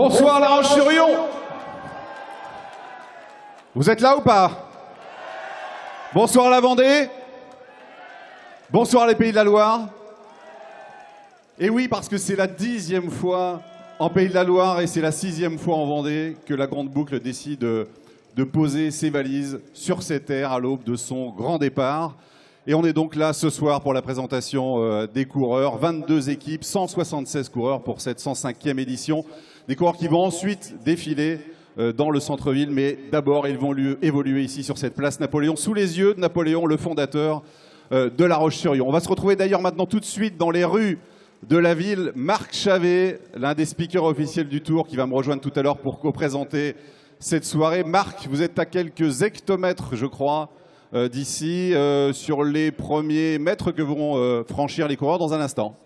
Bonsoir La Roche-sur-Yon. Vous êtes là ou pas? Bonsoir la Vendée. Bonsoir les Pays de la Loire. Et oui, parce que c'est la 10e fois en Pays de la Loire et c'est la 6e fois en Vendée que la Grande Boucle décide de poser ses valises sur ces terres à l'aube de son grand départ. Et on est donc là ce soir pour la présentation des coureurs. 22 équipes, 176 coureurs pour cette 105e édition. Des coureurs qui vont ensuite défiler dans le centre-ville, mais d'abord ils vont évoluer ici sur cette place Napoléon, sous les yeux de Napoléon, le fondateur de La Roche-sur-Yon. On va se retrouver d'ailleurs maintenant tout de suite dans les rues de la ville. Marc Chavet, l'un des speakers officiels du Tour, qui va me rejoindre tout à l'heure pour co-présenter cette soirée. Marc, vous êtes à quelques hectomètres, je crois, d'ici, sur les premiers mètres que vont franchir les coureurs dans un instant.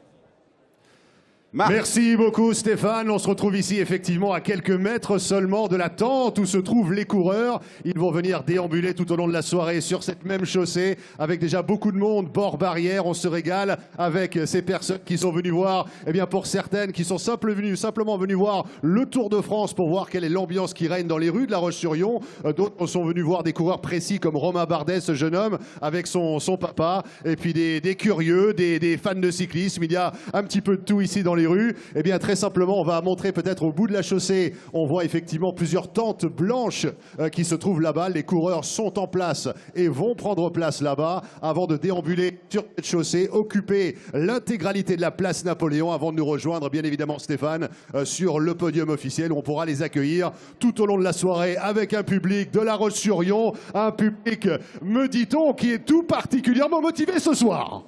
Marc. Merci beaucoup Stéphane. On se retrouve ici effectivement à quelques mètres seulement de la tente où se trouvent les coureurs. Ils vont venir déambuler tout au long de la soirée sur cette même chaussée avec déjà beaucoup de monde, bord barrière. On se régale avec ces personnes qui sont venues voir, eh bien pour certaines qui sont simplement venues voir le Tour de France pour voir quelle est l'ambiance qui règne dans les rues de La Roche-sur-Yon. D'autres sont venus voir des coureurs précis comme Romain Bardet, ce jeune homme avec son papa. Et puis des curieux, des fans de cyclisme. Il y a un petit peu de tout ici dans les rues. Eh bien très simplement, on va montrer peut-être au bout de la chaussée, on voit effectivement plusieurs tentes blanches qui se trouvent là-bas. Les coureurs sont en place et vont prendre place là-bas avant de déambuler sur cette chaussée, occuper l'intégralité de la place Napoléon avant de nous rejoindre bien évidemment Stéphane sur le podium officiel où on pourra les accueillir tout au long de la soirée avec un public de La Roche-sur-Yon, un public, me dit-on, qui est tout particulièrement motivé ce soir.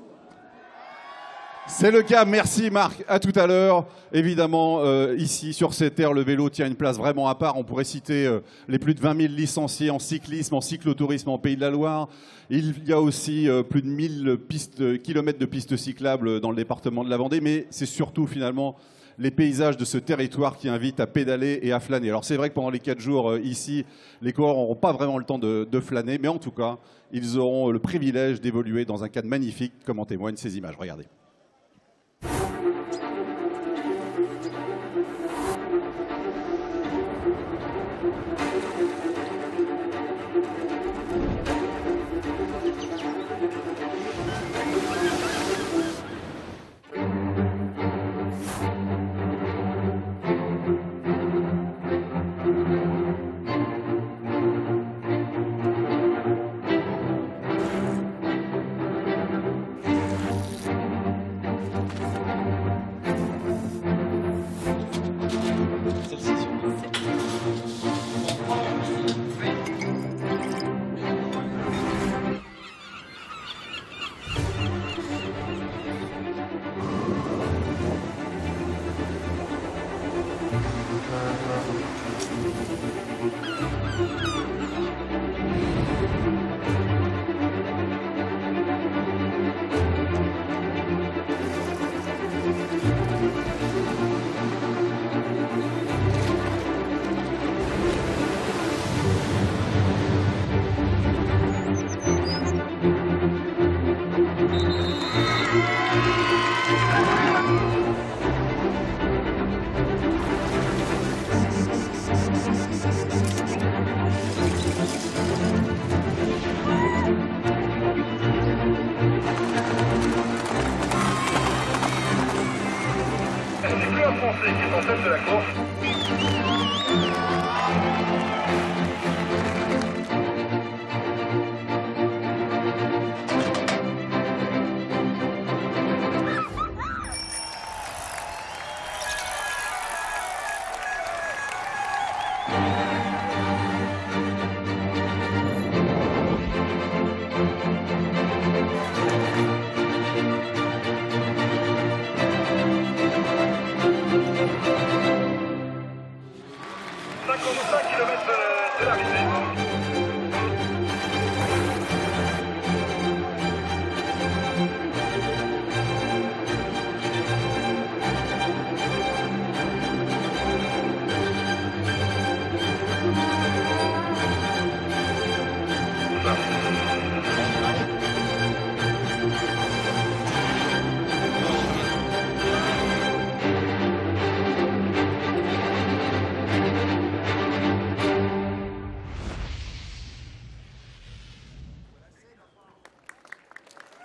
C'est le cas, merci Marc, à tout à l'heure. Évidemment, ici, sur ces terres, le vélo tient une place vraiment à part. On pourrait citer les plus de 20 000 licenciés en cyclisme, en cyclotourisme en Pays de la Loire. Il y a aussi plus de 1000 kilomètres de pistes cyclables dans le département de la Vendée, mais c'est surtout finalement les paysages de ce territoire qui invitent à pédaler et à flâner. Alors c'est vrai que pendant les 4 jours ici, les coureurs n'auront pas vraiment le temps de flâner, mais en tout cas, ils auront le privilège d'évoluer dans un cadre magnifique, comme en témoignent ces images. Regardez. Français qui est en tête de la course.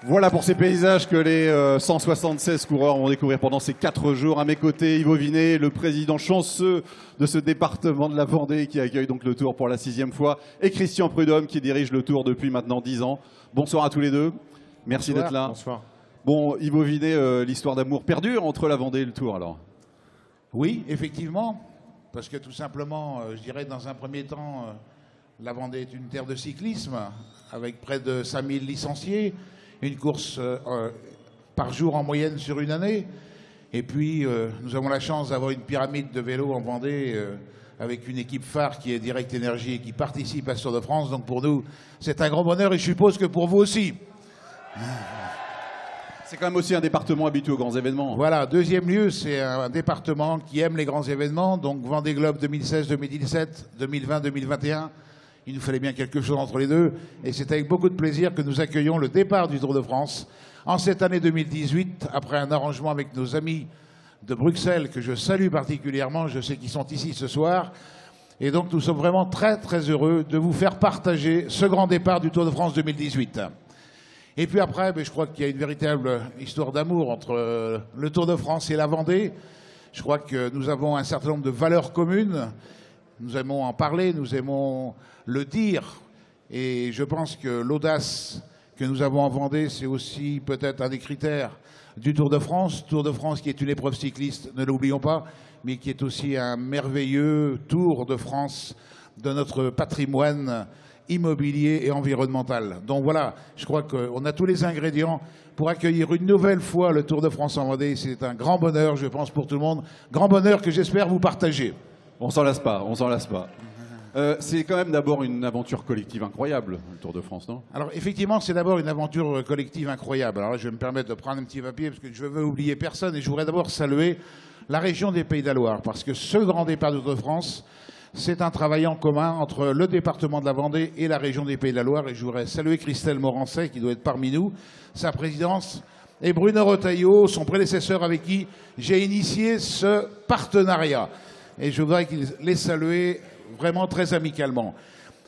Voilà pour ces paysages que les 176 coureurs vont découvrir pendant ces 4 jours. À mes côtés, Yvo Vinet, le président chanceux de ce département de la Vendée qui accueille donc le Tour pour la 6e fois, et Christian Prudhomme qui dirige le Tour depuis maintenant 10 ans. Bonsoir à tous les deux. Merci d'être là. Bonsoir. Bon, Yvo Vinet, l'histoire d'amour perdure entre la Vendée et le Tour alors? Oui, effectivement, parce que tout simplement, je dirais dans un premier temps, la Vendée est une terre de cyclisme avec près de 5000 licenciés, une course par jour en moyenne sur une année. Et puis, nous avons la chance d'avoir une pyramide de vélos en Vendée avec une équipe phare qui est Direct Énergie et qui participe à ce Tour de France. Donc pour nous, c'est un grand bonheur et je suppose que pour vous aussi. C'est quand même aussi un département habitué aux grands événements. Voilà, deuxième lieu, c'est un département qui aime les grands événements. Donc Vendée Globe 2016, 2017, 2020, 2021. Il nous fallait bien quelque chose entre les deux. Et c'est avec beaucoup de plaisir que nous accueillons le départ du Tour de France en cette année 2018, après un arrangement avec nos amis de Bruxelles, que je salue particulièrement. Je sais qu'ils sont ici ce soir. Et donc nous sommes vraiment très très heureux de vous faire partager ce grand départ du Tour de France 2018. Et puis après, je crois qu'il y a une véritable histoire d'amour entre le Tour de France et la Vendée. Je crois que nous avons un certain nombre de valeurs communes. Nous aimons en parler, nous aimons le dire. Et je pense que l'audace que nous avons en Vendée, c'est aussi peut-être un des critères du Tour de France. Tour de France qui est une épreuve cycliste, ne l'oublions pas, mais qui est aussi un merveilleux Tour de France de notre patrimoine immobilier et environnemental. Donc voilà, je crois qu'on a tous les ingrédients pour accueillir une nouvelle fois le Tour de France en Vendée. C'est un grand bonheur, je pense, pour tout le monde. Grand bonheur que j'espère vous partager. On s'en lasse pas, on s'en lasse pas. C'est quand même d'abord une aventure collective incroyable, le Tour de France, non? Alors effectivement, c'est d'abord une aventure collective incroyable. Alors là, je vais me permettre de prendre un petit papier parce que je veux oublier personne et je voudrais d'abord saluer la région des Pays de la Loire parce que ce grand départ du Tour de France, c'est un travail en commun entre le département de la Vendée et la région des Pays de la Loire. Et je voudrais saluer Christelle Morancet, qui doit être parmi nous, sa présidence, et Bruno Retailleau, son prédécesseur avec qui j'ai initié ce partenariat. Et je voudrais les saluer vraiment très amicalement.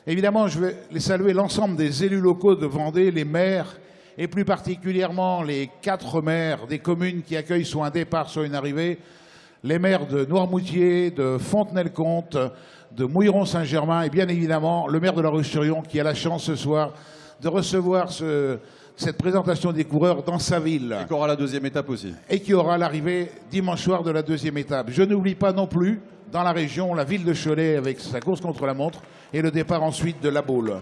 Évidemment, je vais les saluer l'ensemble des élus locaux de Vendée, les maires, et plus particulièrement les 4 maires des communes qui accueillent soit un départ, soit une arrivée, les maires de Noirmoutier, de Fontenay-le-Comte, de Mouilleron-Saint-Germain et bien évidemment le maire de La Roche-sur-Yon qui a la chance ce soir de recevoir cette présentation des coureurs dans sa ville. Et qui aura la 2e étape aussi. Et qui aura l'arrivée dimanche soir de la 2e étape. Je n'oublie pas non plus dans la région la ville de Cholet avec sa course contre la montre et le départ ensuite de La Baule.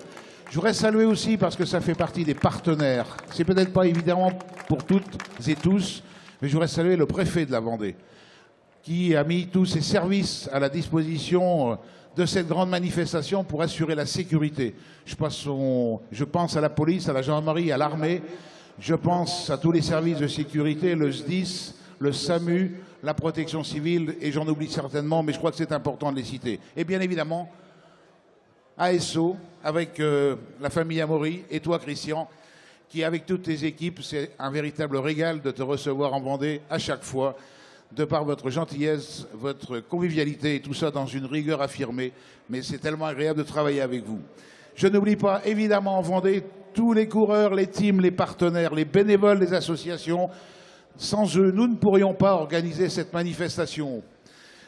Je voudrais saluer aussi parce que ça fait partie des partenaires. C'est peut-être pas évidemment pour toutes et tous, mais je voudrais saluer le préfet de la Vendée qui a mis tous ses services à la disposition de cette grande manifestation pour assurer la sécurité. Je pense à la police, à la gendarmerie, à l'armée. Je pense à tous les services de sécurité, le SDIS, le SAMU, la protection civile, et j'en oublie certainement, mais je crois que c'est important de les citer. Et bien évidemment, ASO, avec la famille Amaury, et toi, Christian, qui, avec toutes tes équipes, c'est un véritable régal de te recevoir en Vendée à chaque fois, de par votre gentillesse, votre convivialité et tout ça dans une rigueur affirmée. Mais c'est tellement agréable de travailler avec vous. Je n'oublie pas, évidemment, en Vendée, tous les coureurs, les teams, les partenaires, les bénévoles des associations. Sans eux, nous ne pourrions pas organiser cette manifestation.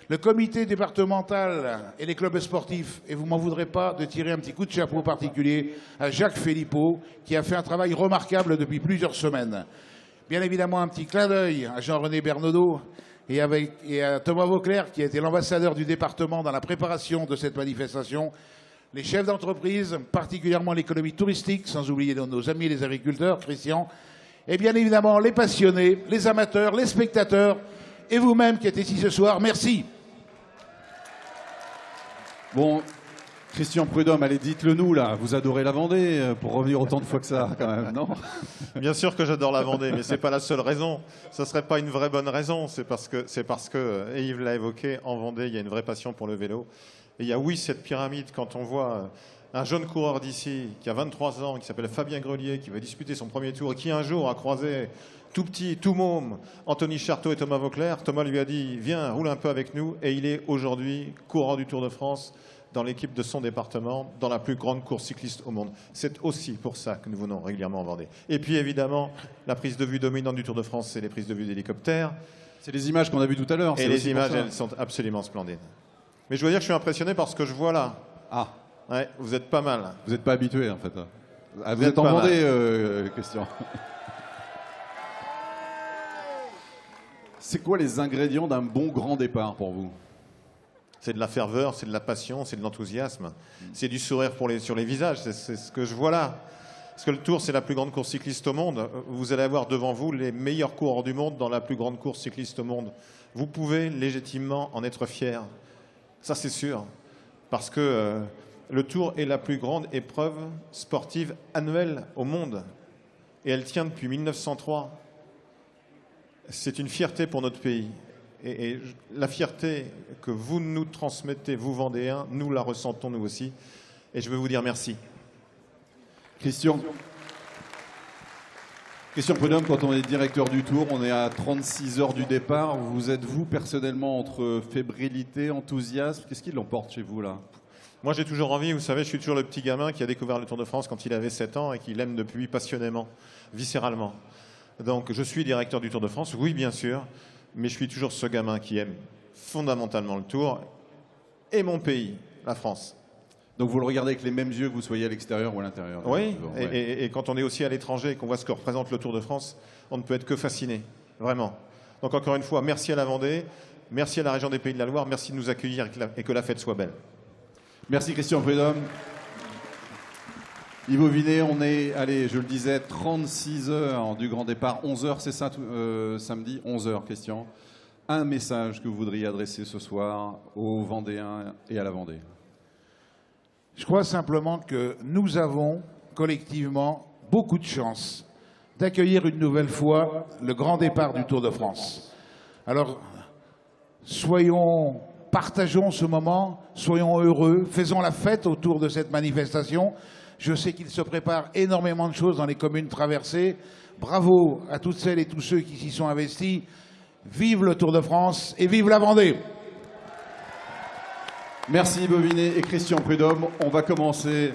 Le comité départemental et les clubs sportifs, et vous ne m'en voudrez pas de tirer un petit coup de chapeau particulier à Jacques Philippot, qui a fait un travail remarquable depuis plusieurs semaines. Bien évidemment, un petit clin d'œil à Jean-René Bernaudot et à Thomas Vauclair, qui a été l'ambassadeur du département dans la préparation de cette manifestation. Les chefs d'entreprise, particulièrement l'économie touristique, sans oublier nos amis les agriculteurs, Christian, et bien évidemment les passionnés, les amateurs, les spectateurs, et vous-même qui êtes ici ce soir, merci. Bon, Christian Prudhomme, allez, dites-le nous, là. Vous adorez la Vendée, pour revenir autant de fois que ça, quand même, non? Bien sûr que j'adore la Vendée, mais ce n'est pas la seule raison. Ce ne serait pas une vraie bonne raison. C'est parce que, et Yves l'a évoqué, en Vendée, il y a une vraie passion pour le vélo. Et il y a, oui, cette pyramide, quand on voit un jeune coureur d'ici, qui a 23 ans, qui s'appelle Fabien Grelier, qui va disputer son premier tour, et qui un jour a croisé tout petit, tout môme, Anthony Charteau et Thomas Vauclair. Thomas lui a dit « Viens, roule un peu avec nous ». Et il est aujourd'hui coureur du Tour de France, dans l'équipe de son département, dans la plus grande course cycliste au monde. C'est aussi pour ça que nous venons régulièrement en Vendée. Et puis évidemment, la prise de vue dominante du Tour de France, c'est les prises de vue d'hélicoptères. C'est les images qu'on a vues tout à l'heure. Et c'est les aussi pour images, ça. elles sont absolument splendides. Mais je dois dire que je suis impressionné par ce que je vois là. Ah, Ouais, vous êtes pas mal. vous n'êtes pas habitué en fait. Ah, vous Vous êtes êtes en pas Vendée, Christian. C'est quoi les ingrédients d'un bon grand départ pour vous? C'est de la ferveur, c'est de la passion, c'est de l'enthousiasme. C'est du sourire sur les visages, c'est ce que je vois là. Parce que le Tour, c'est la plus grande course cycliste au monde. Vous allez avoir devant vous les meilleurs coureurs du monde dans la plus grande course cycliste au monde. Vous pouvez légitimement en être fier. Ça, c'est sûr. Parce que le Tour est la plus grande épreuve sportive annuelle au monde. Et elle tient depuis 1903. C'est une fierté pour notre pays. Et la fierté que vous nous transmettez, vous Vendéens, nous la ressentons nous aussi. Et je veux vous dire merci. Christian Prudhomme, quand on est directeur du Tour, on est à 36 heures du départ. Vous êtes, vous, personnellement, entre fébrilité, enthousiasme? Qu'est-ce qui l'emporte chez vous, là? Moi, j'ai toujours envie, vous savez, je suis toujours le petit gamin qui a découvert le Tour de France quand il avait 7 ans et qui l'aime depuis passionnément, viscéralement. Donc, je suis directeur du Tour de France, oui, bien sûr, mais je suis toujours ce gamin qui aime fondamentalement le Tour et mon pays, la France. Donc vous le regardez avec les mêmes yeux que vous soyez à l'extérieur ou à l'intérieur? Oui, Ouais. et quand on est aussi à l'étranger et qu'on voit ce que représente le Tour de France, on ne peut être que fasciné, vraiment. Donc encore une fois, merci à la Vendée, merci à la région des Pays de la Loire, merci de nous accueillir et que la fête soit belle. Merci Christian Prudhomme. Yves Auvinet, on est, allez, je le disais, 36 heures du grand départ. 11 heures, c'est ça, samedi? 11 heures, Christian. Un message que vous voudriez adresser ce soir aux Vendéens et à la Vendée? Je crois simplement que nous avons collectivement beaucoup de chance d'accueillir une nouvelle fois le grand départ du Tour de France. Alors, partageons ce moment, soyons heureux, faisons la fête autour de cette manifestation. Je sais qu'il se prépare énormément de choses dans les communes traversées. Bravo à toutes celles et tous ceux qui s'y sont investis. Vive le Tour de France et vive la Vendée! Merci Bovinet et Christian Prudhomme. On va commencer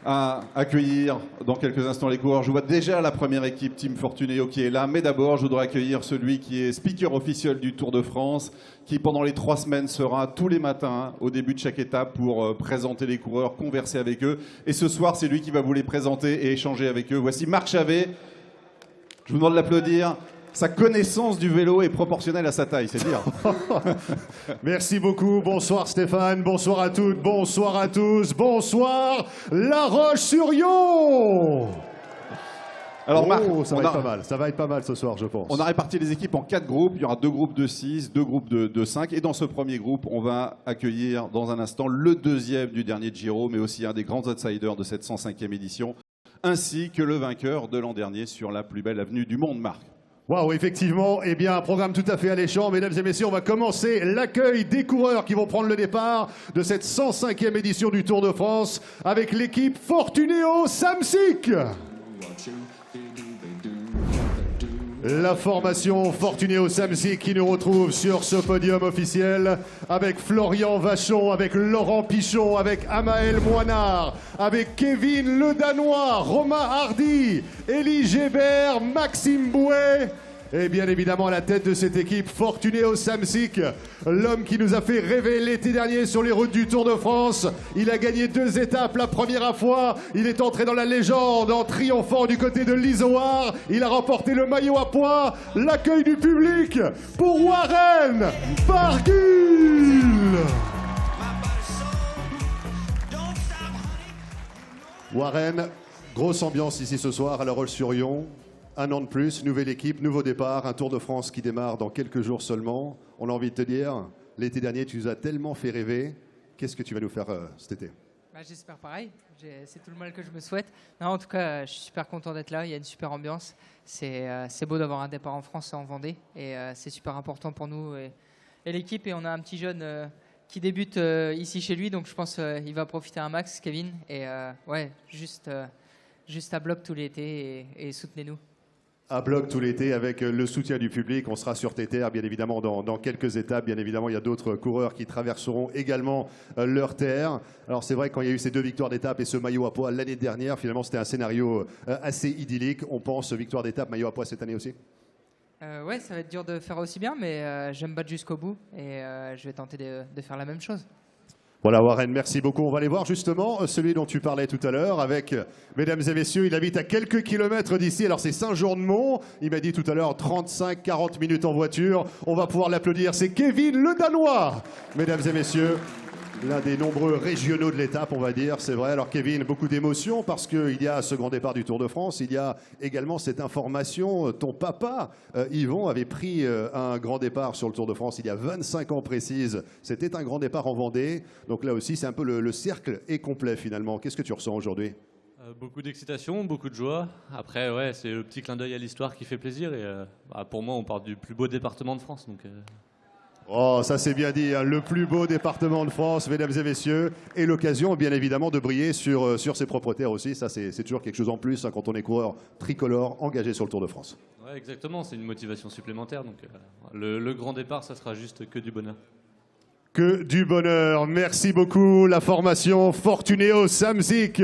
à accueillir dans quelques instants les coureurs. Je vois déjà la première équipe Team Fortunéo qui est là, mais d'abord je voudrais accueillir celui qui est speaker officiel du Tour de France, qui pendant les 3 semaines sera tous les matins au début de chaque étape pour présenter les coureurs, converser avec eux. Et ce soir, c'est lui qui va vous les présenter et échanger avec eux. Voici Marc Chavet. Je vous demande de l'applaudir. Sa connaissance du vélo est proportionnelle à sa taille, c'est dire. Merci beaucoup. Bonsoir Stéphane, bonsoir à toutes, bonsoir à tous, bonsoir La Roche-sur-Yon. Alors Marc, ça va être pas mal. Ça va être pas mal ce soir, je pense. On a réparti les équipes en 4 groupes. Il y aura 2 groupes de 6, 2 groupes de 5. Et dans ce premier groupe, on va accueillir dans un instant le deuxième du dernier Giro, mais aussi un des grands outsiders de cette 105e édition, ainsi que le vainqueur de l'an dernier sur la plus belle avenue du monde, Marc. Waouh, effectivement, eh bien, un programme tout à fait alléchant. Mesdames et messieurs, on va commencer l'accueil des coureurs qui vont prendre le départ de cette 105e édition du Tour de France avec l'équipe Fortunéo Samsic. La formation Fortunéo Samsic qui nous retrouve sur ce podium officiel avec Florian Vachon, avec Laurent Pichon, avec Amael Moinard, avec Kevin Le Danois, Romain Hardy, Élie Gébert, Maxime Bouet. Et bien évidemment à la tête de cette équipe Fortunéo Samsic, l'homme qui nous a fait rêver l'été dernier sur les routes du Tour de France. Il a gagné 2 étapes la première fois, il est entré dans la légende en triomphant du côté de l'Izoard. Il a remporté le maillot à pois, l'accueil du public pour Warren Barguil. Warren, grosse ambiance ici ce soir à La Roche-sur-Yon. 1 an de plus, nouvelle équipe, nouveau départ, un Tour de France qui démarre dans quelques jours seulement. On a envie de te dire, l'été dernier, tu nous as tellement fait rêver. Qu'est-ce que tu vas nous faire cet été? J'espère pareil. C'est tout le mal que je me souhaite. Non, en tout cas, je suis super content d'être là. Il y a une super ambiance. C'est beau d'avoir un départ en France et en Vendée. Et c'est super important pour nous et l'équipe. Et on a un petit jeune qui débute ici chez lui. Donc je pense qu'il va profiter un max, Kevin. Et ouais, juste à bloc tout l'été et soutenez-nous. À bloc tout l'été avec le soutien du public. On sera sur tes terres, bien évidemment, dans quelques étapes. Bien évidemment, il y a d'autres coureurs qui traverseront également leur terre. Alors, c'est vrai, quand il y a eu ces 2 victoires d'étape et ce maillot à poids l'année dernière, finalement, c'était un scénario assez idyllique. On pense victoire d'étape, maillot à poids cette année aussi? Ouais, ça va être dur de faire aussi bien, mais j'aime battre jusqu'au bout et je vais tenter de faire la même chose. Voilà Warren, merci beaucoup. On va aller voir justement celui dont tu parlais tout à l'heure avec, mesdames et messieurs, il habite à quelques kilomètres d'ici. Alors c'est Saint-Jean-de-Mont, il m'a dit tout à l'heure 35-40 minutes en voiture. On va pouvoir l'applaudir, c'est Kevin le Danois. Mesdames et messieurs, l'un des nombreux régionaux de l'étape, on va dire, c'est vrai. Alors Kevin, beaucoup d'émotions parce qu'il y a ce grand départ du Tour de France, il y a également cette information, ton papa, Yvon, avait pris un grand départ sur le Tour de France il y a 25 ans précise. C'était un grand départ en Vendée, donc là aussi c'est un peu le cercle est complet finalement. Qu'est-ce que tu ressens aujourd'hui? Beaucoup d'excitation, beaucoup de joie. Après, ouais, c'est le petit clin d'œil à l'histoire qui fait plaisir. Et pour moi, on part du plus beau département de France. Donc, Oh, ça c'est bien dit, hein. Le plus beau département de France, mesdames et messieurs, et l'occasion bien évidemment de briller sur ses propres terres aussi. Ça c'est toujours quelque chose en plus hein, quand on est coureur tricolore engagé sur le Tour de France. ouais, exactement, c'est une motivation supplémentaire. Donc, le grand départ, ça sera juste que du bonheur. Que du bonheur. Merci beaucoup. La formation Fortuneo Samsic.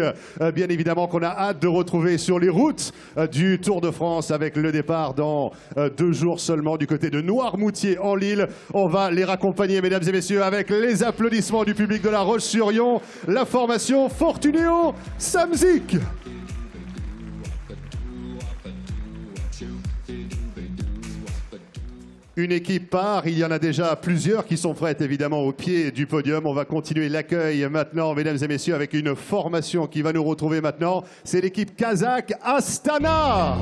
Bien évidemment qu'on a hâte de retrouver sur les routes du Tour de France avec le départ dans 2 jours seulement du côté de Noirmoutier en Lille. On va les raccompagner, mesdames et messieurs, avec les applaudissements du public de La Roche-sur-Yon. La formation Fortuneo Samsic. Une équipe part, il y en a déjà plusieurs qui sont prêtes évidemment au pied du podium. On va continuer l'accueil maintenant, mesdames et messieurs, avec une formation qui va nous retrouver maintenant. C'est l'équipe kazakh Astana.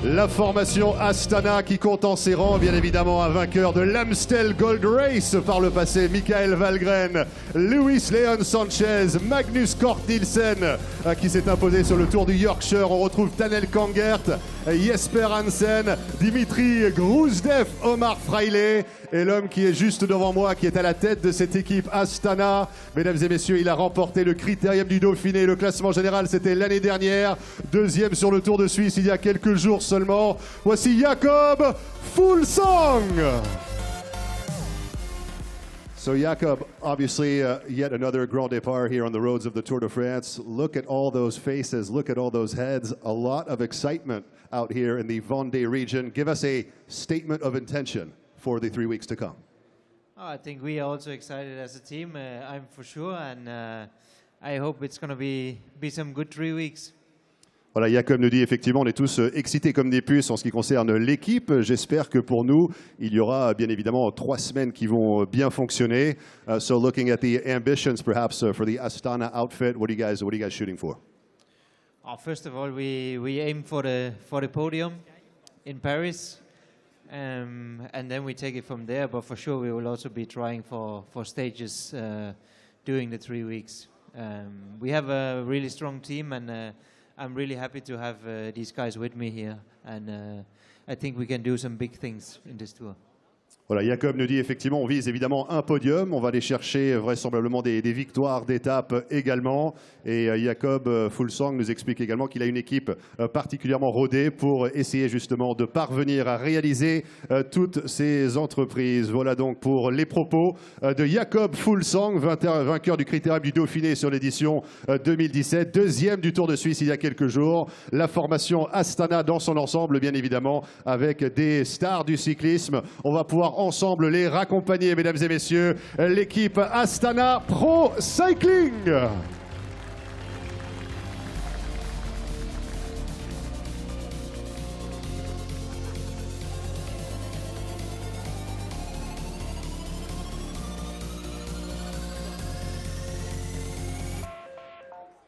La formation Astana qui compte en ses rangs, bien évidemment, un vainqueur de l'Amstel Gold Race par le passé, Michael Valgren, Luis Leon Sanchez, Magnus Cort Nielsen qui s'est imposé sur le Tour du Yorkshire. On retrouve Tanel Kangert, Jesper Hansen, Dimitri Grousdev, Omar Fraile et l'homme qui est juste devant moi, qui est à la tête de cette équipe Astana. Mesdames et messieurs, il a remporté le Critérium du Dauphiné. Le classement général, c'était l'année dernière. 2e sur le Tour de Suisse il y a quelques jours seulement. Voici Jakob Fuglsang. So Jakob, obviously yet another grand départ here on the roads of the Tour de France. Look at all those faces, look at all those heads. A lot of excitement out here in the Vendée region. Give us a statement of intention for the 3 weeks to come. Oh, I think we are also excited as a team. I'm for sure, and I hope it's going to be some good 3 weeks. Voilà, Jakob nous dit effectivement, on est tous excités comme des puces en ce qui concerne l'équipe. J'espère que pour nous, il y aura bien évidemment 3 semaines qui vont bien fonctionner. So looking at the ambitions perhaps for the Astana outfit, what are you guys shooting for? Oh, first of all, we aim for the podium in Paris, and then we take it from there. But for sure, we will also be trying for stages during the 3 weeks. We have a really strong team, and I'm really happy to have these guys with me here, and I think we can do some big things in this tour. Voilà, Jakob nous dit effectivement, on vise évidemment un podium. On va aller chercher vraisemblablement des victoires d'étape également. Et Jakob Fuglsang nous explique également qu'il a une équipe particulièrement rodée pour essayer justement de parvenir à réaliser toutes ces entreprises. Voilà donc pour les propos de Jakob Fuglsang, vainqueur du Critérium du Dauphiné sur l'édition 2017, 2e du Tour de Suisse il y a quelques jours. La formation Astana dans son ensemble, bien évidemment, avec des stars du cyclisme. On va pouvoir ensemble les raccompagner, mesdames et messieurs, l'équipe Astana Pro Cycling.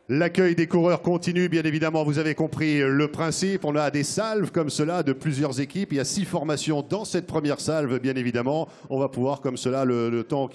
L'accueil des coureurs continue, bien évidemment, vous avez compris le principe. On a des salves comme cela de plusieurs équipes. Il y a 6 formations dans cette première salve, bien évidemment. On va pouvoir, comme cela, le temps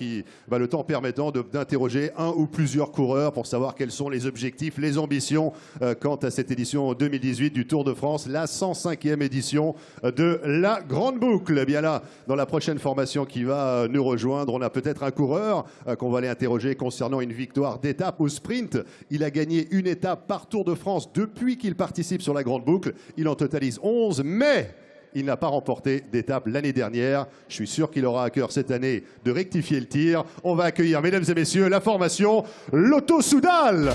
permettant d'interroger un ou plusieurs coureurs pour savoir quels sont les objectifs, les ambitions quant à cette édition 2018 du Tour de France, la 105e édition de la Grande Boucle. Eh bien là, dans la prochaine formation qui va nous rejoindre, on a peut-être un coureur qu'on va aller interroger concernant une victoire d'étape au sprint. Il a gagné une étape par Tour de France depuis qu'il participe sur la Grande Boucle. Il en totalise 11, mais il n'a pas remporté d'étape l'année dernière. Je suis sûr qu'il aura à cœur cette année de rectifier le tir. On va accueillir, mesdames et messieurs, la formation Lotto Soudal.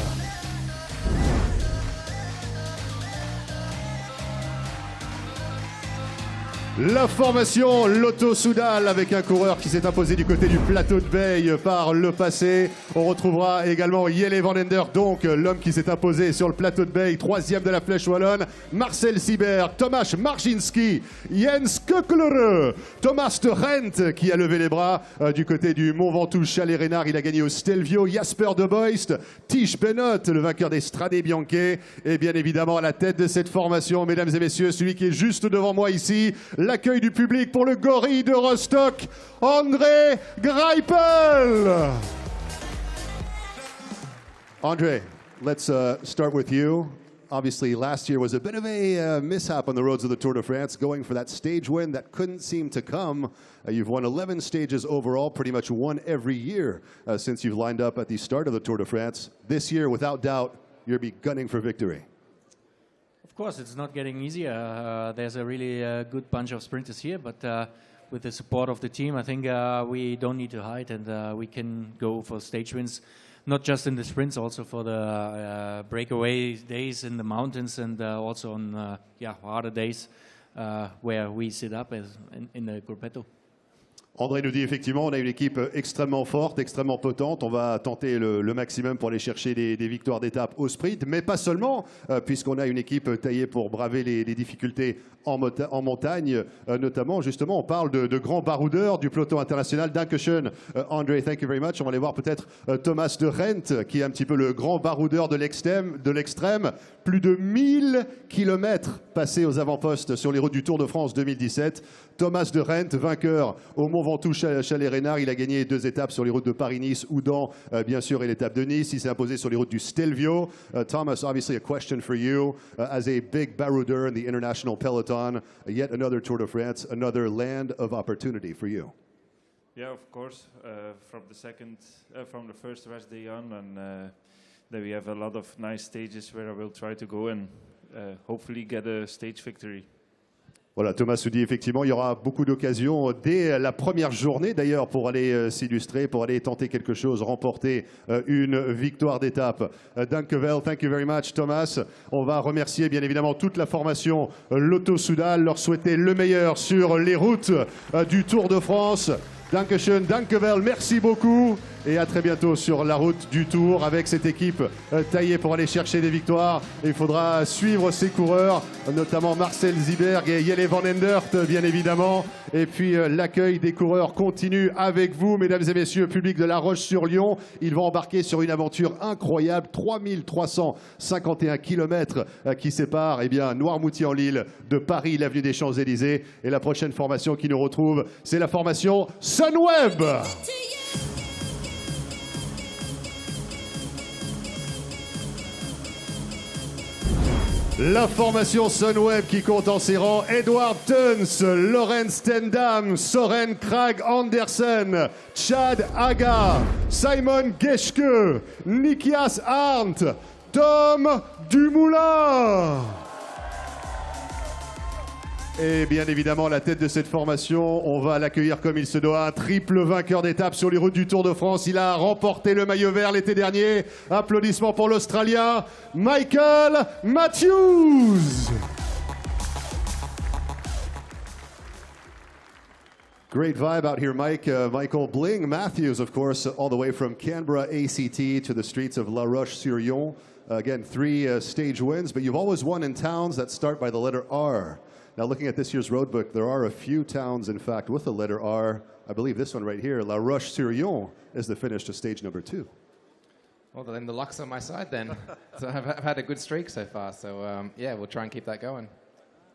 La formation Lotto Soudal avec un coureur qui s'est imposé du côté du plateau de Beille par le passé. On retrouvera également Jelle van Ender, donc l'homme qui s'est imposé sur le plateau de Beille, 3e de la Flèche Wallonne. Marcel Sieberg, Tomasz Marzinski, Jens Köckler, Thomas de Rent qui a levé les bras du côté du Mont Ventoux Chalet Reynard. Il a gagné au Stelvio. Jasper de Boist, Tish Bennett, le vainqueur des Strade Bianche. Et bien évidemment à la tête de cette formation, mesdames et messieurs, celui qui est juste devant moi ici, l'accueil du public pour le gorille de Rostock, André Greipel. André, let's start with you. Obviously, last year was a bit of a mishap on the roads of the Tour de France, going for that stage win that couldn't seem to come. You've won 11 stages overall, pretty much one every year since you've lined up at the start of the Tour de France. This year, without doubt, you'll be gunning for victory. Of course, it's not getting easier. There's a really good bunch of sprinters here, but with the support of the team, I think we don't need to hide, and we can go for stage wins, not just in the sprints, also for the breakaway days in the mountains, and also on harder days where we sit up in the gruppetto. André nous dit effectivement, on a une équipe extrêmement forte, extrêmement potente. On va tenter le maximum pour aller chercher des victoires d'étape au sprint, mais pas seulement, puisqu'on a une équipe taillée pour braver les difficultés en montagne. Notamment, justement, on parle de grands baroudeurs du peloton international. Dankeschön, André, thank you very much. On va aller voir peut-être Thomas de Rent, qui est un petit peu le grand baroudeur de l'extrême. Plus de 1000 kilomètres passés aux avant-postes sur les routes du Tour de France 2017. Thomas de Rent, vainqueur au Mont Ventoux Chalet Reynard. Il a gagné 2 étapes sur les routes de Paris-Nice, Oudan, bien sûr, et l'étape de Nice. Il s'est imposé sur les routes du Stelvio. Thomas, obviously a question for you. As a big barouder in the international peloton, yet another Tour de France, another land of opportunity for you. Yeah, of course. From the first race day on, and then we have a lot of nice stages where I will try to go and hopefully get a stage victory. Voilà, Thomas nous dit effectivement, il y aura beaucoup d'occasions dès la première journée d'ailleurs pour aller s'illustrer, pour aller tenter quelque chose, remporter une victoire d'étape. Dankjewel, thank you very much Thomas. On va remercier bien évidemment toute la formation Lotto Soudal, leur souhaiter le meilleur sur les routes du Tour de France. Dankeschön, dankjewel, merci beaucoup et à très bientôt sur la route du Tour avec cette équipe taillée pour aller chercher des victoires. Et il faudra suivre ces coureurs, notamment Marcel Sieberg et Jelle van Endert, bien évidemment. Et puis l'accueil des coureurs continue avec vous, mesdames et messieurs, public de La Roche-sur-Yon. Ils vont embarquer sur une aventure incroyable, 3351 km qui séparent Noirmoutier-en-l'Île de Paris, l'avenue des Champs-Élysées. Et la prochaine formation qui nous retrouve, c'est la formation Sunweb. La formation Sunweb qui compte en ses rangs Edward Teuns, Lorenz Stendam, Soren Kragh Andersen, Chad Aga, Simon Geschke, Nikias Arndt, Tom Dumoulin. Et bien évidemment, à la tête de cette formation, on va l'accueillir comme il se doit. Un triple vainqueur d'étape sur les routes du Tour de France. Il a remporté le maillot vert l'été dernier. Applaudissements pour l'Australien, Michael Matthews. Great vibe out here, Mike. Michael Bling Matthews, of course, all the way from Canberra, ACT, to the streets of La Roche-sur-Yon. Again, 3 stage wins, but you've always won in towns that start by the letter R. Now, looking at this year's road book, there are a few towns, in fact, with the letter R. I believe this one right here, La Roche-sur-Yon, is the finish to stage number 2. Well, then the luck's on my side then. So I've had a good streak so far, so yeah, we'll try and keep that going.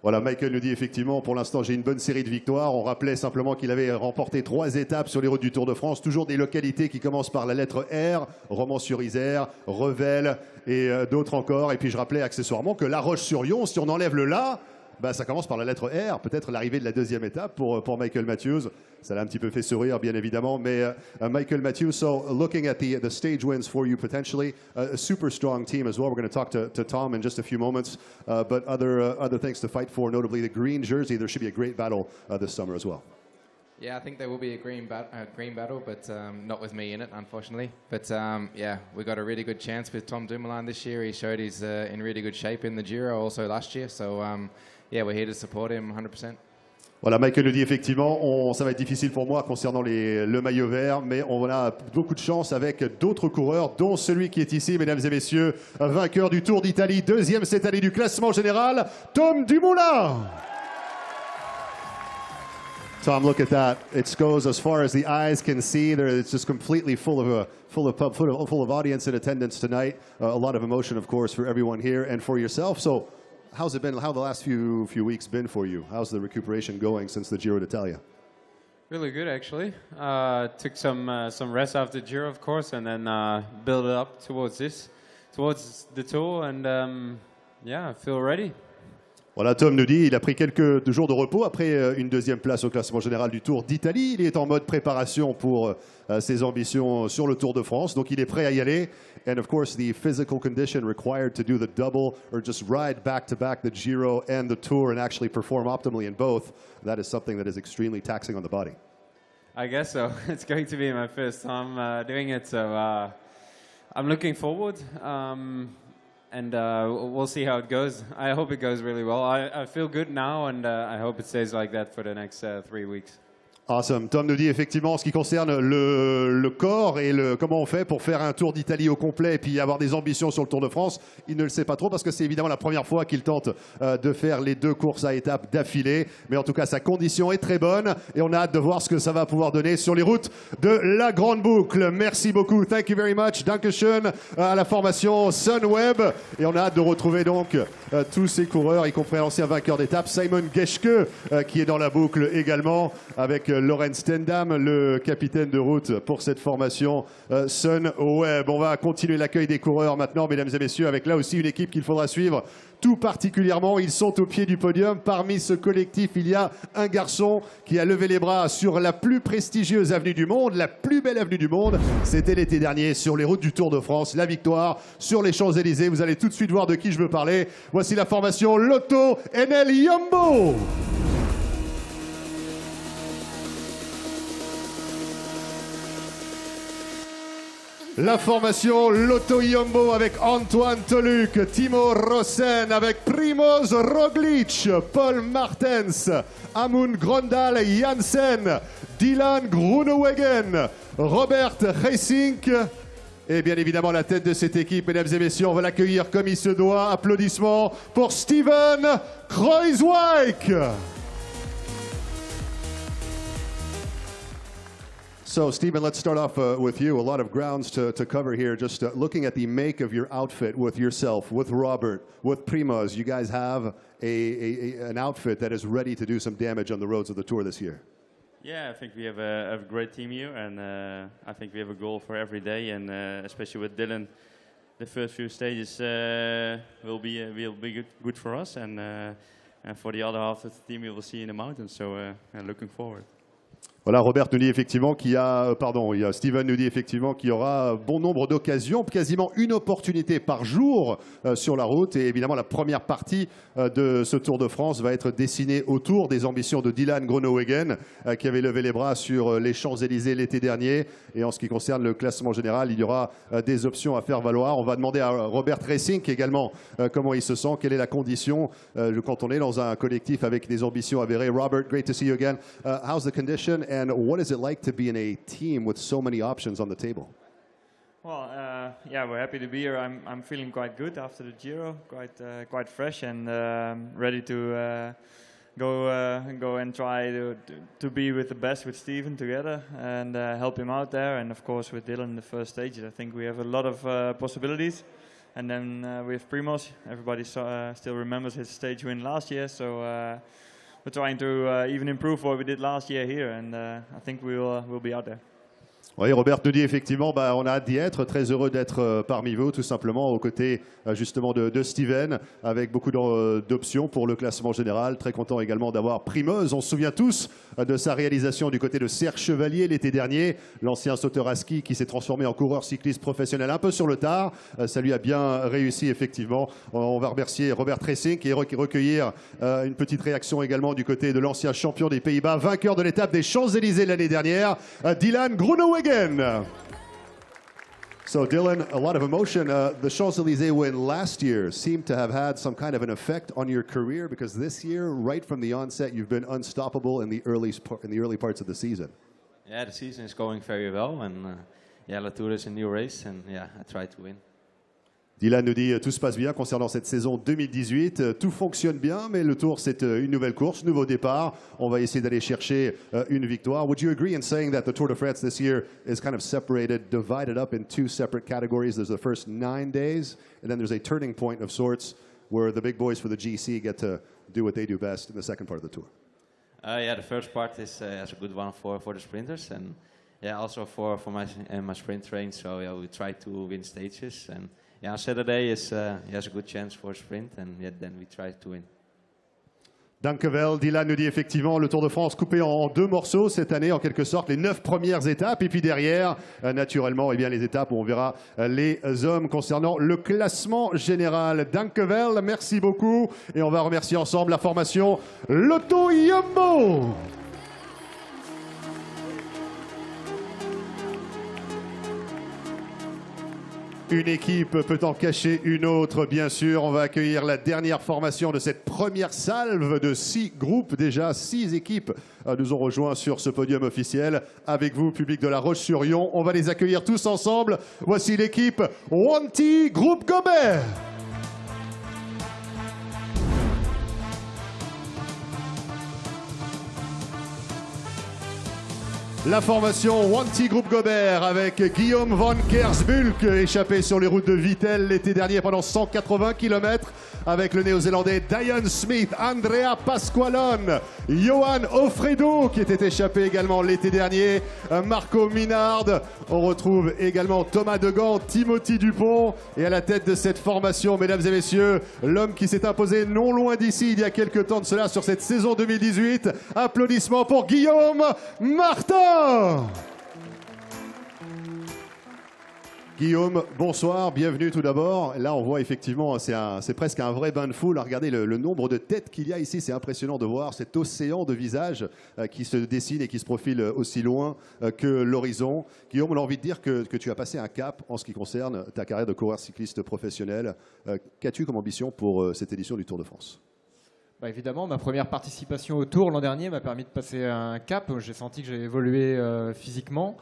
Voilà, Michael nous dit effectivement, pour l'instant, j'ai une bonne série de victoires. On rappelait simplement qu'il avait remporté 3 étapes sur les routes du Tour de France. Toujours des localités qui commencent par la lettre R, Romans-sur-Isère, Revel et d'autres encore. Et puis je rappelais accessoirement que La Roche-sur-Yon, si on enlève le La, Bah, ça commence par la lettre R, peut-être l'arrivée de la deuxième étape pour Michael Matthews. Ça l'a un petit peu fait sourire, bien évidemment. Mais Michael Matthews, so looking at the stage wins for you potentially, a super strong team as well. We're going to talk to Tom in just a few moments. But other things to fight for, notably the green jersey. There should be a great battle this summer as well. Yeah, I think there will be a green battle, but not with me in it, unfortunately. But yeah, we got a really good chance with Tom Dumoulin this year. He showed he's in really good shape in the Giro also last year. So yeah, we're here to support him 100%. Voilà, Michael le dit effectivement, ça va être difficile pour moi concernant le maillot vert, mais on a beaucoup de chance avec d'autres coureurs, dont celui qui est ici, mesdames et messieurs, vainqueur du Tour d'Italie, deuxième cette année du classement général, Tom Dumoulin. Tom, look at that. It goes as far as the eyes can see. It's just completely full of audience in attendance tonight. A lot of emotion, of course, for everyone here and for yourself. So, how's it been? How the last few weeks been for you? How's the recuperation going since the Giro d'Italia? Really good, actually. Took some rest after the Giro, of course, and then build it up towards the Tour, and yeah, I feel ready. Voilà, Tom nous dit, il a pris quelques jours de repos après une deuxième place au classement général du Tour d'Italie. Il est en mode préparation pour ses ambitions sur le Tour de France, donc il est prêt à y aller. And of course, the physical condition required to do the double or just ride back-to-back the Giro and the Tour and actually perform optimally in both, that is something that is extremely taxing on the body. I guess so. It's going to be my first time doing it, so I'm looking forward. And we'll see how it goes. I hope it goes really well. I feel good now, and I hope it stays like that for the next 3 weeks. Awesome. Tom nous dit effectivement, en ce qui concerne le corps et comment on fait pour faire un Tour d'Italie au complet et puis avoir des ambitions sur le Tour de France, il ne le sait pas trop parce que c'est évidemment la première fois qu'il tente de faire les 2 courses à étapes d'affilée. Mais en tout cas, sa condition est très bonne et on a hâte de voir ce que ça va pouvoir donner sur les routes de la Grande Boucle. Merci beaucoup. Thank you very much. Dankeschön à la formation Sunweb. Et on a hâte de retrouver donc tous ces coureurs, y compris l'ancien vainqueur d'étape, Simon Geschke, qui est dans la boucle également, avec Lorenz Stendam, le capitaine de route pour cette formation Sunweb. On va continuer l'accueil des coureurs maintenant, mesdames et messieurs, avec là aussi une équipe qu'il faudra suivre tout particulièrement. Ils sont au pied du podium. Parmi ce collectif, il y a un garçon qui a levé les bras sur la plus prestigieuse avenue du monde, la plus belle avenue du monde. C'était l'été dernier sur les routes du Tour de France. La victoire sur les Champs-Élysées. Vous allez tout de suite voir de qui je veux parler. Voici la formation Lotto Enel Jumbo. La formation Lotto Jumbo avec Antoine Toluc, Timo Rosen, avec Primoz Roglic, Paul Martens, Amund Grøndal Jansen, Dylan Groenewegen, Robert Geesink. Et bien évidemment, la tête de cette équipe, mesdames et messieurs, on va l'accueillir comme il se doit. Applaudissements pour Steven Kruijswijk. So, Stephen, let's start off with you. A lot of grounds to cover here. Just looking at the make of your outfit with yourself, with Robert, with Primoz, you guys have an outfit that is ready to do some damage on the roads of the Tour this year. Yeah, I think we have a great team here, and I think we have a goal for every day, and especially with Dylan, the first few stages will be good for us, and for the other half of the team we will see in the mountains. So looking forward. Voilà, Robert nous dit effectivement Steven nous dit effectivement qu'il y aura bon nombre d'occasions, quasiment une opportunité par jour sur la route. Et évidemment, la première partie de ce Tour de France va être dessinée autour des ambitions de Dylan Groenewegen, qui avait levé les bras sur les Champs-Élysées l'été dernier. Et en ce qui concerne le classement général, il y aura des options à faire valoir. On va demander à Robert Geesink également comment il se sent, quelle est la condition quand on est dans un collectif avec des ambitions avérées. Robert, great to see you again. How's the condition? And what is it like to be in a team with so many options on the table? Well, yeah, we're happy to be here. I'm feeling quite good after the Giro, quite fresh and ready to go and try to be with the best with Steven together and help him out there. And of course with Dylan in the first stages, I think we have a lot of possibilities. And then with Primoz, everybody still remembers his stage win last year, so we're trying to even improve what we did last year here, and I think we'll be out there. Oui, Robert nous dit effectivement, on a hâte d'y être, très heureux d'être parmi vous, tout simplement, aux côtés justement de Steven, avec beaucoup d'options pour le classement général. Très content également d'avoir Primoz. On se souvient tous de sa réalisation du côté de Serge Chevalier l'été dernier, l'ancien sauteur à ski qui s'est transformé en coureur cycliste professionnel un peu sur le tard. Ça lui a bien réussi, effectivement. On va remercier Robert Tressink et recueillir une petite réaction également du côté de l'ancien champion des Pays-Bas, vainqueur de l'étape des Champs-Élysées l'année dernière, Dylan Groenewegen. So Dylan, a lot of emotion. The Champs-Élysées win last year seemed to have had some kind of an effect on your career because this year, right from the onset, you've been unstoppable in the early parts of the season. Yeah, the season is going very well, and La Tour is a new race, and I try to win. Dylan nous dit tout se passe bien concernant cette saison 2018. Tout fonctionne bien, mais le Tour, c'est une nouvelle course, nouveau départ. On va essayer d'aller chercher une victoire. Would you agree in saying that the Tour de France this year is kind of separated, divided up in two separate categories? There's the first 9 days, and then there's a turning point of sorts where the big boys for the GC get to do what they do best in the second part of the Tour. The first part is a good one for the sprinters, and also for my sprint train. So we try to win stages, and Saturday has a good chance for a sprint, and then we try to win. Dankevel, Dylan nous dit effectivement le Tour de France coupé en 2 morceaux cette année, en quelque sorte, les 9 premières étapes. Et puis derrière, naturellement, les étapes où on verra les hommes concernant le classement général. Dankevel, merci beaucoup. Et on va remercier ensemble la formation Lotto Jumbo. Une équipe peut en cacher une autre, bien sûr. On va accueillir la dernière formation de cette première salve de 6 groupes. Déjà, 6 équipes nous ont rejoints sur ce podium officiel. Avec vous, public de La Roche-sur-Yon, on va les accueillir tous ensemble. Voici l'équipe Wanty Groupe Gobert. La formation Wanty Groupe Gobert avec Guillaume van Kersbulk, échappé sur les routes de Vittel l'été dernier pendant 180 km, avec le néo-zélandais Diane Smith, Andrea Pasqualone, Johan Offredo qui était échappé également l'été dernier, Marco Minard. On retrouve également Thomas Degand, Timothy Dupont, et à la tête de cette formation, mesdames et messieurs, l'homme qui s'est imposé non loin d'ici il y a quelques temps de cela sur cette saison 2018. Applaudissements pour Guillaume Martin. Guillaume, bonsoir, bienvenue tout d'abord. Là, on voit effectivement, c'est presque un vrai bain de foule. Regardez le nombre de têtes qu'il y a ici. C'est impressionnant de voir cet océan de visages qui se dessine et qui se profile aussi loin que l'horizon. Guillaume, on a envie de dire que tu as passé un cap en ce qui concerne ta carrière de coureur cycliste professionnel. Qu'as-tu comme ambition pour cette édition du Tour de France ? Évidemment, ma première participation au Tour l'an dernier m'a permis de passer un cap. J'ai senti que j'ai évolué physiquement.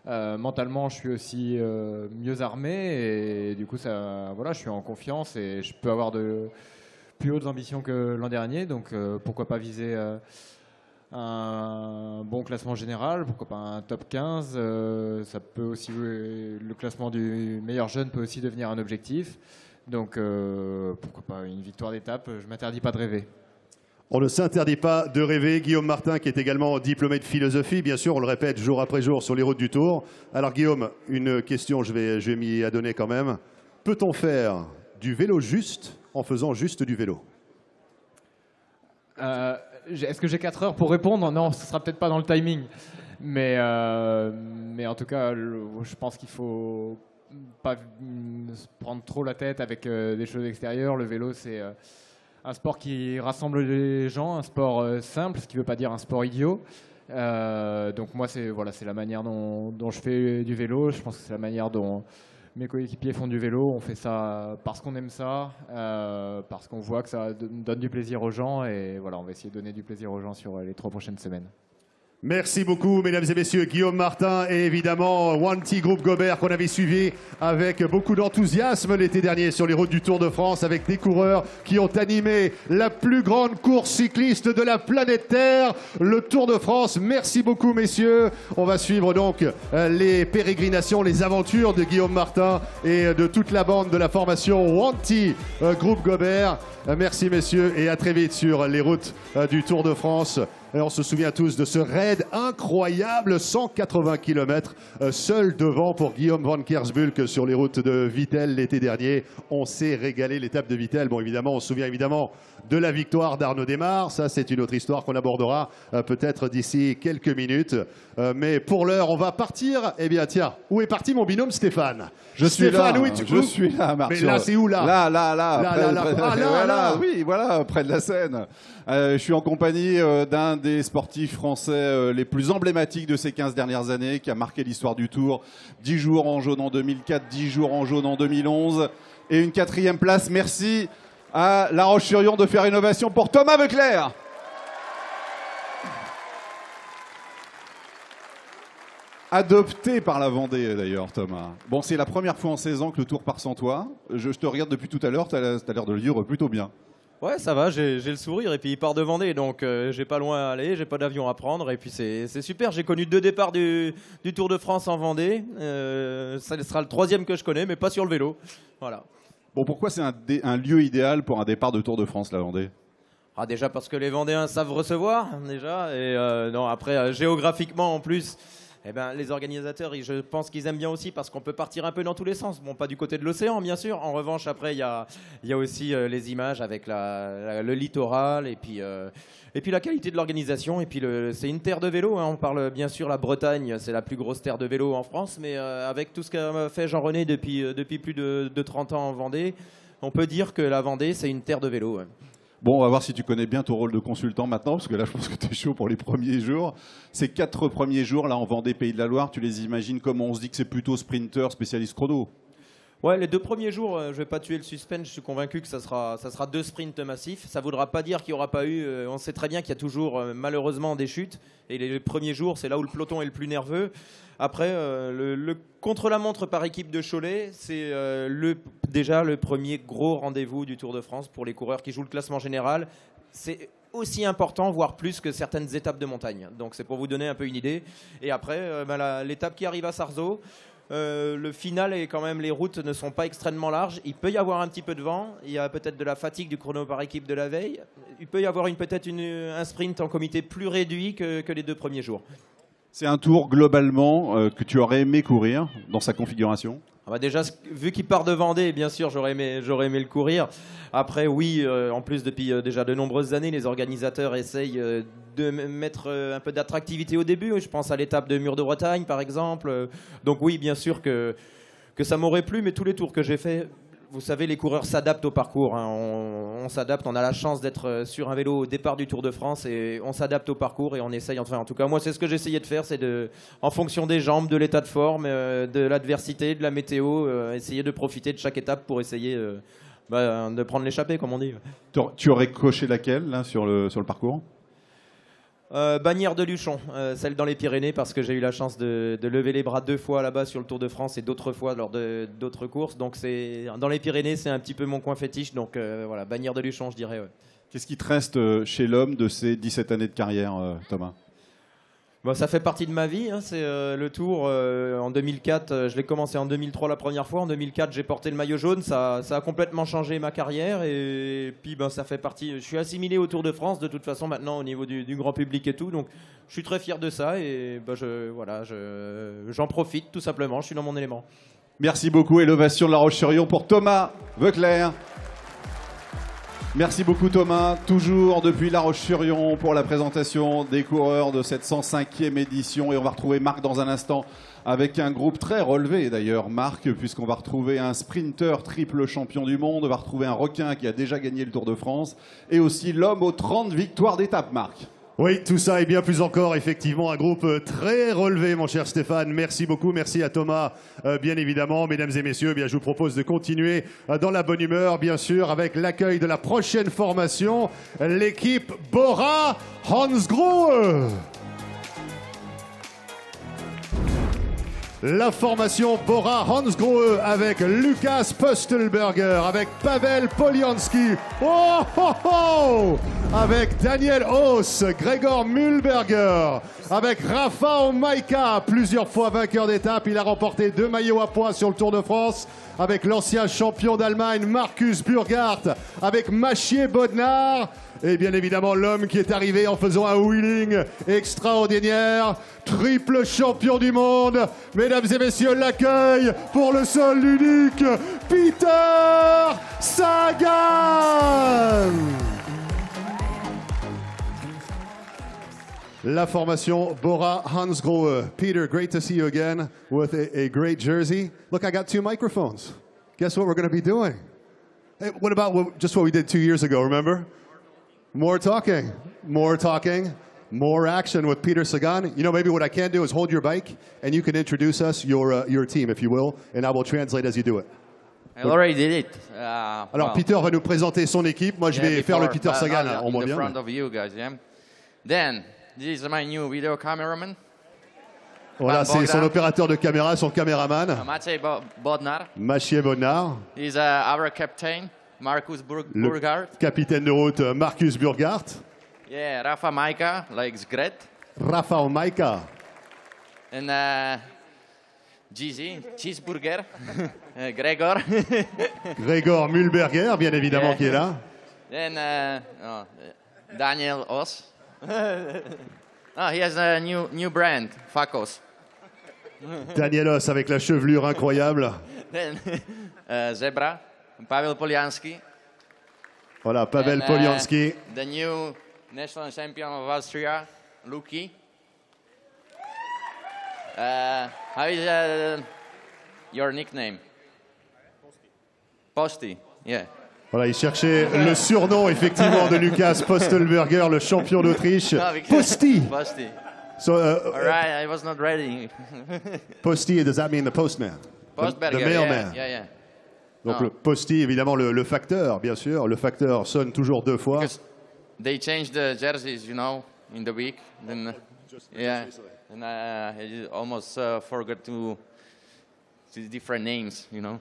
Mentalement, je suis aussi mieux armé et du coup, je suis en confiance et je peux avoir de plus hautes ambitions que l'an dernier. Donc, pourquoi pas viser un bon classement général, pourquoi pas un top 15. Ça peut aussi, le classement du meilleur jeune peut aussi devenir un objectif. Donc, pourquoi pas une victoire d'étape. Je ne m'interdis pas de rêver. On ne s'interdit pas de rêver. Guillaume Martin, qui est également diplômé de philosophie, bien sûr, on le répète jour après jour sur les routes du Tour. Alors Guillaume, une question, je vais m'y adonner quand même. Peut-on faire du vélo juste en faisant juste du vélo ? Est-ce que j'ai 4 heures pour répondre ? Non, ce ne sera peut-être pas dans le timing. Mais en tout cas, je pense qu'il faut pas se prendre trop la tête avec des choses extérieures. Le vélo, c'est un sport qui rassemble les gens, un sport simple, ce qui ne veut pas dire un sport idiot. Donc moi, c'est la manière dont je fais du vélo. Je pense que c'est la manière dont mes coéquipiers font du vélo. On fait ça parce qu'on aime ça, parce qu'on voit que ça donne du plaisir aux gens. Et voilà, on va essayer de donner du plaisir aux gens sur les 3 prochaines semaines. Merci beaucoup, mesdames et messieurs. Guillaume Martin et évidemment Wanty Groupe Gobert qu'on avait suivi avec beaucoup d'enthousiasme l'été dernier sur les routes du Tour de France avec des coureurs qui ont animé la plus grande course cycliste de la planète Terre, le Tour de France. Merci beaucoup, messieurs. On va suivre donc les pérégrinations, les aventures de Guillaume Martin et de toute la bande de la formation Wanty Groupe Gobert. Merci, messieurs, et à très vite sur les routes du Tour de France. Et on se souvient tous de ce raid incroyable, 180 km seul devant pour Guillaume van Kersbulk sur les routes de Vittel l'été dernier. On s'est régalé l'étape de Vittel. Bon, évidemment, on se souvient évidemment de la victoire d'Arnaud Démare. Ça, c'est une autre histoire qu'on abordera peut-être d'ici quelques minutes. Mais pour l'heure, on va partir. Eh bien, tiens, où est parti mon binôme Stéphane? Je suis là, oui, je suis là, Marc. Mais là, c'est où là? Là. Oui, voilà, près de la Seine. Je suis en compagnie d'un des sportifs français les plus emblématiques de ces 15 dernières années, qui a marqué l'histoire du Tour. 10 jours en jaune en 2004, 10 jours en jaune en 2011 et une 4e place. Merci à La Roche-sur-Yon de faire une ovation pour Thomas Voeckler. Adopté par la Vendée d'ailleurs, Thomas. Bon, c'est la première fois en 16 ans que le Tour part sans toi. Je te regarde depuis tout à l'heure, tu as l'air de le vivre plutôt bien. Ouais, ça va, j'ai le sourire et puis il part de Vendée, donc j'ai pas loin à aller, j'ai pas d'avion à prendre et puis c'est super. J'ai connu 2 départs du Tour de France en Vendée. Ça sera le 3e que je connais, mais pas sur le vélo. Voilà. Bon, pourquoi c'est un lieu idéal pour un départ de Tour de France, la Vendée? Ah, déjà parce que les Vendéens savent recevoir, déjà, et non, après, géographiquement en plus. Eh ben, les organisateurs, je pense qu'ils aiment bien aussi parce qu'on peut partir un peu dans tous les sens. Bon, pas du côté de l'océan, bien sûr. En revanche, après, il y a aussi les images avec le littoral et puis la qualité de l'organisation. Et puis, c'est une terre de vélo. Hein. On parle bien sûr la Bretagne, c'est la plus grosse terre de vélo en France. Mais avec tout ce qu'a fait Jean-René depuis plus de 30 ans en Vendée, on peut dire que la Vendée, c'est une terre de vélo. Ouais. Bon, on va voir si tu connais bien ton rôle de consultant maintenant, parce que là, je pense que tu es chaud pour les premiers jours. Ces 4 premiers jours, là, en Vendée, Pays de la Loire, tu les imagines comment on se dit que c'est plutôt sprinter, spécialiste chrono? Ouais, les 2 premiers jours, je vais pas tuer le suspense, je suis convaincu que ça sera 2 sprints massifs. Ça voudra pas dire qu'il n'y aura pas eu... on sait très bien qu'il y a toujours, malheureusement, des chutes. Et les premiers jours, c'est là où le peloton est le plus nerveux. Après, le contre-la-montre par équipe de Cholet, c'est déjà le premier gros rendez-vous du Tour de France pour les coureurs qui jouent le classement général. C'est aussi important, voire plus que certaines étapes de montagne. Donc c'est pour vous donner un peu une idée. Et après, l'étape qui arrive à Sarzeau, le final est quand même, les routes ne sont pas extrêmement larges. Il peut y avoir un petit peu de vent. Il y a peut-être de la fatigue du chrono par équipe de la veille. Il peut y avoir peut-être un sprint en comité plus réduit que les 2 premiers jours. C'est un tour globalement que tu aurais aimé courir dans sa configuration? Déjà, vu qu'il part de Vendée, bien sûr, j'aurais aimé le courir. Après, oui, en plus, depuis déjà de nombreuses années, les organisateurs essayent de mettre un peu d'attractivité au début. Je pense à l'étape de Mur de Bretagne, par exemple. Donc oui, bien sûr que ça m'aurait plu, mais tous les tours que j'ai faits, vous savez, les coureurs s'adaptent au parcours. Hein. On s'adapte, on a la chance d'être sur un vélo au départ du Tour de France et on s'adapte au parcours et on essaye, enfin en tout cas moi c'est ce que j'essayais de faire, c'est en fonction des jambes, de l'état de forme, de l'adversité, de la météo, essayer de profiter de chaque étape pour essayer de prendre l'échappée comme on dit. Tu aurais coché laquelle là, sur le parcours? Bagnères de Luchon, celle dans les Pyrénées, parce que j'ai eu la chance de lever les bras 2 fois là-bas sur le Tour de France et d'autres fois lors d'autres courses. Donc dans les Pyrénées, c'est un petit peu mon coin fétiche. Donc voilà, Bagnères de Luchon, je dirais. Ouais. Qu'est-ce qui te reste chez l'homme de ces 17 années de carrière, Thomas? Ça fait partie de ma vie, hein. C'est le Tour en 2004, je l'ai commencé en 2003 la première fois, en 2004 j'ai porté le maillot jaune, ça a complètement changé ma carrière et puis ça fait partie, je suis assimilé au Tour de France de toute façon maintenant au niveau du grand public et tout, donc je suis très fier de ça et j'en profite tout simplement, je suis dans mon élément. Merci beaucoup et l'ovation de La Roche-sur-Yon pour Thomas Voeckler. Merci beaucoup Thomas, toujours depuis La Roche-sur-Yon pour la présentation des coureurs de cette 105e édition. Et on va retrouver Marc dans un instant avec un groupe très relevé d'ailleurs, Marc, puisqu'on va retrouver un sprinter triple champion du monde, on va retrouver un requin qui a déjà gagné le Tour de France et aussi l'homme aux 30 victoires d'étape, Marc. Oui, tout ça et bien plus encore, effectivement, un groupe très relevé, mon cher Stéphane. Merci beaucoup, merci à Thomas, bien évidemment. Mesdames et messieurs, je vous propose de continuer dans la bonne humeur, bien sûr, avec l'accueil de la prochaine formation, l'équipe Bora Hansgrohe. La formation Bora Hansgrohe avec Lukas Pöstelberger, avec Pavel Polianski. Oh, oh, oh! avec Daniel Haas, Gregor Mühlberger, avec Rafa Maika, plusieurs fois vainqueur d'étape. Il a remporté 2 maillots à points sur le Tour de France, avec l'ancien champion d'Allemagne Markus Burghardt, avec Maciej Bodnar, et bien évidemment l'homme qui est arrivé en faisant un wheeling extraordinaire, triple champion du monde. Mesdames et messieurs, l'accueil pour le seul, l'unique, Peter Sagan. La formation Bora Hansgrohe. Peter, great to see you again with a great jersey. Look, I got 2 microphones. Guess what we're going to be doing? Hey, what about just what we did 2 years ago, remember? More talking, more action with Peter Sagan. You know, maybe what I can do is hold your bike and you can introduce us, your team, if you will, and I will translate as you do it. I already did it. Alors, Well, Peter va nous présenter son équipe. Moi, je vais faire le Peter Sagan en moins in the bien. front of you guys, yeah. Then, this is my new video cameraman. Voilà, c'est son opérateur de caméra, son caméraman. Maciej Bodnar. Maciej Bodnar. He's our captain, Markus Le Burghardt. capitaine de route Markus Burghardt. Yeah, Rafa Maika, like Gret. Rafa Maika. And GZ, Cheeseburger. Gregor. Gregor Mühlberger, bien évidemment, qui est là. Then Daniel Haas. He has a new brand, Facos. Daniel Haas avec la chevelure incroyable. Then Zebra, Pavel Polianski. Voilà, Pavel And, Polianski. The new national champion of Austria, Luki. How is your nickname? Posty, yeah. Voilà, il cherchait le surnom, effectivement, de Lukas Postelberger, le champion d'Autriche. No, because- Posty. Posty. So, All right, I was not ready. Posty, does that mean the postman? Postberger, the mailman. yeah. Donc No. le Posty, évidemment, le facteur, bien sûr. Le facteur sonne toujours 2 fois. Because they changed the jerseys, you know, in the week. Then, yeah, and I almost forgot to different names, you know.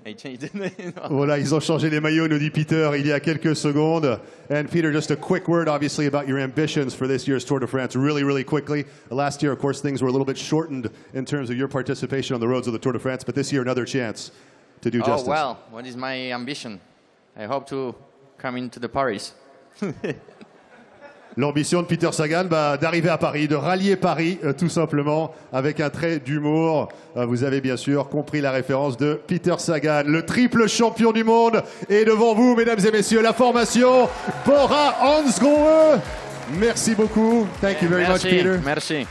I changed the name. Voilà, ils ont changé les maillots, nous dit Peter, il y a quelques secondes. And Peter, just a quick word, obviously, about your ambitions for this year's Tour de France, really, really quickly. Last year, of course, things were a little bit shortened in terms of your participation on the roads of the Tour de France, but this year, another chance to do justice. Oh, well, what is my ambition? I hope to come into the Paris. L'ambition de Peter Sagan, d'arriver à Paris, de rallier Paris, tout simplement, avec un trait d'humour. Vous avez bien sûr compris la référence de Peter Sagan. Le triple champion du monde est devant vous, mesdames et messieurs. La formation Bora Hansgrohe. Merci beaucoup. Thank you very much, Peter. Merci.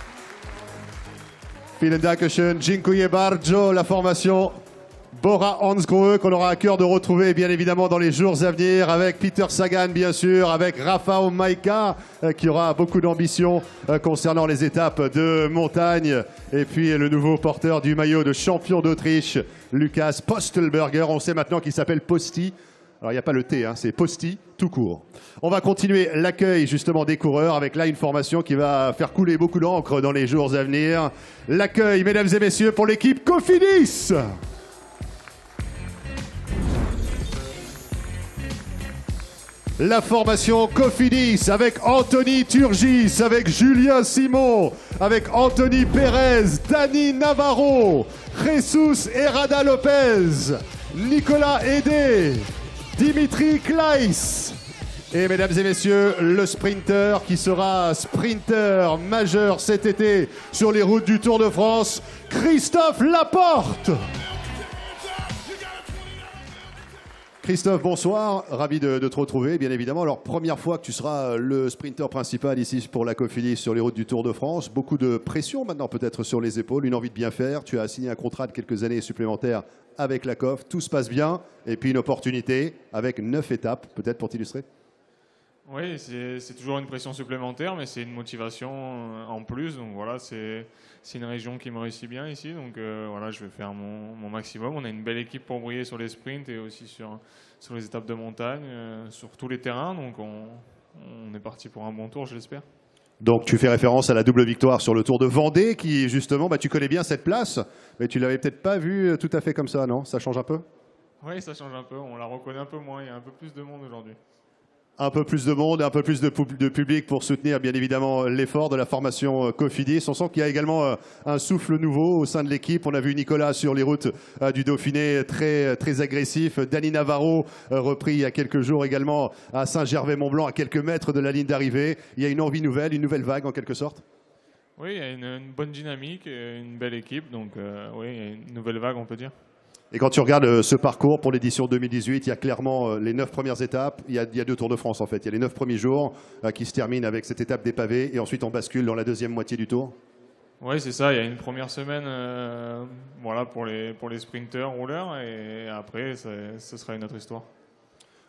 Vielen Dankeschön. Dziękuję bardzo. La formation Bora Hansgrohe qu'on aura à cœur de retrouver bien évidemment dans les jours à venir avec Peter Sagan bien sûr, avec Rafa Maika qui aura beaucoup d'ambition concernant les étapes de montagne et puis le nouveau porteur du maillot de champion d'Autriche, Lukas Postelberger. On sait maintenant qu'il s'appelle Posty. Alors il n'y a pas le T, hein, c'est Posty tout court. On va continuer l'accueil justement des coureurs avec là une formation qui va faire couler beaucoup d'encre dans les jours à venir. L'accueil mesdames et messieurs pour l'équipe Cofidis. La formation Cofidis avec Anthony Turgis, avec Julien Simon, avec Anthony Pérez, Dani Navarro, Jesus Herrada Lopez, Nicolas Hédé, Dimitri Kleiss. Et mesdames et messieurs, le sprinter qui sera sprinter majeur cet été sur les routes du Tour de France, Christophe Laporte. Christophe, bonsoir. Ravi de te retrouver, bien évidemment. Alors, première fois que tu seras le sprinter principal ici pour la Cofidis sur les routes du Tour de France. Beaucoup de pression maintenant peut-être sur les épaules, une envie de bien faire. Tu as signé un contrat de quelques années supplémentaires avec la COF. Tout se passe bien. Et puis une opportunité avec 9 étapes, peut-être pour t'illustrer. Oui, c'est toujours une pression supplémentaire, mais c'est une motivation en plus. Donc voilà, c'est une région qui me réussit bien ici. Donc voilà, je vais faire mon maximum. On a une belle équipe pour briller sur les sprints et aussi sur les étapes de montagne, sur tous les terrains. Donc on est parti pour un bon tour, je l'espère. Donc tu fais référence à la double victoire sur le Tour de Vendée qui justement, tu connais bien cette place, mais tu l'avais peut-être pas vue tout à fait comme ça, non? Ça change un peu? Oui, ça change un peu. On la reconnaît un peu moins. Il y a un peu plus de monde aujourd'hui. Un peu plus de monde, un peu plus de public pour soutenir bien évidemment l'effort de la formation Cofidis. On sent qu'il y a également un souffle nouveau au sein de l'équipe. On a vu Nicolas sur les routes du Dauphiné très agressif. Dani Navarro repris il y a quelques jours également à Saint-Gervais-Mont-Blanc, à quelques mètres de la ligne d'arrivée. Il y a une envie nouvelle, une nouvelle vague en quelque sorte. Oui, il y a une bonne dynamique, une belle équipe. Donc oui, il y a une nouvelle vague, on peut dire. Et quand tu regardes ce parcours pour l'édition 2018, il y a clairement les 9 premières étapes. Il y a 2 Tours de France en fait. Il y a les 9 premiers jours qui se terminent avec cette étape des pavés et ensuite on bascule dans la deuxième moitié du Tour. Oui, c'est ça. Il y a une première semaine voilà, pour les sprinteurs, rouleurs et après, ce sera une autre histoire.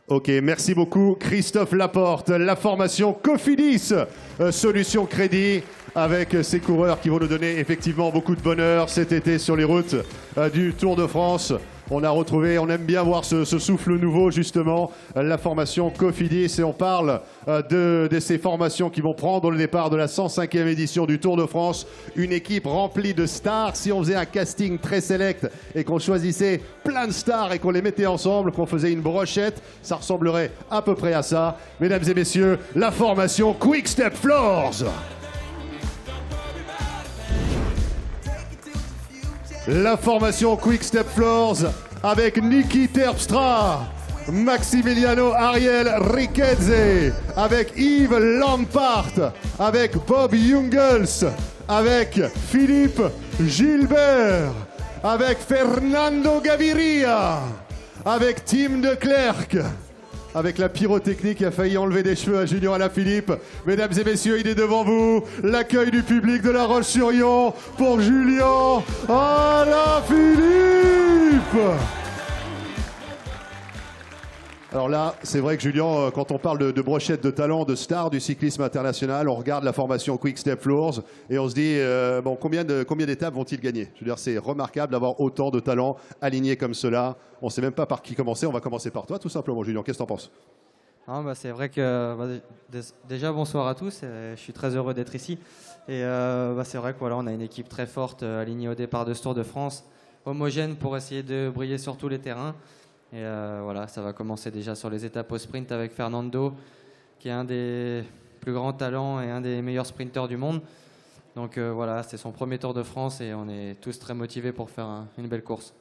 Ok, merci beaucoup Christophe Laporte. La formation Cofidis, solution crédit avec ces coureurs qui vont nous donner effectivement beaucoup de bonheur cet été sur les routes du Tour de France. On a retrouvé, on aime bien voir ce souffle nouveau justement, la formation Cofidis et on parle de ces formations qui vont prendre le départ de la 105e édition du Tour de France. Une équipe remplie de stars. Si on faisait un casting très select et qu'on choisissait plein de stars et qu'on les mettait ensemble, qu'on faisait une brochette, ça ressemblerait à peu près à ça. Mesdames et messieurs, la formation Quick Step Floors. La formation Quick Step Floors avec Niki Terpstra, Maximiliano Ariel Riquezze, avec Yves Lampart, avec Bob Jungels, avec Philippe Gilbert, avec Fernando Gaviria, avec Tim de Klerk, avec la pyrotechnie qui a failli enlever des cheveux à Julien Alaphilippe. Mesdames et messieurs, il est devant vous. L'accueil du public de La Roche-sur-Yon pour Julien Alaphilippe. Alors là, c'est vrai que Julien, quand on parle de brochette de talent, de stars du cyclisme international, on regarde la formation Quick Step Floors et on se dit, bon, combien d'étapes vont-ils gagner? Je veux dire, c'est remarquable d'avoir autant de talents alignés comme cela. On ne sait même pas par qui commencer. On va commencer par toi, tout simplement, Julien. Qu'est-ce que tu en penses? C'est vrai que déjà, bonsoir à tous. Je suis très heureux d'être ici. Et c'est vrai que voilà, on a une équipe très forte alignée au départ de ce Tour de France, homogène pour essayer de briller sur tous les terrains. Et voilà, ça va commencer déjà sur les étapes au sprint avec Fernando, qui est un des plus grands talents et un des meilleurs sprinteurs du monde. Donc voilà, c'est son premier Tour de France et on est tous très motivés pour faire une belle course.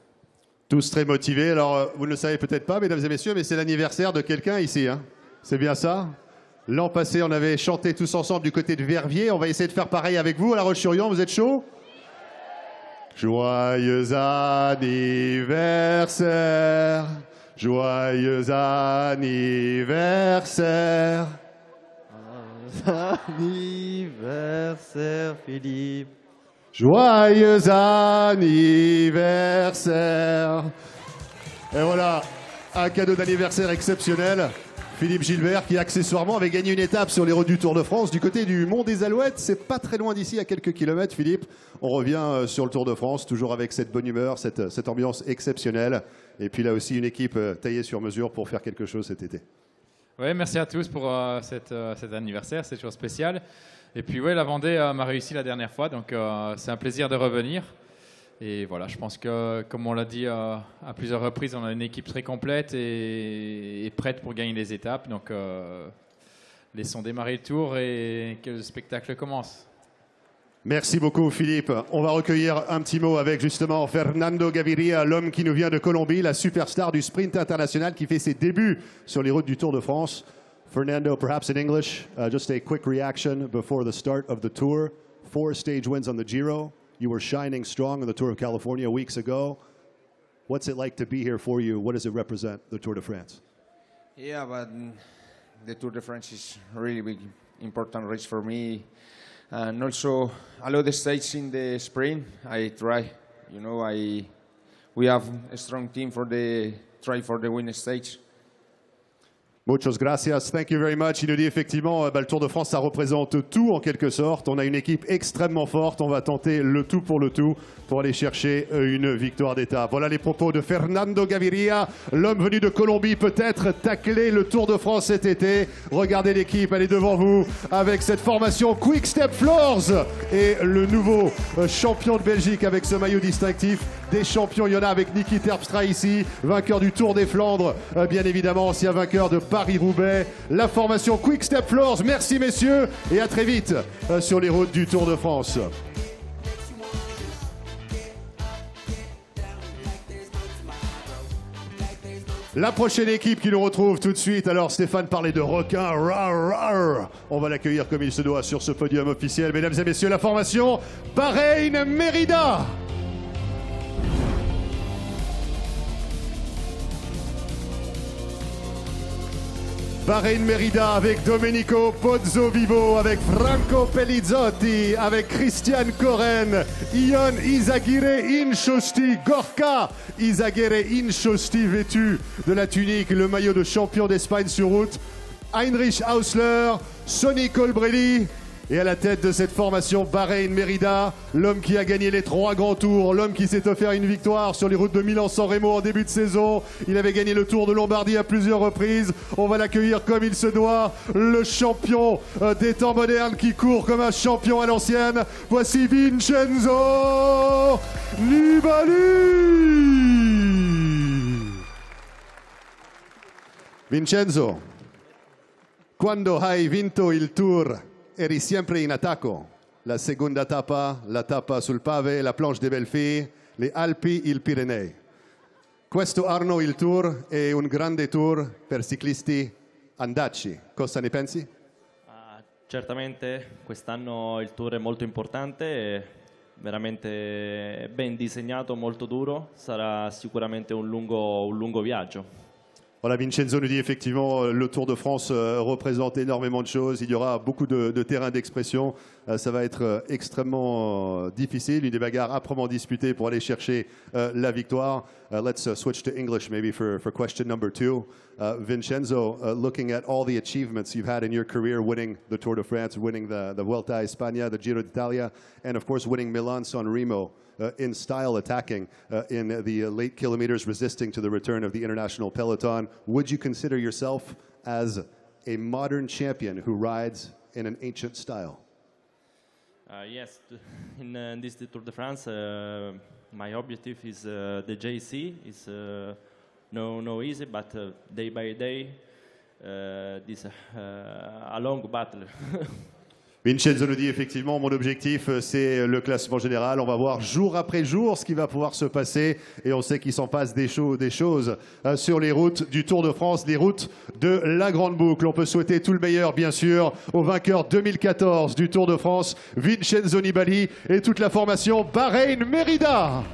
Tous très motivés. Alors, vous ne le savez peut-être pas, mesdames et messieurs, mais c'est l'anniversaire de quelqu'un ici. Hein. C'est bien ça? L'an passé, on avait chanté tous ensemble du côté de Verviers. On va essayer de faire pareil avec vous à La Roche-sur-Yon. Vous êtes chaud? Joyeux anniversaire, joyeux anniversaire. Anniversaire, Philippe. Joyeux anniversaire. Et voilà, un cadeau d'anniversaire exceptionnel. Philippe Gilbert qui accessoirement avait gagné une étape sur les routes du Tour de France du côté du Mont des Alouettes. C'est pas très loin d'ici, à quelques kilomètres, Philippe. On revient sur le Tour de France, toujours avec cette bonne humeur, cette ambiance exceptionnelle. Et puis là aussi, une équipe taillée sur mesure pour faire quelque chose cet été. Oui, merci à tous pour cet anniversaire, cette chose spéciale. Et puis oui, la Vendée m'a réussi la dernière fois, donc c'est un plaisir de revenir. Et voilà, je pense que, comme on l'a dit à plusieurs reprises, on a une équipe très complète et prête pour gagner les étapes. Donc, laissons démarrer le tour et que le spectacle commence. Merci beaucoup, Philippe. On va recueillir un petit mot avec justement Fernando Gaviria, l'homme qui nous vient de Colombie, la superstar du sprint international qui fait ses débuts sur les routes du Tour de France. Fernando, perhaps in English, just a quick reaction before the start of the Tour. 4 stage wins on the Giro. You were shining strong on the Tour of California weeks ago. What's it like to be here for you? What does it represent, the Tour de France? Yeah, but the Tour de France is a really big, important race for me. And also, a lot of stages in the sprint, I try. You know, we have a strong team for the try for the win stage. Muchas gracias, thank you very much. Il nous dit effectivement, le Tour de France, ça représente tout en quelque sorte. On a une équipe extrêmement forte, on va tenter le tout pour aller chercher une victoire d'étape. Voilà les propos de Fernando Gaviria, l'homme venu de Colombie, peut-être tacler le Tour de France cet été. Regardez l'équipe, elle est devant vous avec cette formation Quick Step Floors et le nouveau champion de Belgique avec ce maillot distinctif. Des champions, il y en a avec Niki Terpstra ici, vainqueur du Tour des Flandres, bien évidemment, ancien vainqueur de Paris-Roubaix. La formation Quick Step Floors. Merci messieurs et à très vite sur les routes du Tour de France. La prochaine équipe qui nous retrouve tout de suite. Alors Stéphane parlait de requin. Rar, rar. On va l'accueillir comme il se doit sur ce podium officiel. Mesdames et messieurs, la formation Bahreïn Merida. Bahreïn Merida avec Domenico Pozzovivo, avec Franco Pelizzotti, avec Christian Koren, Ion Izagirre Inchosti, Gorka Izagirre Inchosti vêtu de la tunique, le maillot de champion d'Espagne sur route, Heinrich Hausler, Sonny Colbrelli. Et à la tête de cette formation Bahreïn Merida, l'homme qui a gagné les 3 grands tours, l'homme qui s'est offert une victoire sur les routes de Milan-San Remo en début de saison. Il avait gagné le Tour de Lombardie à plusieurs reprises. On va l'accueillir comme il se doit, le champion des temps modernes qui court comme un champion à l'ancienne. Voici Vincenzo Nibali. Vincenzo, quando hai vinto il Tour eri sempre in attacco. La seconda tappa, la tappa sul Pave, la planche des belles filles, le Alpi, il Pirenei. Questo anno il Tour è un grande tour per ciclisti andaci. Cosa ne pensi? Certamente quest'anno il Tour è molto importante, veramente ben disegnato, molto duro. Sarà sicuramente un lungo viaggio. Voilà, Vincenzo nous dit effectivement le Tour de France représente énormément de choses. Il y aura beaucoup de terrains d'expression. Ça va être extrêmement difficile, une des bagarres âprement disputées pour aller chercher la victoire. Let's switch to English maybe for question number 2. Vincenzo, looking at all the achievements you've had in your career, winning the Tour de France, winning the Vuelta a España, the Giro d'Italia, and of course winning Milan-San Remo. In style attacking in the late kilometers, resisting to the return of the international peloton. Would you consider yourself as a modern champion who rides in an ancient style? Yes, in this Tour de France, my objective is the JC. It's no easy, but day by day, this a long battle. Vincenzo nous dit effectivement, mon objectif c'est le classement général. On va voir jour après jour ce qui va pouvoir se passer et on sait qu'il s'en passe des choses sur les routes du Tour de France, les routes de la Grande Boucle. On peut souhaiter tout le meilleur bien sûr au vainqueur 2014 du Tour de France, Vincenzo Nibali et toute la formation Bahreïn Merida.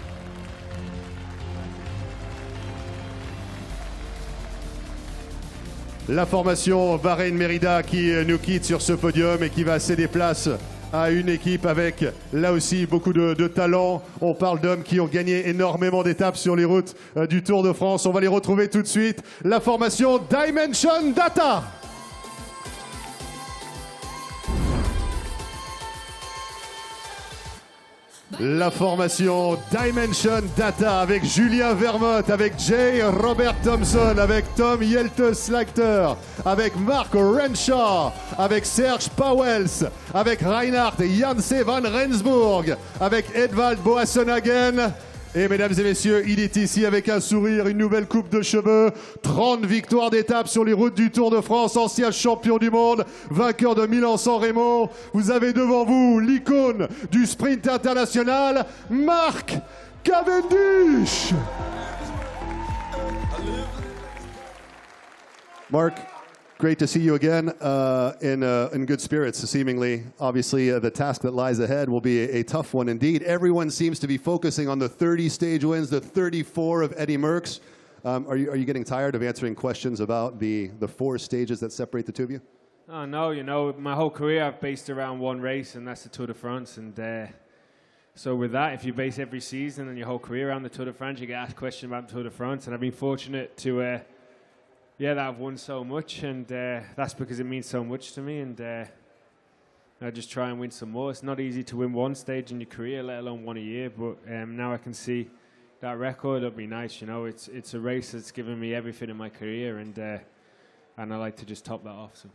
La formation Bahreïn Merida qui nous quitte sur ce podium et qui va céder place à une équipe avec là aussi beaucoup de talent. On parle d'hommes qui ont gagné énormément d'étapes sur les routes du Tour de France. On va les retrouver tout de suite. La formation Dimension Data. La formation Dimension Data avec Julien Vermote, avec Jay Robert Thompson, avec Tom Jelte-Slagter, avec Mark Renshaw, avec Serge Pauwels, avec Reinhard Janse van Rensburg, avec Edvald Boasson-Hagen. Et mesdames et messieurs, il est ici avec un sourire, une nouvelle coupe de cheveux, 30 victoires d'étape sur les routes du Tour de France, ancien champion du monde, vainqueur de Milan-San Remo. Vous avez devant vous l'icône du sprint international, Mark Cavendish. Mark, great to see you again in good spirits, seemingly. Obviously, the task that lies ahead will be a tough one indeed. Everyone seems to be focusing on the 30 stage wins, the 34 of Eddie Merckx. Are you getting tired of answering questions about the 4 stages that separate the two of you? Oh, no, you know, my whole career I've based around one race, and that's the Tour de France. And so with that, if you base every season and your whole career around the Tour de France, you get asked questions about the Tour de France. And I've been fortunate to... that I've won so much, and that's because it means so much to me, and I just try and win some more. It's not easy to win one stage in your career, let alone one a year, but now I can see that record. It'll be nice, you know. It's a race that's given me everything in my career, and I like to just top that off. So.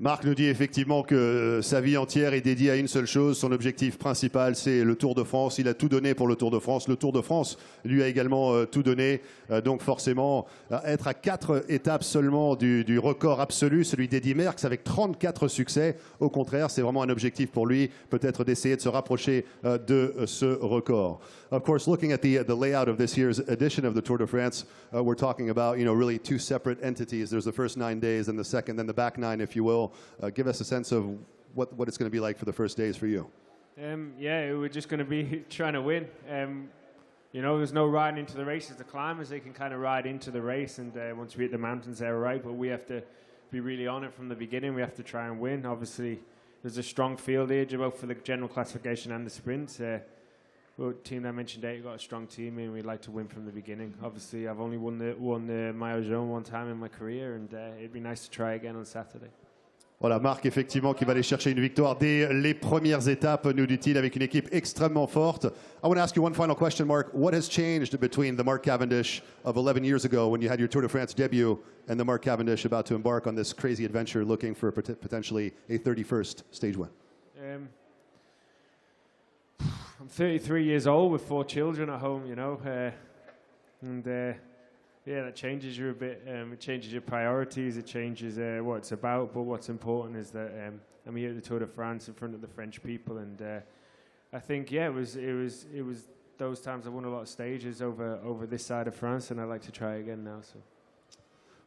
Marc nous dit effectivement que sa vie entière est dédiée à une seule chose. Son objectif principal, c'est le Tour de France. Il a tout donné pour le Tour de France. Le Tour de France lui a également tout donné. Donc forcément, être à 4 étapes seulement du record absolu, celui d'Eddy Merckx, avec 34 succès. Au contraire, c'est vraiment un objectif pour lui, peut-être d'essayer de se rapprocher de ce record. Of course, looking at the layout of this year's edition of the Tour de France, we're talking about, really 2 separate entities. There's the first 9 days and the second, then the back 9, if you will. Give us a sense of what it's going to be like for the first days for you. Yeah, we're just going to be trying to win. There's no riding into the races. The climbers, they can kind of ride into the race, and once we hit the mountains, they're right. But we have to be really on it from the beginning. We have to try and win. Obviously, there's a strong field here, both for the general classification and the sprint. The team that I mentioned today, we've got a strong team, and we'd like to win from the beginning. Obviously, I've only won the Maillot Jaune one time in my career, and it'd be nice to try again on Saturday. Voilà, Marc, effectivement, qui va aller chercher une victoire dès les premières étapes, nous dit-il, avec une équipe extrêmement forte. I want to ask you one final question, Mark. What has changed between the Mark Cavendish of 11 years ago when you had your Tour de France debut and the Mark Cavendish about to embark on this crazy adventure looking for potentially a 31st stage win? I'm 33 years old with 4 children at home, yeah, that changes you a bit. It changes your priorities. It changes what it's about. But what's important is that I'm here at the Tour de France in front of the French people, and I think it was those times I won a lot of stages over this side of France, and I'd like to try again now. So.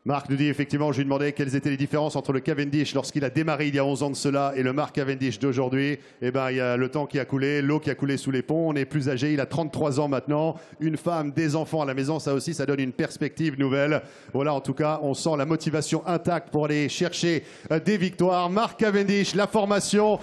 Marc nous dit effectivement, je lui demandais quelles étaient les différences entre le Cavendish lorsqu'il a démarré il y a 11 ans de cela et le Mark Cavendish d'aujourd'hui. Eh bien, il y a le temps qui a coulé, l'eau qui a coulé sous les ponts. On est plus âgé, il a 33 ans maintenant. Une femme, des enfants à la maison, ça aussi, ça donne une perspective nouvelle. Voilà, en tout cas, on sent la motivation intacte pour aller chercher des victoires. Mark Cavendish, la formation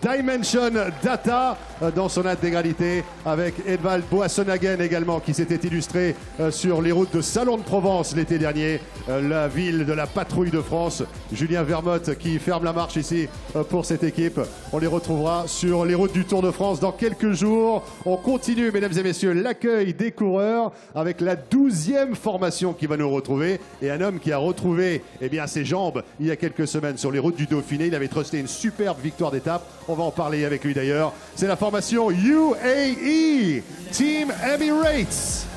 Dimension Data dans son intégralité avec Edvald Boasson-Hagen également qui s'était illustré sur les routes de Salon de Provence l'été dernier. La ville de la patrouille de France. Julien Vermotte qui ferme la marche ici pour cette équipe. On les retrouvera sur les routes du Tour de France dans quelques jours. On continue, mesdames et messieurs, l'accueil des coureurs avec la 12e formation qui va nous retrouver. Et un homme qui a retrouvé ses jambes il y a quelques semaines sur les routes du Dauphiné. Il avait trusté une superbe victoire d'étape. On va en parler avec lui d'ailleurs. C'est la formation UAE, Team Emirates.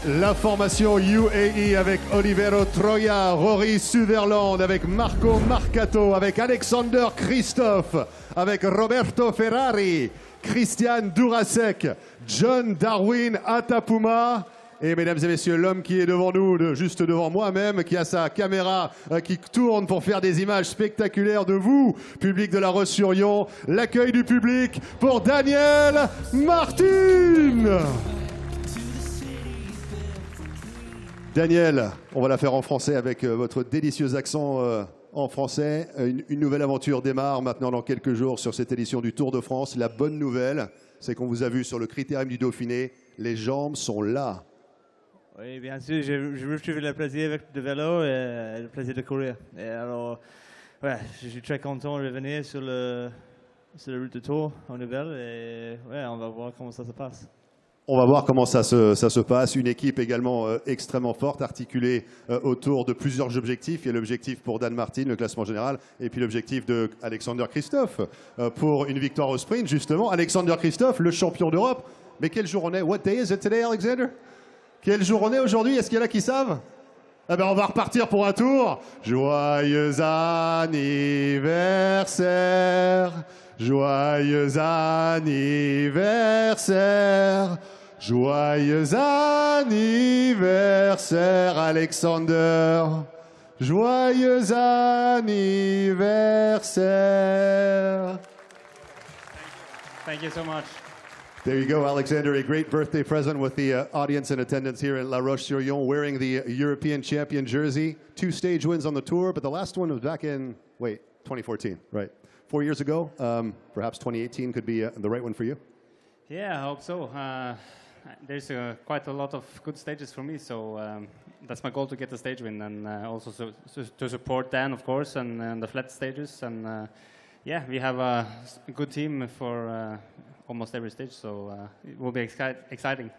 La formation UAE avec Olivero Troia, Rory Sutherland, avec Marco Marcato, avec Alexander Christophe, avec Roberto Ferrari, Christian Durasek, John Darwin Atapuma. Et mesdames et messieurs, l'homme qui est devant nous, juste devant moi-même, qui a sa caméra qui tourne pour faire des images spectaculaires de vous, public de La Roche-sur-Yon, l'accueil du public pour Daniel Martin. Daniel, on va la faire en français avec votre délicieux accent en français. Une nouvelle aventure démarre maintenant dans quelques jours sur cette édition du Tour de France. La bonne nouvelle, c'est qu'on vous a vu sur le critérium du Dauphiné. Les jambes sont là. Oui, bien sûr, je retrouve le plaisir avec le vélo et le plaisir de courir. Et alors, ouais, je suis très content de revenir sur la route de Tour en nouvelle et ouais, on va voir comment ça se passe. On va voir comment ça se passe. Une équipe également extrêmement forte, articulée autour de plusieurs objectifs. Il y a l'objectif pour Dan Martin, le classement général, et puis l'objectif de Alexander Christophe pour une victoire au sprint, justement. Alexander Christophe, le champion d'Europe. Mais quel jour on est? What day is it today, Alexander? Quel jour on est aujourd'hui? Est-ce qu'il y en a qui savent? Eh ben, on va repartir pour un tour. Joyeux anniversaire, joyeux anniversaire. Joyeux anniversaire, Alexander. Joyeux anniversaire. Thank you so much. There you go, Alexander. A great birthday present with the audience in attendance here at La Roche-sur-Yon, wearing the European champion jersey. 2 stage wins on the tour, but the last one was back in, 2014, right? 4 years ago. Perhaps 2018 could be the right one for you. Yeah, I hope so. There's quite a lot of good stages for me, so that's my goal, to get the stage win, and also to support Dan, of course, and the flat stages. And yeah, we have a good team for almost every stage, so it will be exciting.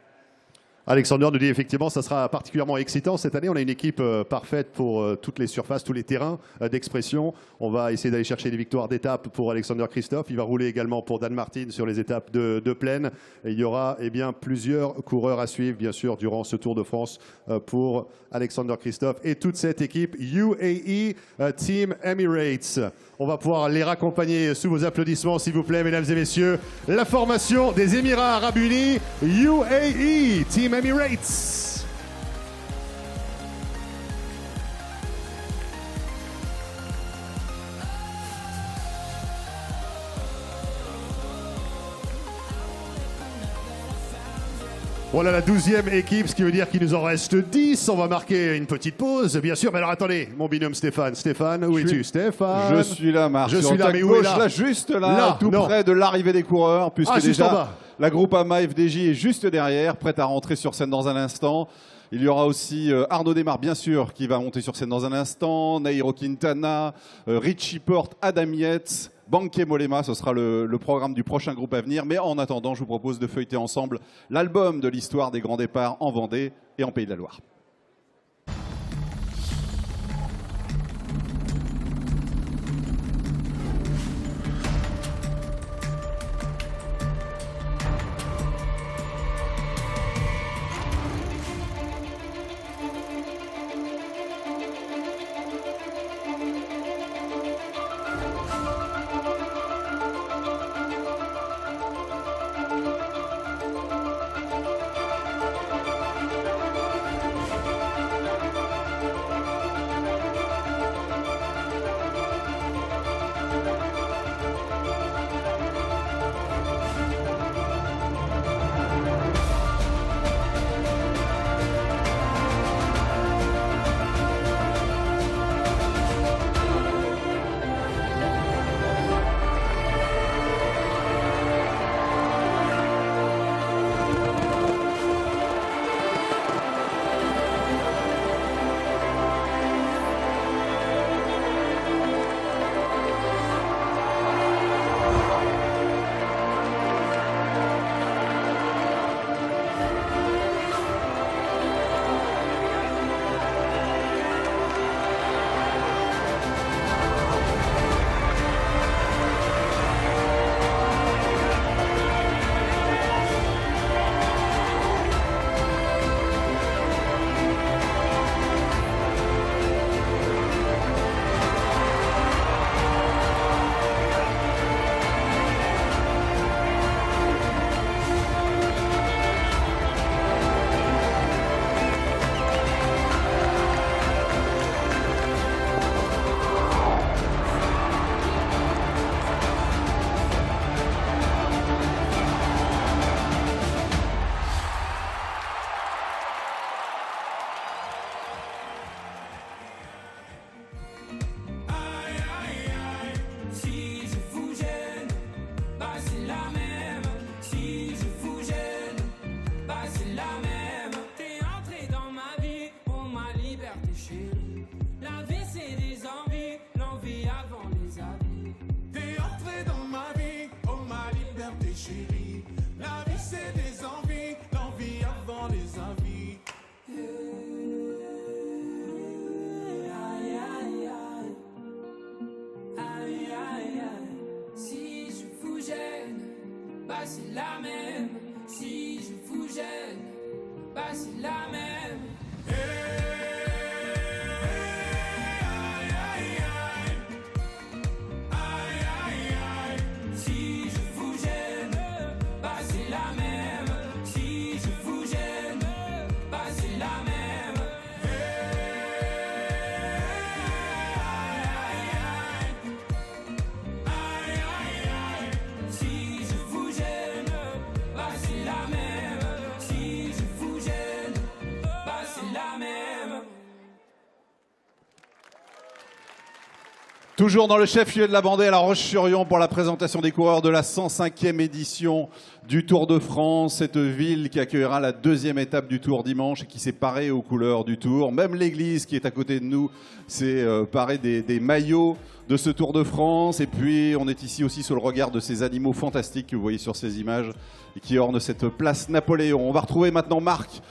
Alexander nous dit effectivement ça sera particulièrement excitant cette année. On a une équipe parfaite pour toutes les surfaces, tous les terrains d'expression. On va essayer d'aller chercher des victoires d'étape pour Alexander Kristoff. Il va rouler également pour Dan Martin sur les étapes de plaine. Et il y aura plusieurs coureurs à suivre bien sûr durant ce Tour de France pour Alexander Kristoff et toute cette équipe UAE Team Emirates. On va pouvoir les raccompagner sous vos applaudissements s'il vous plaît mesdames et messieurs. La formation des Émirats Arabes Unis UAE Team Emirates. Voilà la 12e équipe, ce qui veut dire qu'il nous en reste 10. On va marquer une petite pause, bien sûr. Mais alors attendez, mon binôme Stéphane. Stéphane, où es-tu Stéphane. Je suis là, Marc. Je suis là, mais où est là, juste là, tout près de l'arrivée des coureurs, puisque déjà la Groupama FDJ est juste derrière, prête à rentrer sur scène dans un instant. Il y aura aussi Arnaud Desmar, bien sûr, qui va monter sur scène dans un instant. Nairo Quintana, Richie Porte, Adam Yates, Banque Mollema, ce sera le programme du prochain groupe à venir. Mais en attendant, je vous propose de feuilleter ensemble l'album de l'histoire des grands départs en Vendée et en Pays de la Loire. C'est la même. Si je vous gêne, bah c'est la même. Si je vous gêne, bah c'est la même. Si je vous gêne, bah c'est la même. Si je vous gêne, bah c'est la même. Si je vous gêne, bah c'est la même. Toujours dans le chef-lieu de la Vendée à La Roche-sur-Yon pour la présentation des coureurs de la 105e édition du Tour de France. Cette ville qui accueillera la deuxième étape du Tour dimanche et qui s'est parée aux couleurs du Tour. Même l'église qui est à côté de nous s'est parée des maillots de ce Tour de France. Et puis on est ici aussi sous le regard de ces animaux fantastiques que vous voyez sur ces images et qui ornent cette place Napoléon. On va retrouver maintenant Marc,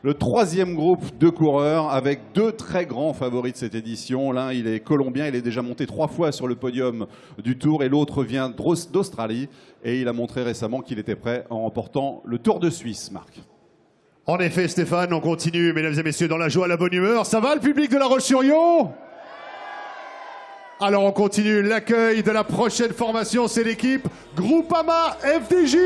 le troisième groupe de coureurs avec deux très grands favoris de cette édition. L'un, il est colombien, il est déjà monté 3 fois sur le podium du Tour et l'autre vient d'Australie et il a montré récemment qu'il était prêt en remportant le Tour de Suisse, Marc. En effet, Stéphane, on continue, mesdames et messieurs, dans la joie, la bonne humeur. Ça va, le public de La Roche-sur-Yon? Alors on continue, l'accueil de la prochaine formation, c'est l'équipe Groupama FDJ.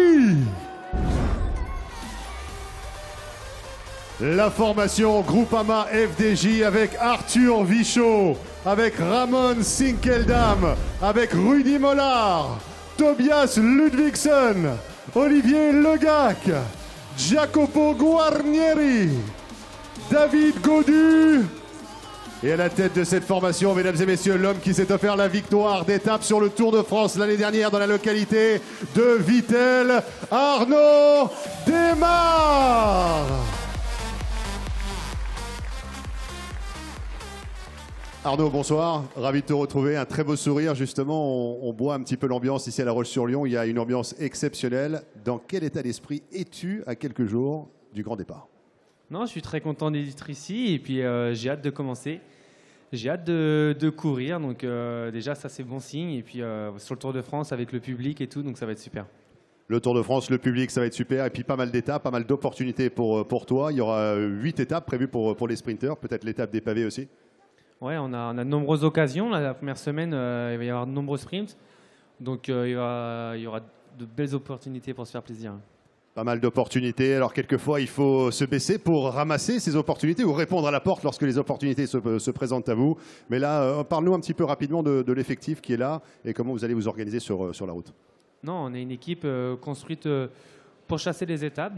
La formation Groupama FDJ avec Arthur Vichot, avec Ramon Sinkeldam, avec Rudy Mollard, Tobias Ludvigsen, Olivier Legac, Jacopo Guarnieri, David Godu. Et à la tête de cette formation, mesdames et messieurs, l'homme qui s'est offert la victoire d'étape sur le Tour de France l'année dernière dans la localité de Vittel, Arnaud Démarre. Arnaud, bonsoir. Ravi de te retrouver. Un très beau sourire, justement. On boit un petit peu l'ambiance ici à La Roche-sur-Yon. Il y a une ambiance exceptionnelle. Dans quel état d'esprit es-tu à quelques jours du grand départ? Non, je suis très content d'être ici et puis j'ai hâte de commencer. J'ai hâte de courir. Donc déjà, ça, c'est bon signe. Et puis sur le Tour de France avec le public et tout, donc ça va être super. Le Tour de France, le public, ça va être super. Et puis pas mal d'étapes, pas mal d'opportunités pour toi. Il y aura 8 étapes prévues pour les sprinteurs. Peut-être l'étape des pavés aussi. Ouais, on a de nombreuses occasions. La première semaine, il va y avoir de nombreux sprints. Donc il y aura de belles opportunités pour se faire plaisir. Pas mal d'opportunités. Alors quelquefois, il faut se baisser pour ramasser ces opportunités ou répondre à la porte lorsque les opportunités se présentent à vous. Mais là, parle-nous un petit peu rapidement de l'effectif qui est là et comment vous allez vous organiser sur la route. Non, on est une équipe construite pour chasser les étapes.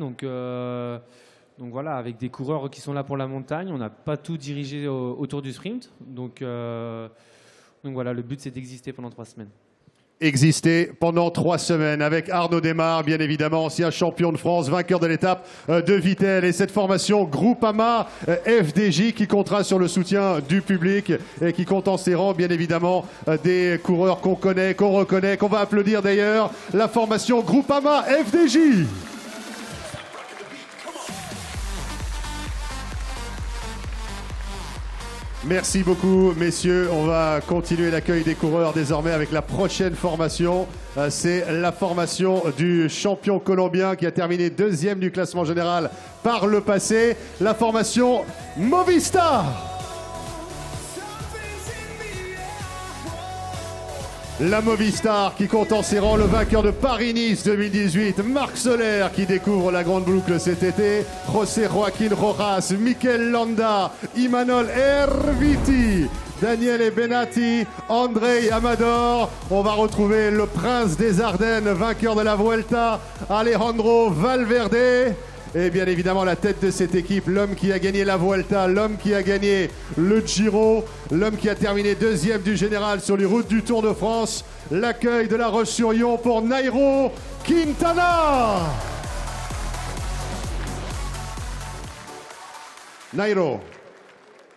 Donc voilà, avec des coureurs qui sont là pour la montagne. On n'a pas tout dirigé autour du sprint. Donc voilà, le but, c'est d'exister pendant 3 semaines. Exister pendant 3 semaines avec Arnaud Démarre, bien évidemment, ancien champion de France, vainqueur de l'étape de Vittel. Et cette formation Groupama FDJ qui comptera sur le soutien du public et qui compte en ses rangs, bien évidemment, des coureurs qu'on connaît, qu'on reconnaît, qu'on va applaudir d'ailleurs. La formation Groupama FDJ. Merci beaucoup, messieurs. On va continuer l'accueil des coureurs désormais avec la prochaine formation. C'est la formation du champion colombien qui a terminé 2e du classement général par le passé. La formation Movistar. La Movistar qui compte en ses rangs le vainqueur de Paris-Nice 2018, Marc Soler qui découvre la grande boucle cet été, José Joaquín Rojas, Mikel Landa, Imanol Erviti, Daniele Benatti, Andrei Amador. On va retrouver le prince des Ardennes, vainqueur de la Vuelta, Alejandro Valverde. Et bien évidemment, la tête de cette équipe, l'homme qui a gagné la Vuelta, l'homme qui a gagné le Giro, l'homme qui a terminé 2e du général sur les routes du Tour de France. L'accueil de La Roche-sur-Yon pour Nairo Quintana. Nairo,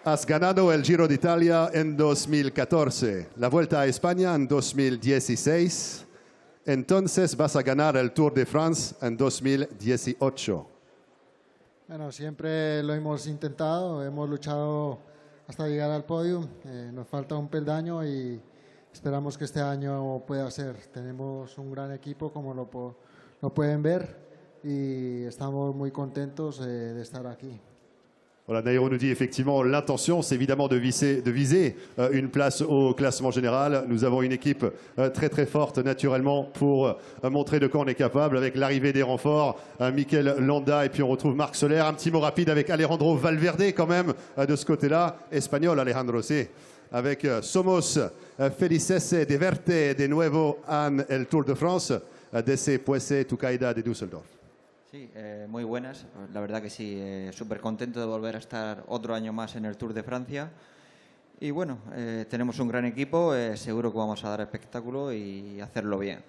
has ganado el Giro de Italia en 2014, la Vuelta a España en 2016, entonces vas a ganar el Tour de France en 2018. Bueno, siempre lo hemos intentado, hemos luchado hasta llegar al podio. Nos falta un peldaño y esperamos que este año pueda ser. Tenemos un gran equipo, como lo pueden ver, y estamos muy contentos de estar aquí. Voilà, Nairo nous dit effectivement l'intention, c'est évidemment de viser une place au classement général. Nous avons une équipe très très forte naturellement pour montrer de quoi on est capable avec l'arrivée des renforts, Mikel Landa et puis on retrouve Marc Soler. Un petit mot rapide avec Alejandro Valverde quand même de ce côté-là, espagnol Alejandro, sí. Avec Somos felices de verte de nuevo en el Tour de France desde tu caída de Düsseldorf. Sí, muy buenas. La verdad que sí, súper contento de volver a estar otro año más en el Tour de Francia. Y bueno, tenemos un gran equipo, seguro que vamos a dar espectáculo y hacerlo bien.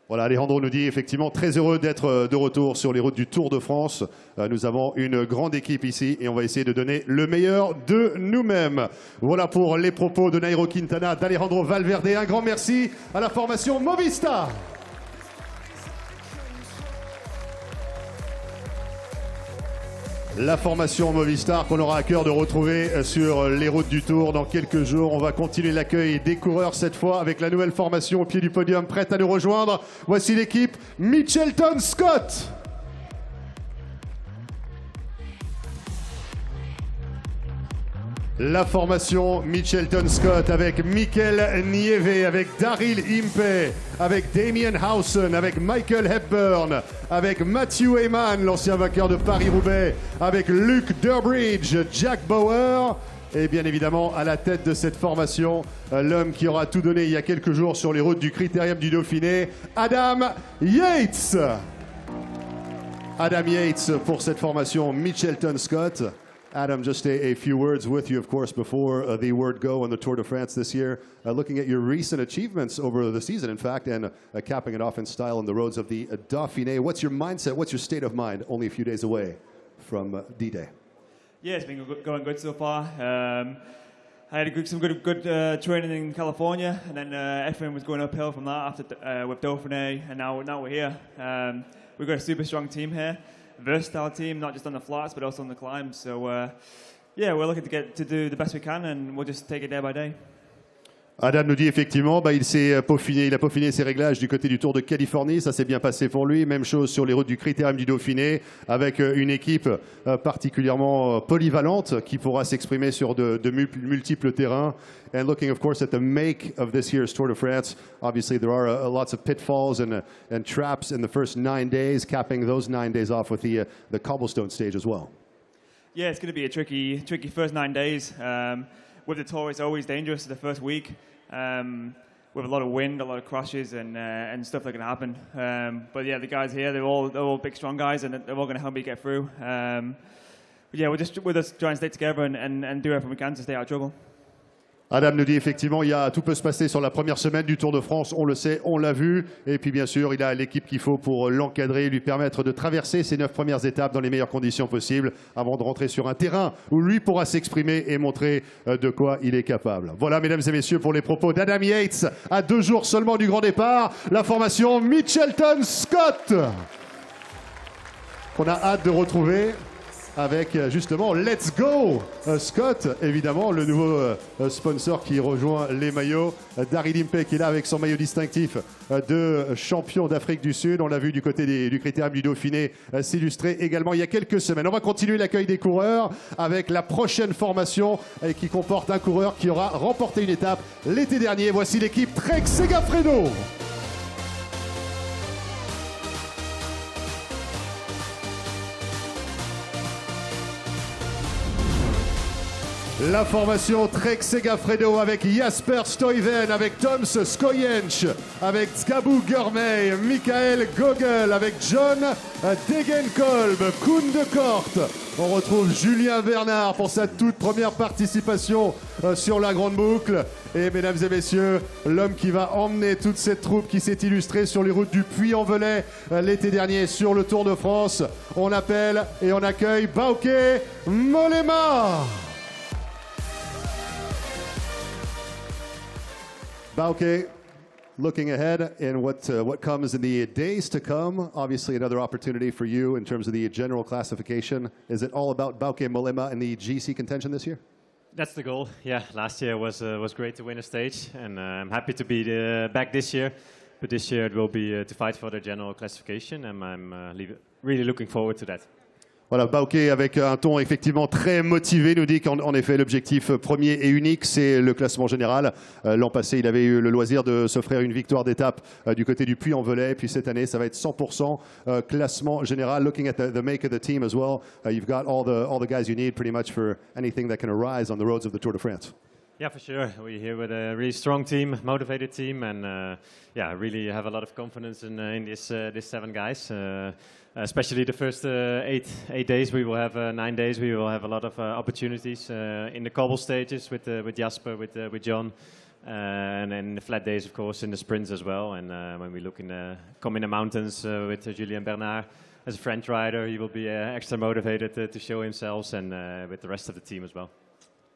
Voilà, Alejandro nous dit effectivement très heureux d'être de retour sur les routes du Tour de France. Nous avons une grande équipe ici et on va essayer de donner le meilleur de nous-mêmes. Voilà pour les propos de Nairo Quintana, d'Alejandro Valverde. Un grand merci à la formation Movistar. La formation Movistar qu'on aura à cœur de retrouver sur les routes du Tour dans quelques jours. On va continuer l'accueil des coureurs cette fois avec la nouvelle formation au pied du podium prête à nous rejoindre. Voici l'équipe Mitchelton Scott. La formation Mitchelton Scott avec Mikel Nieve, avec Daryl Impey, avec Damien Howson, avec Michael Hepburn, avec Matthew Heyman, l'ancien vainqueur de Paris-Roubaix, avec Luke Durbridge, Jack Bauer et bien évidemment à la tête de cette formation, l'homme qui aura tout donné il y a quelques jours sur les routes du Critérium du Dauphiné, Adam Yates. Adam Yates pour cette formation Mitchelton Scott. Adam, just a few words with you, of course, before the word go on the Tour de France this year. Looking at your recent achievements over the season, in fact, and capping it off in style on the roads of the Dauphiné. What's your mindset? What's your state of mind only a few days away from D-Day? Yeah, it's been going good so far. I had some good training in California, and then everything was going uphill from that after with Dauphiné, and now we're here. We've got a super strong team here. Versatile team, not just on the flats but also on the climbs. So yeah, we're looking to do the best we can, and we'll just take it day by day. Adam nous dit effectivement, il a peaufiné ses réglages du côté du Tour de Californie, ça s'est bien passé pour lui. Même chose sur les routes du Critérium du Dauphiné, avec une équipe particulièrement polyvalente qui pourra s'exprimer sur de multiples terrains. And looking, of course, at the make of this year's Tour de France, obviously there are lots of pitfalls and traps in the first 9 days, capping those 9 days off with the cobblestone stage as well. Yeah, it's going to be a tricky first 9 days. With the Tour, it's always dangerous the first week. With a lot of wind, a lot of crashes, and stuff that can happen. But yeah, the guys here, they're all big, strong guys, and they're all going to help me get through. But yeah, we're just trying to stay together and do everything we can to stay out of trouble. Adam nous dit effectivement, tout peut se passer sur la première semaine du Tour de France, on le sait, on l'a vu. Et puis bien sûr, il a l'équipe qu'il faut pour l'encadrer, lui permettre de traverser ces 9 premières étapes dans les meilleures conditions possibles avant de rentrer sur un terrain où lui pourra s'exprimer et montrer de quoi il est capable. Voilà, mesdames et messieurs, pour les propos d'Adam Yates, à 2 jours seulement du grand départ, la formation Mitchelton Scott, qu'on a hâte de retrouver avec justement Let's Go Scott, évidemment le nouveau sponsor qui rejoint les maillots. Daryl Impey qui est là avec son maillot distinctif de champion d'Afrique du Sud. On l'a vu du côté du Critérium du Dauphiné s'illustrer également il y a quelques semaines. On va continuer l'accueil des coureurs avec la prochaine formation qui comporte un coureur qui aura remporté une étape l'été dernier. Voici l'équipe Trek Segafredo. La formation Trek Segafredo avec Jasper Stuyven, avec Toms Skojench, avec Zgabu Gurmey, Michael Gogel, avec John Degenkolb, Koen de Kort. On retrouve Julien Bernard pour sa toute première participation sur la Grande Boucle. Et mesdames et messieurs, l'homme qui va emmener toute cette troupe qui s'est illustrée sur les routes du Puy-en-Velay l'été dernier sur le Tour de France. On appelle et on accueille Bauke Mollema. Bauke, looking ahead and what comes in the days to come, obviously another opportunity for you in terms of the general classification. Is it all about Bauke Mollema in the GC contention this year? That's the goal. Yeah, last year was great to win a stage, and I'm happy to be back this year. But this year it will be to fight for the general classification, and I'm really looking forward to that. Voilà, Bauke avec un ton effectivement très motivé nous dit qu'en effet l'objectif premier et unique c'est le classement général. L'an passé il avait eu le loisir de s'offrir une victoire d'étape du côté du Puy-en-Velay, puis cette année ça va être 100% classement général. Looking at the make of the team as well, you've got all the guys you need pretty much for anything that can arise on the roads of the Tour de France. Yeah, for sure. We're here with a really strong team, motivated team, and yeah, really have a lot of confidence in these 7 guys. Especially the first 8 days, we will have 9 days. We will have a lot of opportunities in the cobble stages with Jasper, with John, and then the flat days, of course, in the sprints as well. And when we look come in the mountains with Julien Bernard as a French rider, he will be extra motivated to show himself, and with the rest of the team as well.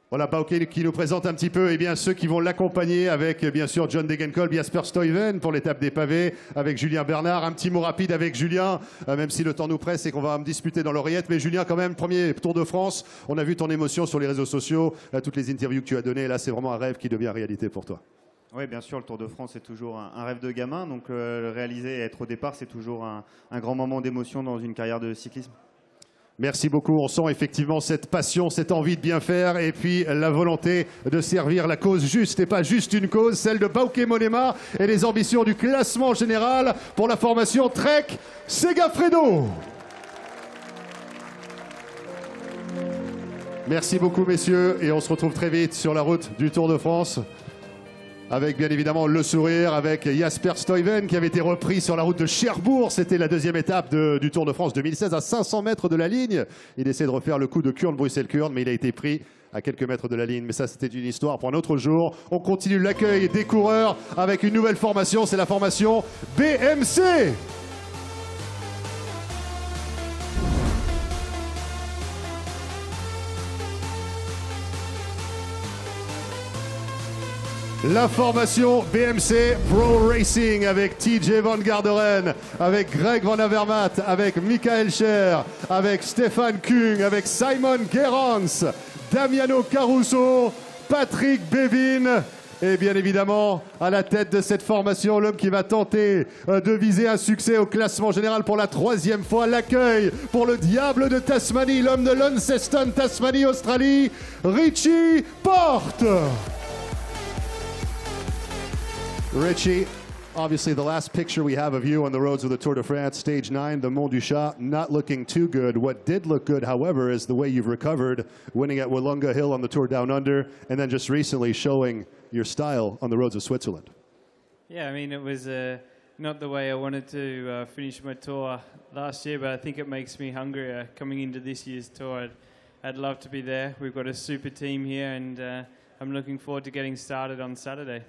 Voilà, Bauke qui nous présente un petit peu ceux qui vont l'accompagner avec bien sûr John Degenkolb, Jasper Stuyven pour l'étape des pavés, avec Julien Bernard. Un petit mot rapide avec Julien, même si le temps nous presse et qu'on va me disputer dans l'oreillette. Mais Julien, quand même, premier Tour de France. On a vu ton émotion sur les réseaux sociaux, toutes les interviews que tu as données. Là, c'est vraiment un rêve qui devient réalité pour toi. Oui, bien sûr, le Tour de France est toujours un rêve de gamin. Donc le réaliser et être au départ, c'est toujours un grand moment d'émotion dans une carrière de cyclisme. Merci beaucoup. On sent effectivement cette passion, cette envie de bien faire et puis la volonté de servir la cause juste et pas juste une cause, celle de Bauke Mollema et les ambitions du classement général pour la formation Trek Segafredo. Merci beaucoup messieurs et on se retrouve très vite sur la route du Tour de France. Avec bien évidemment le sourire, avec Jasper Stuyven qui avait été repris sur la route de Cherbourg. C'était la deuxième étape du Tour de France 2016 à 500 mètres de la ligne. Il essaie de refaire le coup de Kurn-Bruxelles-Kurn, mais il a été pris à quelques mètres de la ligne. Mais ça, c'était une histoire pour un autre jour. On continue l'accueil des coureurs avec une nouvelle formation. C'est la formation BMC. La formation BMC Pro Racing avec TJ Van Garderen, avec Greg Van Avermaet, avec Michael Scher, avec Stefan Kung, avec Simon Gerrans, Damiano Caruso, Patrick Bevin et bien évidemment à la tête de cette formation, l'homme qui va tenter de viser un succès au classement général pour la 3e fois. L'accueil pour le diable de Tasmanie, l'homme de Launceston, Tasmanie, Australie, Richie Porte. Richie, obviously the last picture we have of you on the roads of the Tour de France, stage 9, the Mont du Chat, not looking too good. What did look good, however, is the way you've recovered, winning at Wollonga Hill on the Tour Down Under, and then just recently showing your style on the roads of Switzerland. Yeah, I mean, it was not the way I wanted to finish my tour last year, but I think it makes me hungrier coming into this year's tour. I'd love to be there. We've got a super team here, and I'm looking forward to getting started on Saturday.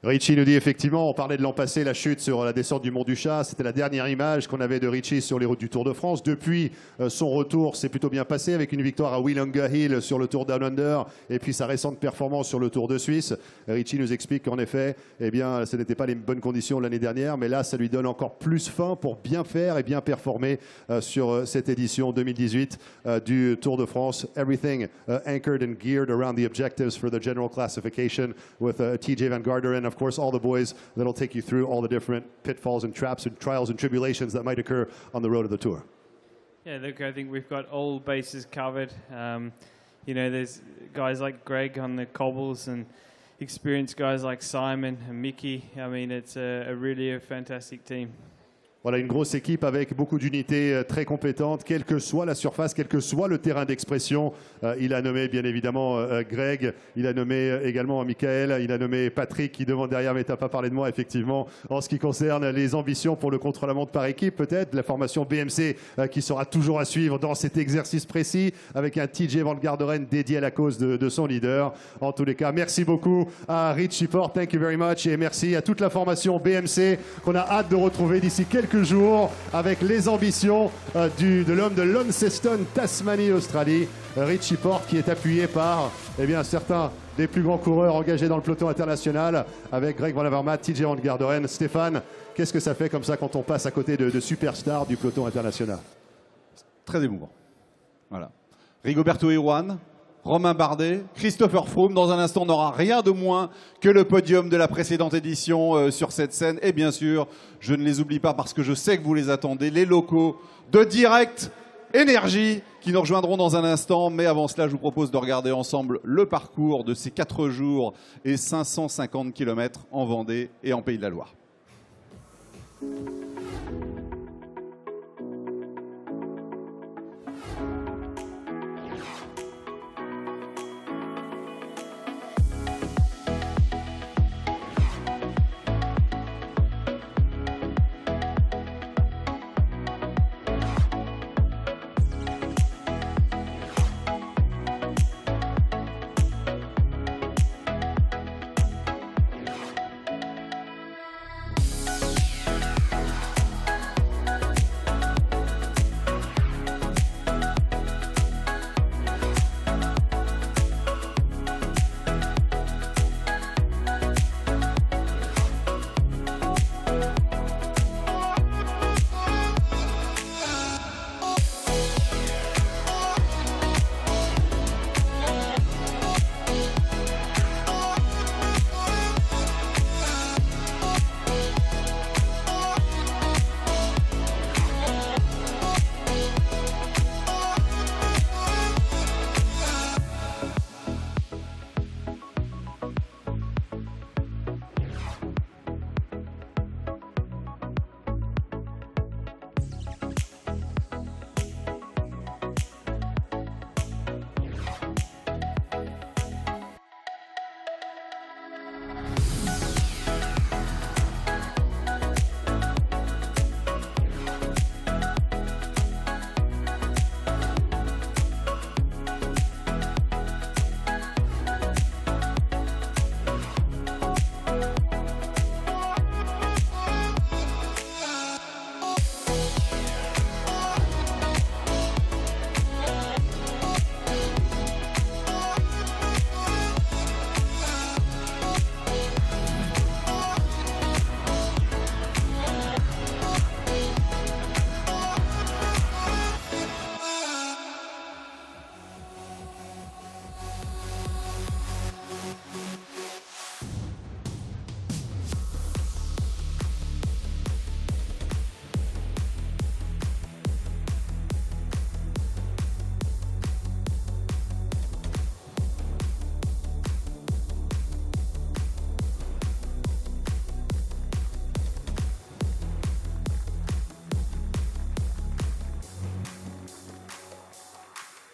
Richie nous dit effectivement, on parlait de l'an passé, la chute sur la descente du Mont du Chat. C'était la dernière image qu'on avait de Richie sur les routes du Tour de France. Depuis son retour, c'est plutôt bien passé avec une victoire à Willunga Hill sur le Tour Down Under et puis sa récente performance sur le Tour de Suisse. Richie nous explique qu'en effet, eh bien, ce n'était pas les bonnes conditions l'année dernière, mais là, ça lui donne encore plus faim pour bien faire et bien performer sur cette édition 2018 du Tour de France. Everything anchored and geared around the objectives for the general classification with TJ Van Garderen. Of course, all the boys that'll take you through all the different pitfalls and traps and trials and tribulations that might occur on the road of the Tour. Yeah, look, I think we've got all bases covered. You know, there's guys like Greg on the cobbles and experienced guys like Simon and Mickey. I mean, it's really a fantastic team. Voilà, une grosse équipe avec beaucoup d'unités très compétentes, quelle que soit la surface, quel que soit le terrain d'expression. Il a nommé bien évidemment Greg, il a nommé également Michael, il a nommé Patrick qui devant derrière, mais tu n'as pas parlé de moi effectivement. En ce qui concerne les ambitions pour le contre-la-montre par équipe, peut-être la formation BMC qui sera toujours à suivre dans cet exercice précis avec un TJ Van Garderen dédié à la cause de son leader. En tous les cas, merci beaucoup à Richie Porte, thank you very much, et merci à toute la formation BMC qu'on a hâte de retrouver d'ici quelques jours avec les ambitions de l'homme de Launceston, Tasmanie, Australie, Richie Porte, qui est appuyé par certains des plus grands coureurs engagés dans le peloton international avec Greg Van Avermaet, TJ Van Garderen. Stéphane, qu'est-ce que ça fait comme ça quand on passe à côté de superstars du peloton international? Très émouvant. Voilà. Rigoberto Urán, Romain Bardet, Christopher Froome. Dans un instant, on n'aura rien de moins que le podium de la précédente édition sur cette scène. Et bien sûr, je ne les oublie pas parce que je sais que vous les attendez, les locaux de Direct Énergie qui nous rejoindront dans un instant. Mais avant cela, je vous propose de regarder ensemble le parcours de ces 4 jours et 550 km en Vendée et en Pays de la Loire.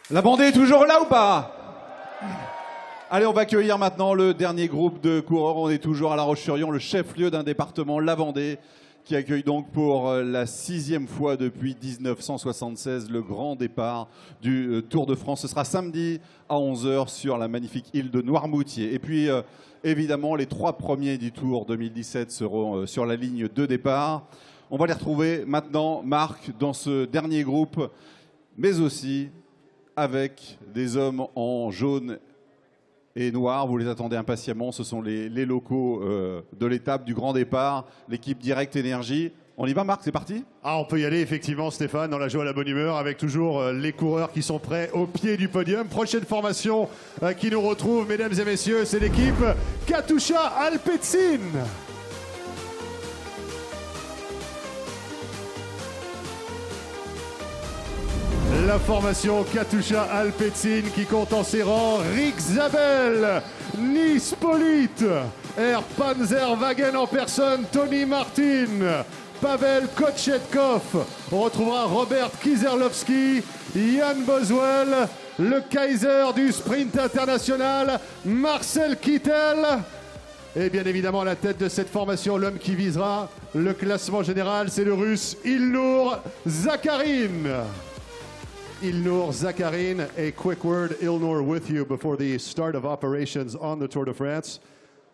La bandée est toujours là ou pas? Allez, on va accueillir maintenant le dernier groupe de coureurs. On est toujours à La Roche-sur-Yon, le chef-lieu d'un département, la Vendée, qui accueille donc pour la 6e fois depuis 1976 le grand départ du Tour de France. Ce sera samedi à 11 h sur la magnifique île de Noirmoutier. Et puis, évidemment, les 3 premiers du Tour 2017 seront sur la ligne de départ. On va les retrouver maintenant, Marc, dans ce dernier groupe, mais aussi avec des hommes en jaune et noir. Vous les attendez impatiemment. Ce sont les locaux de l'étape du grand départ, l'équipe Direct Énergie. On y va, Marc, c'est parti? Ah, on peut y aller, effectivement, Stéphane, dans la joie et la bonne humeur, avec toujours les coureurs qui sont prêts au pied du podium. Prochaine formation qui nous retrouve, mesdames et messieurs, c'est l'équipe Katusha Alpecin. La formation Katusha Alpecin qui compte en ses rangs Rick Zabel, Nice Polite, Air Panzerwagen en personne, Tony Martin, Pavel Kochetkov. On retrouvera Robert Kieserlowski, Jan Boswell, le Kaiser du sprint international, Marcel Kittel. Et bien évidemment, à la tête de cette formation, l'homme qui visera le classement général, c'est le Russe Ilnur Zakharin. Ilnur Zakharin, a quick word, Ilnur, with you before the start of operations on the Tour de France.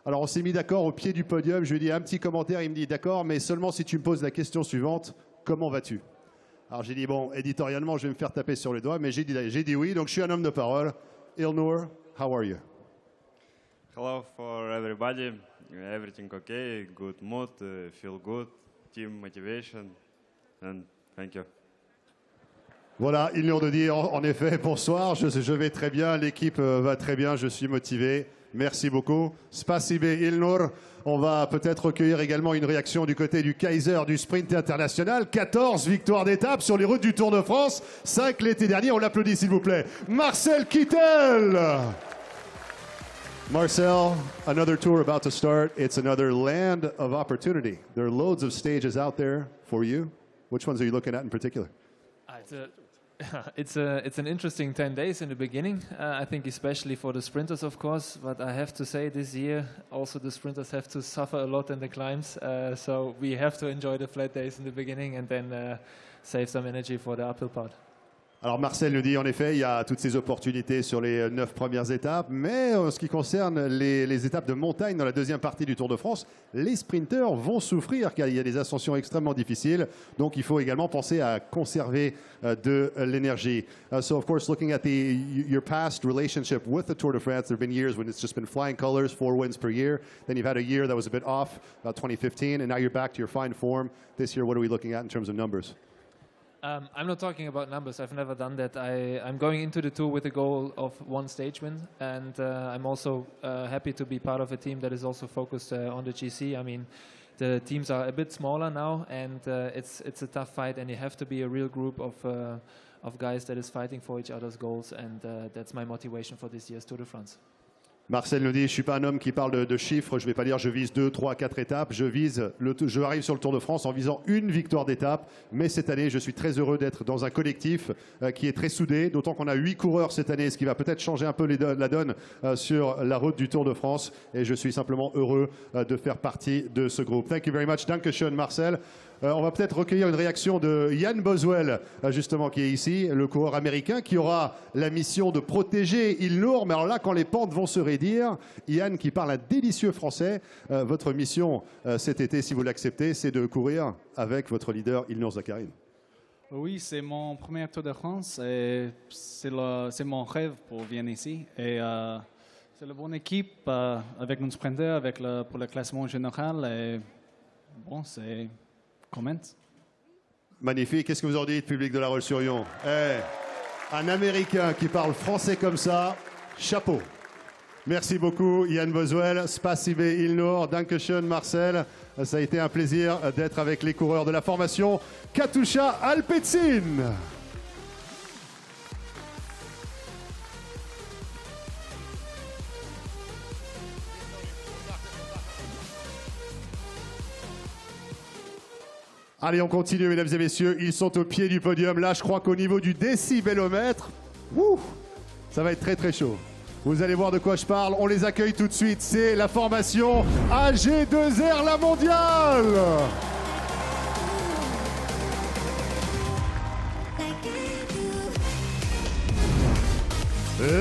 Alors on s'est mis d'accord au pied du podium, je lui ai dit un petit commentaire, il me dit d'accord, mais seulement si tu me poses la question suivante, comment vas-tu? Alors j'ai dit bon, éditorialement je vais me faire taper sur les doigts, mais j'ai dit oui, donc je suis un homme de parole. Ilnur, how are you? Hello for everybody, everything okay, good mood, feel good, team motivation, and thank you. Voilà, Ilnur de dire en effet, bonsoir, je vais très bien, l'équipe va très bien, je suis motivé. Merci beaucoup. Spasibe Ilnur. On va peut-être recueillir également une réaction du côté du Kaiser du sprint international. 14 victoires d'étape sur les routes du Tour de France. 5 l'été dernier. On l'applaudit s'il vous plaît. Marcel Kittel. Marcel, another tour about to start. It's another land of opportunity. There are loads of stages out there for you. Which ones are you looking at in particular? It's an interesting 10 days in the beginning, I think especially for the sprinters of course, but I have to say this year also the sprinters have to suffer a lot in the climbs, so we have to enjoy the flat days in the beginning and then save some energy for the uphill part. Alors Marcel nous dit en effet, il y a toutes ces opportunités sur les 9 premières étapes, mais en ce qui concerne les étapes de montagne dans la deuxième partie du Tour de France, les sprinteurs vont souffrir car il y a des ascensions extrêmement difficiles, donc il faut également penser à conserver de l'énergie. So of course, looking at your past relationship with the Tour de France, there have been years when it's just been flying colors, 4 wins per year. Then you've had a year that was a bit off, about 2015, and now you're back to your fine form. This year, what are we looking at in terms of numbers? I'm not talking about numbers. I've never done that. I'm going into the tour with the goal of 1 stage win, and I'm also happy to be part of a team that is also focused on the GC. I mean, the teams are a bit smaller now, and it's a tough fight, and you have to be a real group of guys that is fighting for each other's goals, and that's my motivation for this year's Tour de France. Marcel nous dit, je ne suis pas un homme qui parle de chiffres, je ne vais pas dire je vise 2, 3, 4 étapes, je arrive sur le Tour de France en visant une victoire d'étape, mais cette année je suis très heureux d'être dans un collectif qui est très soudé, d'autant qu'on a 8 coureurs cette année, ce qui va peut-être changer un peu la donne sur la route du Tour de France, et je suis simplement heureux de faire partie de ce groupe. Thank you very much, Dankeschön Marcel. On va peut-être recueillir une réaction de Jan Boswell, justement, qui est ici, le coureur américain, qui aura la mission de protéger Ilnur. Mais alors là, quand les pentes vont se raidir, Jan, qui parle un délicieux français, votre mission cet été, si vous l'acceptez, c'est de courir avec votre leader Ilnur Zakharin. Oui, c'est mon premier Tour de France et c'est mon rêve pour venir ici. Et c'est la bonne équipe avec un sprinter pour le classement général. Et bon, c'est... Comment? Magnifique. Qu'est-ce que vous en dites, public de La Roche-sur-Yon? Un Américain qui parle français comme ça, chapeau. Merci beaucoup, Jan Boswell. Spasibe Ilnur. Dankeschön, Marcel. Ça a été un plaisir d'être avec les coureurs de la formation Katusha Alpecin. Allez, on continue, mesdames et messieurs. Ils sont au pied du podium. Là, je crois qu'au niveau du décibelomètre, Ouh, ça va être très très chaud. Vous allez voir de quoi je parle. On les accueille tout de suite. C'est la formation AG2R La Mondiale.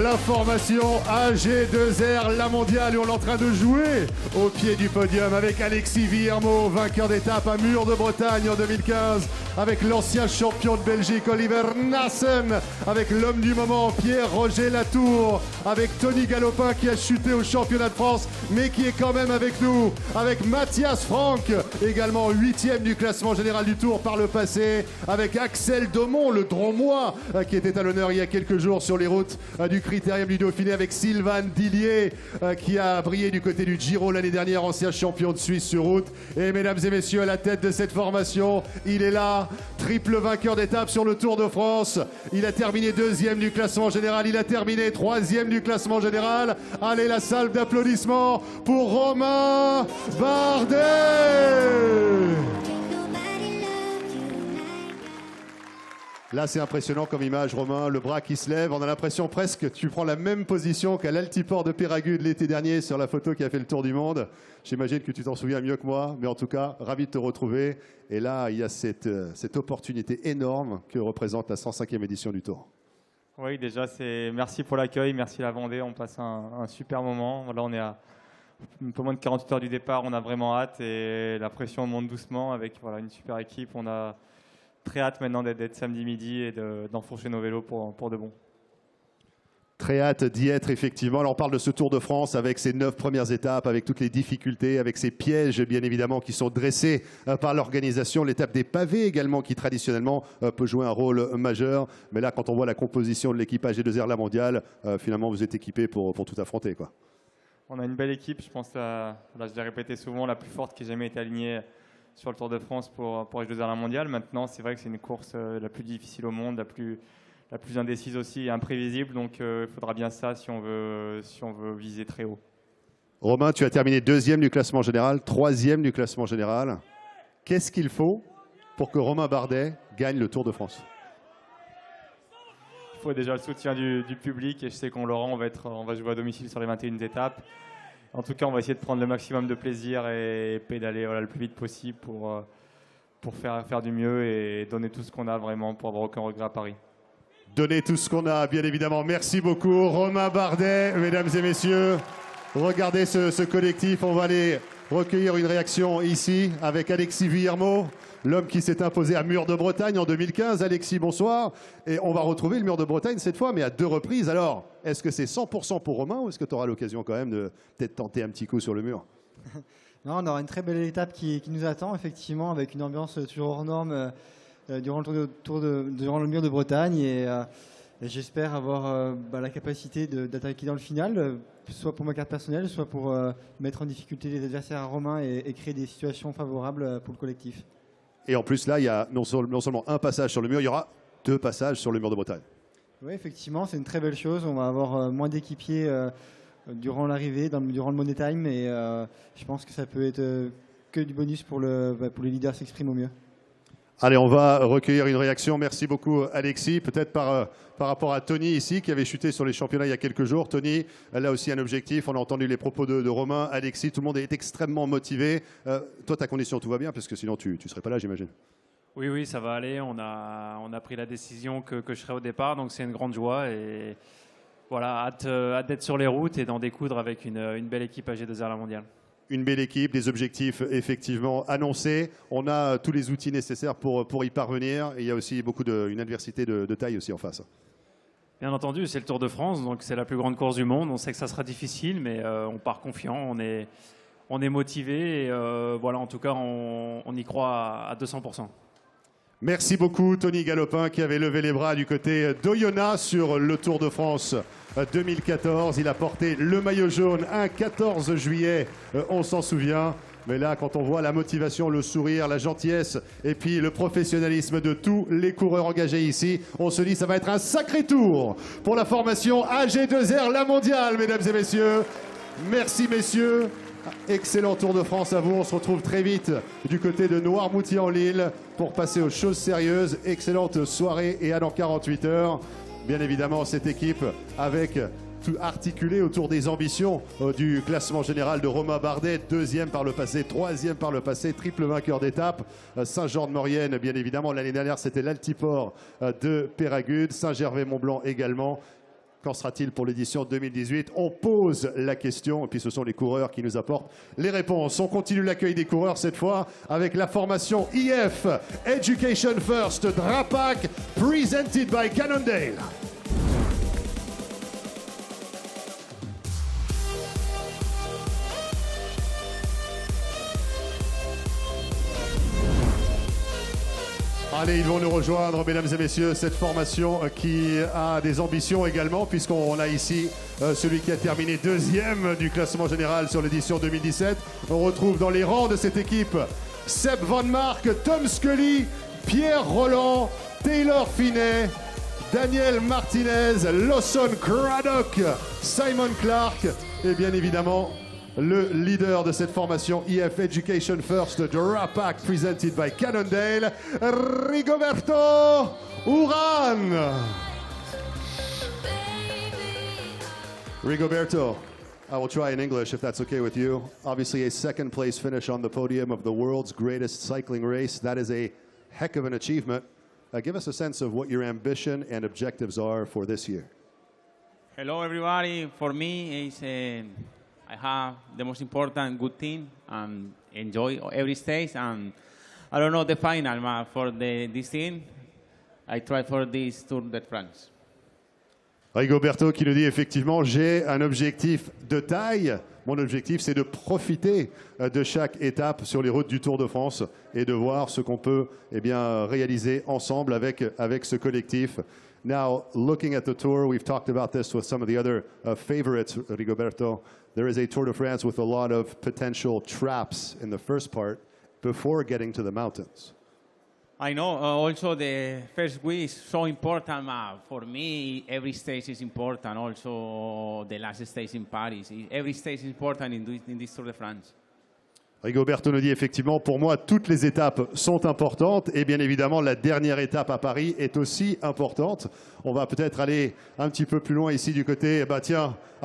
La formation AG2R La Mondiale, et on est en train de jouer au pied du podium avec Alexis Vuillermo, vainqueur d'étape à Mur de Bretagne en 2015, avec l'ancien champion de Belgique Oliver Nassen, avec l'homme du moment Pierre-Roger Latour, avec Tony Galopin qui a chuté au championnat de France mais qui est quand même avec nous, avec Mathias Franck, également 8e du classement général du Tour par le passé, avec Axel Daumont, le Dromois, qui était à l'honneur il y a quelques jours sur les routes du Critérium du Dauphiné, avec Sylvain Dillier qui a brillé du côté du Giro l'année dernière, ancien champion de Suisse sur route. Et mesdames et messieurs, à la tête de cette formation, il est là, triple vainqueur d'étape sur le Tour de France. Il a terminé 2e du classement général, il a terminé 3e du classement général. Allez, la salle d'applaudissements pour Romain Bardet. Là, c'est impressionnant comme image, Romain. Le bras qui se lève. On a l'impression presque que tu prends la même position qu'à l'Altiport de Péragude l'été dernier sur la photo qui a fait le tour du monde. J'imagine que tu t'en souviens mieux que moi. Mais en tout cas, ravi de te retrouver. Et là, il y a cette opportunité énorme que représente la 105e édition du Tour. Oui, déjà, merci pour l'accueil. Merci la Vendée. On passe un super moment. Là, on est à un peu moins de 48 heures du départ. On a vraiment hâte. Et la pression monte doucement avec une super équipe. On a très hâte maintenant d'être samedi midi et d'enfourcher nos vélos pour de bon. Très hâte d'y être, effectivement. Alors, on parle de ce Tour de France avec ses 9 premières étapes, avec toutes les difficultés, avec ces pièges, bien évidemment, qui sont dressés par l'organisation. L'étape des pavés également, qui traditionnellement peut jouer un rôle majeur. Mais là, quand on voit la composition de l'équipage AG2R La Mondiale, finalement, vous êtes équipés pour tout affronter, quoi. On a une belle équipe, je pense, je l'ai répété souvent, la plus forte qui ait jamais été alignée sur le Tour de France pour AG2R La Mondiale. Maintenant, c'est vrai que c'est une course la plus difficile au monde, la plus indécise aussi et imprévisible. Donc, il faudra bien ça si on veut viser très haut. Romain, tu as terminé 2e du classement général, 3e du classement général. Qu'est-ce qu'il faut pour que Romain Bardet gagne le Tour de France? Il faut déjà le soutien du public et je sais qu'on l'aura. On va jouer à domicile sur les 21 étapes. En tout cas, on va essayer de prendre le maximum de plaisir et pédaler le plus vite possible pour faire du mieux et donner tout ce qu'on a vraiment pour avoir aucun regret à Paris. Donner tout ce qu'on a, bien évidemment. Merci beaucoup, Romain Bardet. Mesdames et messieurs, regardez ce collectif. On va aller recueillir une réaction ici avec Alexis Vuillermo, l'homme qui s'est imposé à Mur de Bretagne en 2015. Alexis, bonsoir. Et on va retrouver le Mur de Bretagne cette fois, mais à 2 reprises. Alors, est-ce que c'est 100% pour Romain ou est-ce que tu auras l'occasion quand même de peut-être tenter un petit coup sur le mur? Non, on aura une très belle étape qui nous attend, effectivement, avec une ambiance toujours hors norme durant le Mur de Bretagne. Et j'espère avoir la capacité d'attaquer dans le final, soit pour ma carte personnelle, soit pour mettre en difficulté les adversaires à Romain et créer des situations favorables pour le collectif. Et en plus, là, il y a non seulement un passage sur le mur, il y aura 2 passages sur le Mur de Bretagne. Oui, effectivement, c'est une très belle chose. On va avoir moins d'équipiers durant l'arrivée, durant le Money Time. Et je pense que ça peut être que du bonus pour les leaders s'exprimer au mieux. Allez, on va recueillir une réaction. Merci beaucoup, Alexis. Peut-être par rapport à Tony ici, qui avait chuté sur les championnats il y a quelques jours. Tony, là aussi un objectif. On a entendu les propos de Romain. Alexis, tout le monde est extrêmement motivé. Toi, ta condition, tout va bien, parce que sinon, tu ne serais pas là, j'imagine. Oui, ça va aller. On a pris la décision que je serai au départ, donc c'est une grande joie. Et voilà, hâte d'être sur les routes et d'en découdre avec une belle équipe AG2R La Mondiale. Une belle équipe, des objectifs effectivement annoncés. On a tous les outils nécessaires pour y parvenir. Et il y a aussi une adversité de taille aussi en face. Bien entendu, c'est le Tour de France, donc c'est la plus grande course du monde. On sait que ça sera difficile, mais on part confiant, on est motivé. Et voilà, en tout cas, on y croit à 200%. Merci beaucoup Tony Galopin qui avait levé les bras du côté d'Oyonnax sur le Tour de France 2014. Il a porté le maillot jaune un 14 juillet, on s'en souvient. Mais là, quand on voit la motivation, le sourire, la gentillesse et puis le professionnalisme de tous les coureurs engagés ici, on se dit ça va être un sacré tour pour la formation AG2R La Mondiale, mesdames et messieurs. Merci messieurs. Excellent Tour de France à vous. On se retrouve très vite du côté de Noirmoutier-en-l'Île pour passer aux choses sérieuses. Excellente soirée et à dans 48 heures. bien évidemment cette équipe avec tout articulé autour des ambitions du classement général de Romain Bardet, 2e par le passé, 3e par le passé, triple vainqueur d'étape. Saint-Jean-de-Maurienne, bien évidemment, l'année dernière c'était l'Altiport de Péragude, Saint-Gervais-Mont-Blanc également. Qu'en sera-t-il pour l'édition 2018? On pose la question et puis ce sont les coureurs qui nous apportent les réponses. On continue l'accueil des coureurs cette fois avec la formation IF Education First Drapac presented by Cannondale. Allez, ils vont nous rejoindre, mesdames et messieurs, cette formation qui a des ambitions également, puisqu'on a ici celui qui a terminé 2e du classement général sur l'édition 2017. On retrouve dans les rangs de cette équipe Seb Van Mark, Tom Scully, Pierre Rolland, Taylor Finney, Daniel Martinez, Lawson Craddock, Simon Clark et bien évidemment le leader de cette formation IF Education First Drapac presented by Cannondale, Rigoberto Urán. Rigoberto, I will try in English if that's okay with you. Obviously a second place finish on the podium of the world's greatest cycling race. That is a heck of an achievement. Give us a sense of what your ambition and objectives are for this year. Hello everybody, for me it's I have the most important good team and enjoy every stage, and I don't know the final, but for this team, I try for this Tour de France. Rigoberto qui nous dit effectivement, j'ai un objectif de taille. Mon objectif, c'est de profiter de chaque étape sur les routes du Tour de France et de voir ce qu'on peut réaliser ensemble avec ce collectif. Now, looking at the Tour, we've talked about this with some of the other favorites, Rigoberto. There is a Tour de France with a lot of potential traps in the first part before getting to the mountains. I know also the first week is so important. For me, every stage is important. Also, the last stage in Paris. Every stage is important in this Tour de France. Rigoberto nous dit effectivement, pour moi, toutes les étapes sont importantes et bien évidemment, la dernière étape à Paris est aussi importante. On va peut-être aller un petit peu plus loin ici du côté,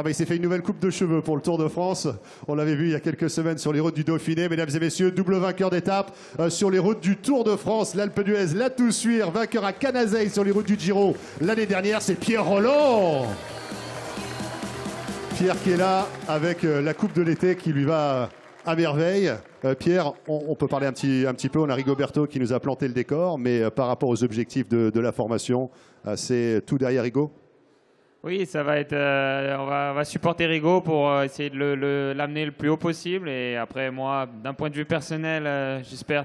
il s'est fait une nouvelle coupe de cheveux pour le Tour de France. On l'avait vu il y a quelques semaines sur les routes du Dauphiné. Mesdames et messieurs, double vainqueur d'étape sur les routes du Tour de France. L'Alpe d'Huez, la Toussuire, vainqueur à Canazei sur les routes du Giro. L'année dernière, c'est Pierre Rolland. Pierre qui est là avec la coupe de l'été qui lui va à merveille. Pierre, on peut parler un petit peu. On a Rigoberto qui nous a planté le décor, mais par rapport aux objectifs de la formation, c'est tout derrière Rigo? Oui, ça va être. On va supporter Rigo pour essayer de l'amener le plus haut possible. Et après, moi, d'un point de vue personnel, j'espère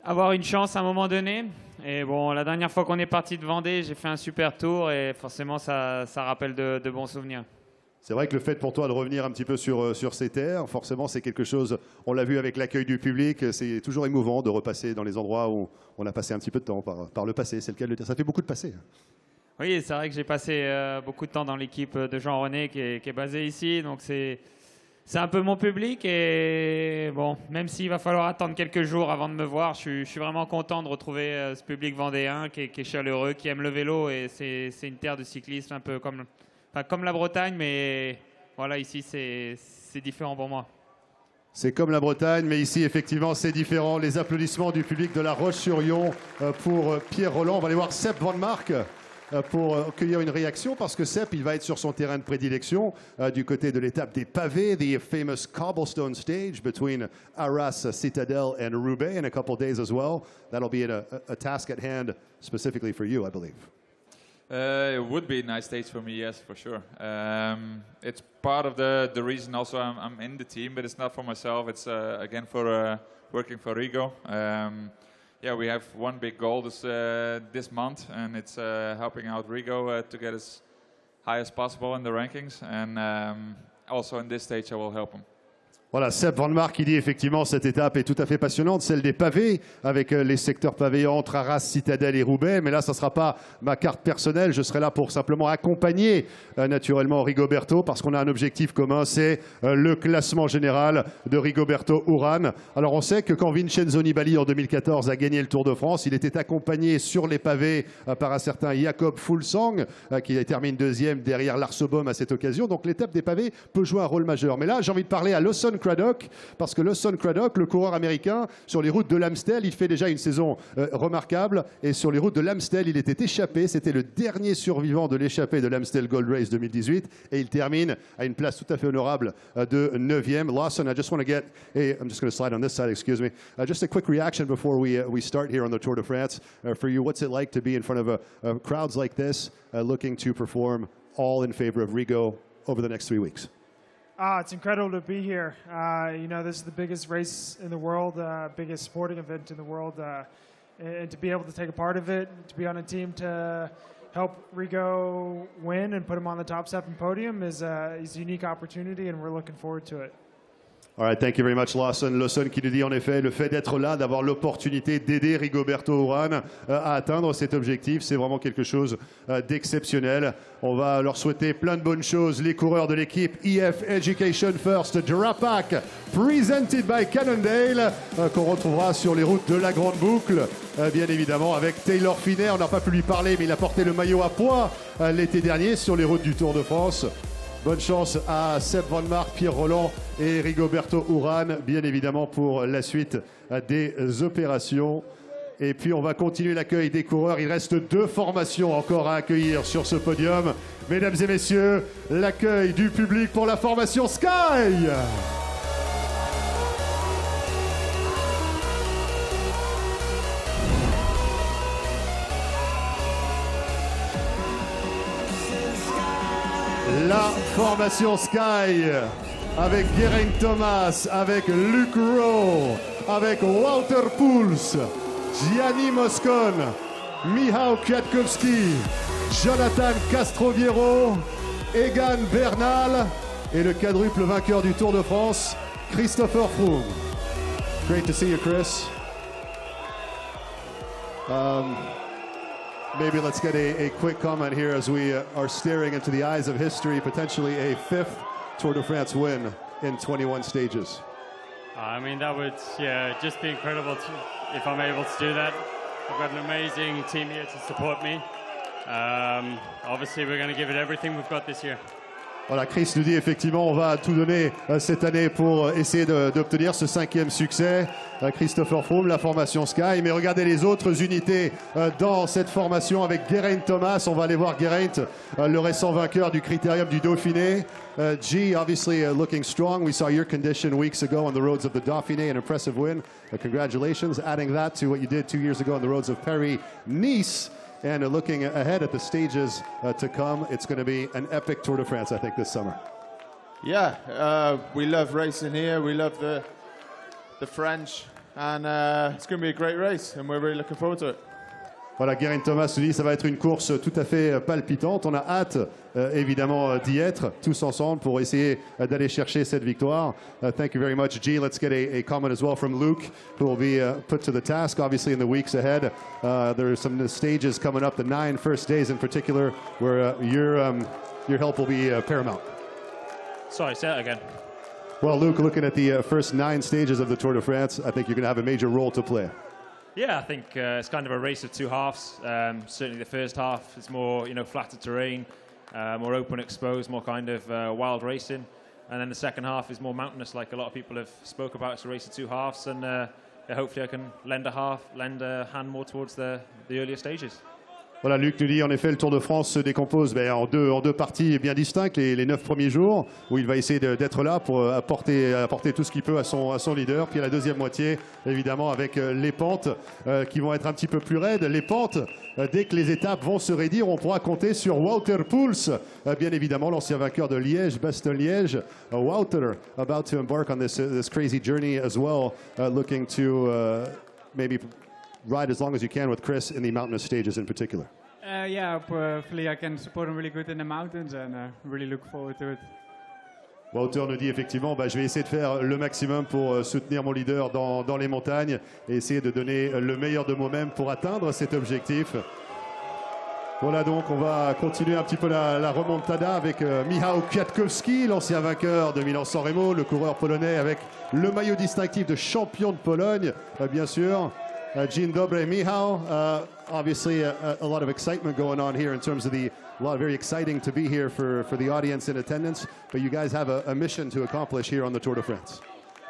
avoir une chance à un moment donné. Et bon, la dernière fois qu'on est parti de Vendée, j'ai fait un super tour et forcément, ça rappelle de bons souvenirs. C'est vrai que le fait pour toi de revenir un petit peu sur ces terres, forcément c'est quelque chose, on l'a vu avec l'accueil du public, c'est toujours émouvant de repasser dans les endroits où on a passé un petit peu de temps par le passé, c'est le cas de le dire. Ça fait beaucoup de passé. Oui, c'est vrai que j'ai passé beaucoup de temps dans l'équipe de Jean-René qui est basée ici, donc c'est un peu mon public et bon, même s'il va falloir attendre quelques jours avant de me voir, je suis vraiment content de retrouver ce public vendéen qui est chaleureux, qui aime le vélo et c'est une terre de cyclisme un peu comme la Bretagne, mais voilà, ici c'est différent pour moi. C'est comme la Bretagne, mais ici effectivement c'est différent. Les applaudissements du public de La Roche-sur-Yon pour Pierre Rolland. On va aller voir Seb Van Mark pour cueillir une réaction, parce que Seb, il va être sur son terrain de prédilection du côté de l'étape des pavés, the famous cobblestone stage between Arras, Citadel and Roubaix in a couple days as well. That'll be a task at hand specifically for you, I believe. It would be a nice stage for me, yes, for sure. It's part of the reason also I'm in the team, but it's not for myself. It's again for working for Rigo. Yeah, we have one big goal this month, and it's helping out Rigo to get as high as possible in the rankings. And also in this stage, I will help him. Voilà, Seb Van Mark qui dit effectivement cette étape est tout à fait passionnante, celle des pavés, avec les secteurs pavés entre Arras, Citadelle et Roubaix. Mais là, ça ne sera pas ma carte personnelle. Je serai là pour simplement accompagner naturellement Rigoberto, parce qu'on a un objectif commun, c'est le classement général de Rigoberto Urán. Alors on sait que quand Vincenzo Nibali en 2014 a gagné le Tour de France, il était accompagné sur les pavés par un certain Jakob Fuglsang, qui termine deuxième derrière Lars Boom à cette occasion. Donc l'étape des pavés peut jouer un rôle majeur. Mais là, j'ai envie de parler à Lawson Craddock, parce que Lawson Craddock, le coureur américain, sur les routes de l'Amstel, il fait déjà une saison remarquable. Et sur les routes de l'Amstel, il était échappé. C'était le dernier survivant de l'échappée de l'Amstel Gold Race 2018. Et il termine à une place tout à fait honorable de 9e. Lawson, I just want to get, I'm just going to slide on this side, excuse me. Just a quick reaction before we start here on the Tour de France. For you, what's it like to be in front of crowds like this, looking to perform all in favor of Rigo over the next 3 weeks? It's incredible to be here. You know, this is the biggest race in the world, biggest sporting event in the world, and to be able to take a part of it, to be on a team to help Rigo win and put him on the top 7 podium is a unique opportunity, and we're looking forward to it. All right, thank you very much, Lawson. Lawson qui nous dit en effet le fait d'être là, d'avoir l'opportunité d'aider Rigoberto Urán à atteindre cet objectif, c'est vraiment quelque chose d'exceptionnel. On va leur souhaiter plein de bonnes choses. Les coureurs de l'équipe EF Education First Drapac, presented by Cannondale, qu'on retrouvera sur les routes de la Grande Boucle, bien évidemment avec Taylor Phinney. On n'a pas pu lui parler, mais il a porté le maillot à pois l'été dernier sur les routes du Tour de France. Bonne chance à Seb Van Mark, Pierre Roland et Rigoberto Urán, bien évidemment, pour la suite des opérations. Et puis, on va continuer l'accueil des coureurs. Il reste 2 formations encore à accueillir sur ce podium. Mesdames et messieurs, l'accueil du public pour la formation Sky. La formation Sky, avec Geraint Thomas, avec Luke Rowe, avec Walter Poels, Gianni Moscon, Michał Kwiatkowski, Jonathan Castroviero, Egan Bernal et le quadruple vainqueur du Tour de France, Christopher Froome. Great to see you, Chris. Maybe let's get a quick comment here as we are staring into the eyes of history, potentially a 5th Tour de France win in 21 stages. I mean, that would just be incredible if I'm able to do that. I've got an amazing team here to support me. Obviously, we're going to give it everything we've got this year. Voilà, Chris nous dit effectivement on va tout donner cette année pour essayer d'obtenir ce 5e succès. Christopher Froome, la formation Sky. Mais regardez les autres unités dans cette formation avec Geraint Thomas. On va aller voir Geraint, le récent vainqueur du Critérium du Dauphiné. G, obviously looking strong. We saw your condition weeks ago on the roads of the Dauphiné, an impressive win. Congratulations. Adding that to what you did 2 years ago on the roads of Paris-Nice. And looking ahead at the stages to come, it's going to be an epic Tour de France, I think, this summer. Yeah, we love racing here. We love the French, and it's going to be a great race, and we're really looking forward to it. Voilà, Geraint Thomas nous dit ça va être une course tout à fait palpitante. On a hâte, évidemment, d'y être tous ensemble pour essayer d'aller chercher cette victoire. Thank you very much, G. Let's get a comment as well from Luke, who will be put to the task, obviously, in the weeks ahead. There are some stages coming up, the 9 first days in particular, where your help will be paramount. Sorry, say that again. Well, Luke, looking at the first 9 stages of the Tour de France, I think you're going to have a major role to play. Yeah, I think it's kind of a race of 2 halves. Certainly the first half is more, flatter terrain, more open, exposed, more kind of wild racing. And then the second half is more mountainous, like a lot of people have spoke about. It's a race of 2 halves, and hopefully I can lend a hand more towards the earlier stages. Voilà, Luc nous dit en effet le Tour de France se décompose en deux parties bien distinctes, les 9 premiers jours où il va essayer d'être là pour apporter tout ce qu'il peut à son leader. Puis à la deuxième moitié, évidemment, avec les pentes qui vont être un petit peu plus raides. Les pentes, dès que les étapes vont se raidir, on pourra compter sur Walter Poels, bien évidemment l'ancien vainqueur de Liège-Bastogne-Liège. Walter, about to embark on this crazy journey as well, looking to maybe ride as long as you can with Chris in the mountainous stages in particular. Yeah, hopefully I can support him really good in the mountains, and really look forward to it. Wouter nous dit effectivement, je vais essayer de faire le maximum pour soutenir mon leader dans les montagnes et essayer de donner le meilleur de moi-même pour atteindre cet objectif. Voilà, donc on va continuer un petit peu la remontada avec Michał Kwiatkowski, l'ancien vainqueur de Milan-San Remo, le coureur polonais avec le maillot distinctif de champion de Pologne, bien sûr. Dzień dobry, Michał. Obviously, a lot of excitement going on here in terms of very exciting to be here for the audience in attendance. But you guys have a mission to accomplish here on the Tour de France.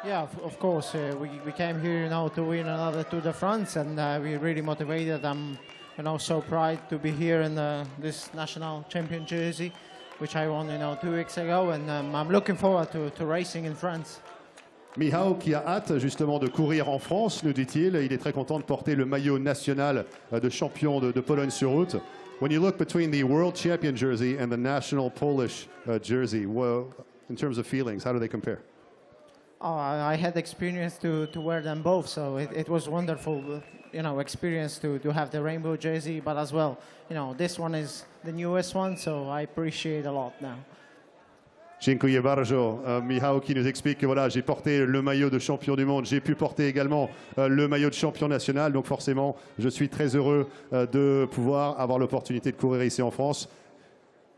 Yeah, of course. We came here, to win another Tour de France, and we're really motivated. I'm, so proud to be here in this national champion jersey, which I won, 2 weeks ago, and I'm looking forward to racing in France. Michał qui a hâte justement de courir en France, nous dit-il. Il est très content de porter le maillot national de champion de Pologne sur route. When you look between the World Champion jersey and the national Polish jersey, in terms of feelings, how do they compare? Oh, I had experience to wear them both, so it was wonderful, experience to have the rainbow jersey, but as well, this one is the newest one, so I appreciate a lot now. Dziękuję bardzo. Michał qui nous explique que voilà, j'ai porté le maillot de champion du monde, j'ai pu porter également le maillot de champion national, donc forcément je suis très heureux de pouvoir avoir l'opportunité de courir ici en France.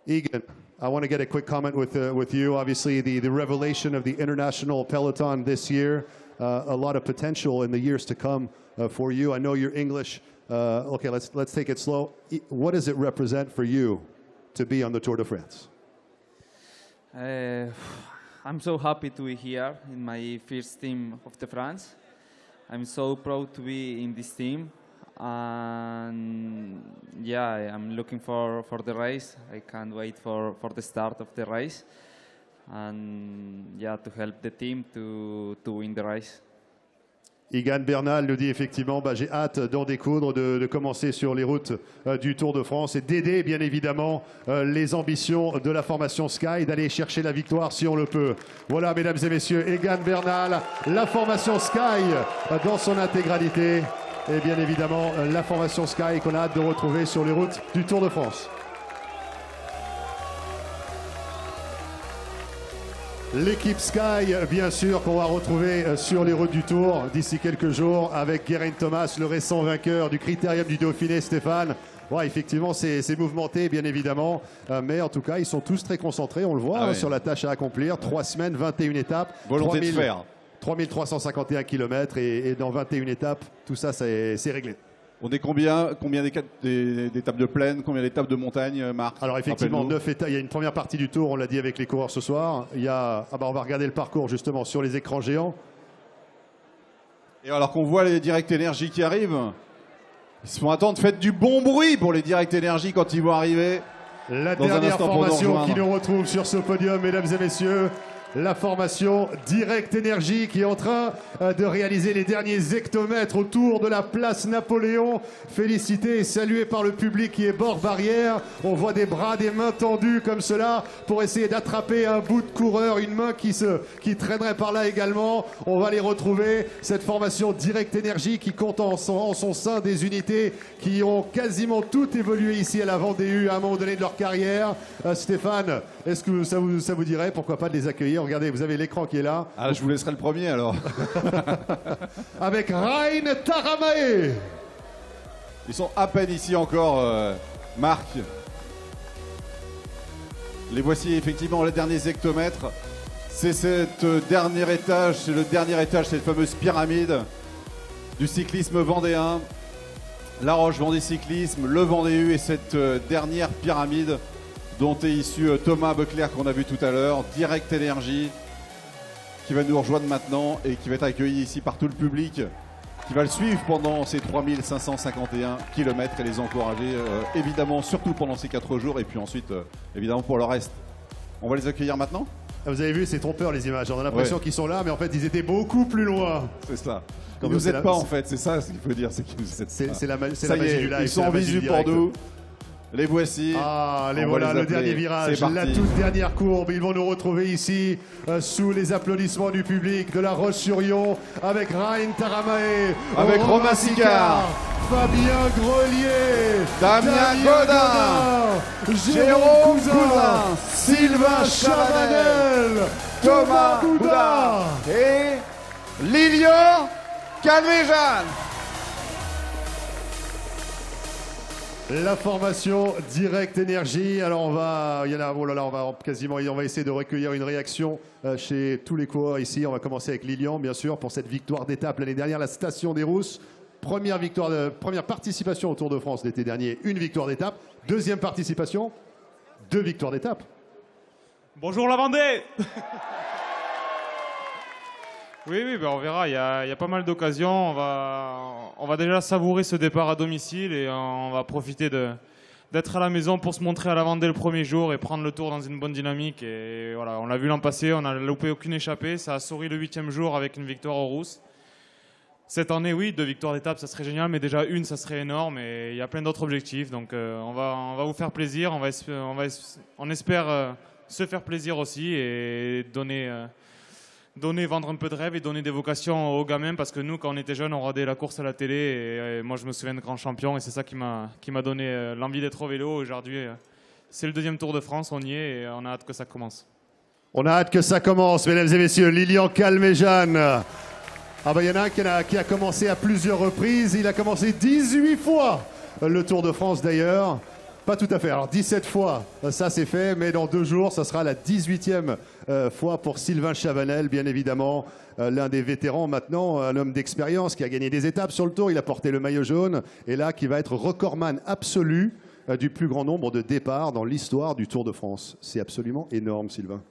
Egan, I want to get a quick comment with you. Obviously the revelation of the international peloton this year, a lot of potential in the years to come for you. I know you're English. Okay, let's take it slow. What does it represent for you to be on the Tour de France? I'm so happy to be here in my first team of the France. I'm so proud to be in this team, and yeah, I'm looking for the race. I can't wait for the start of the race, and yeah, to help the team to win the race. Egan Bernal nous dit effectivement, j'ai hâte d'en découdre, de commencer sur les routes du Tour de France et d'aider bien évidemment les ambitions de la formation Sky, d'aller chercher la victoire si on le peut. Voilà, mesdames et messieurs, Egan Bernal, la formation Sky dans son intégralité et bien évidemment la formation Sky qu'on a hâte de retrouver sur les routes du Tour de France. L'équipe Sky, bien sûr, qu'on va retrouver sur les routes du Tour d'ici quelques jours avec Geraint Thomas, le récent vainqueur du Critérium du Dauphiné, Stéphane. Ouais, effectivement, c'est mouvementé, bien évidemment, mais en tout cas, ils sont tous très concentrés, on le voit, sur la tâche à accomplir. 3 semaines, 21 étapes. Volonté de faire. 3351 km et dans 21 étapes, tout ça, c'est réglé. On est combien d'étapes de plaine, combien d'étapes de montagne, Marc? Alors effectivement, 9 étapes. Il y a une première partie du Tour, on l'a dit avec les coureurs ce soir. Il y a, on va regarder le parcours justement sur les écrans géants. Et alors qu'on voit les Direct Energy qui arrivent, ils se font attendre. Faites du bon bruit pour les Direct Energy quand ils vont arriver. La dernière formation qui nous retrouve sur ce podium, mesdames et messieurs. La formation Direct Energy qui est en train de réaliser les derniers hectomètres autour de la place Napoléon. Félicité et salué par le public qui est bord barrière. On voit des bras, des mains tendues comme cela pour essayer d'attraper un bout de coureur, une main qui traînerait par là également. On va les retrouver. Cette formation Direct Energy qui compte en son sein des unités qui ont quasiment toutes évolué ici à la Vendée à un moment donné de leur carrière. Stéphane, est-ce que ça vous dirait, pourquoi pas, de les accueillir? Regardez, vous avez l'écran qui est là. Ah, je vous laisserai le premier alors. Avec Rein Taramae. Ils sont à peine ici encore, Marc. Les voici effectivement les derniers hectomètres. C'est cette dernier étage, c'est le dernier étage, cette fameuse pyramide du cyclisme vendéen. La Roche Vendée Cyclisme, le Vendée U et cette dernière pyramide dont est issu Thomas Beclerc qu'on a vu tout à l'heure, Direct Energy, qui va nous rejoindre maintenant et qui va être accueilli ici par tout le public, qui va le suivre pendant ces 3551 km et les encourager, évidemment, surtout pendant ces 4 jours, et puis ensuite, évidemment, pour le reste. On va les accueillir maintenant? Vous avez vu, c'est trompeur les images, on a l'impression qu'ils sont là, mais en fait, ils étaient beaucoup plus loin. C'est ça. Ils nous aident pas, en fait, c'est ça ce qu'il faut dire, c'est qu'ils nous aident pas. C'est la magie du live. Ils sont en visu pour nous. Les voici. Ah, les voilà, le dernier virage, la toute dernière courbe. Ils vont nous retrouver ici sous les applaudissements du public de La Roche-sur-Yon avec Rein Taramae, avec Romain Sicard, Fabien Grelier, Damien Godin, Jérôme Cousin, Sylvain Chavanel, Thomas Bouda et Lilian Calvé-Jeanne. La formation Direct Énergie. Alors on va essayer de recueillir une réaction chez tous les coureurs ici. On va commencer avec Lilian, bien sûr, pour cette victoire d'étape l'année dernière, la Station des Rousses. Première participation au Tour de France l'été dernier, une victoire d'étape. Deuxième participation, 2 victoires d'étape. Bonjour la Vendée. Oui, ben on verra. Il y a pas mal d'occasions. On va déjà savourer ce départ à domicile et on va profiter d'être à la maison pour se montrer à la Vendée le premier jour et prendre le Tour dans une bonne dynamique. Et voilà, on l'a vu l'an passé, on n'a loupé aucune échappée. Ça a souri le 8e jour avec une victoire aux Rousses. Cette année, oui, 2 victoires d'étape, ça serait génial, mais déjà une, ça serait énorme. Et il y a plein d'autres objectifs. Donc on va vous faire plaisir. On espère se faire plaisir aussi et vendre un peu de rêve et donner des vocations aux gamins, parce que nous, quand on était jeunes, on regardait la course à la télé et moi, je me souviens de grands champions et c'est ça qui m'a donné l'envie d'être au vélo. Aujourd'hui, c'est le 2e Tour de France, on y est et on a hâte que ça commence. On a hâte que ça commence, mesdames et messieurs. Lilian Calvé-Jeanne. Ah bah, il y en a un qui a commencé à plusieurs reprises. Il a commencé 18 fois le Tour de France d'ailleurs. Pas tout à fait. Alors 17 fois, ça c'est fait, mais dans 2 jours, ça sera la 18e fois pour Sylvain Chavanel, bien évidemment. L'un des vétérans maintenant, un homme d'expérience qui a gagné des étapes sur le Tour. Il a porté le maillot jaune et là qui va être recordman absolu du plus grand nombre de départs dans l'histoire du Tour de France. C'est absolument énorme, Sylvain.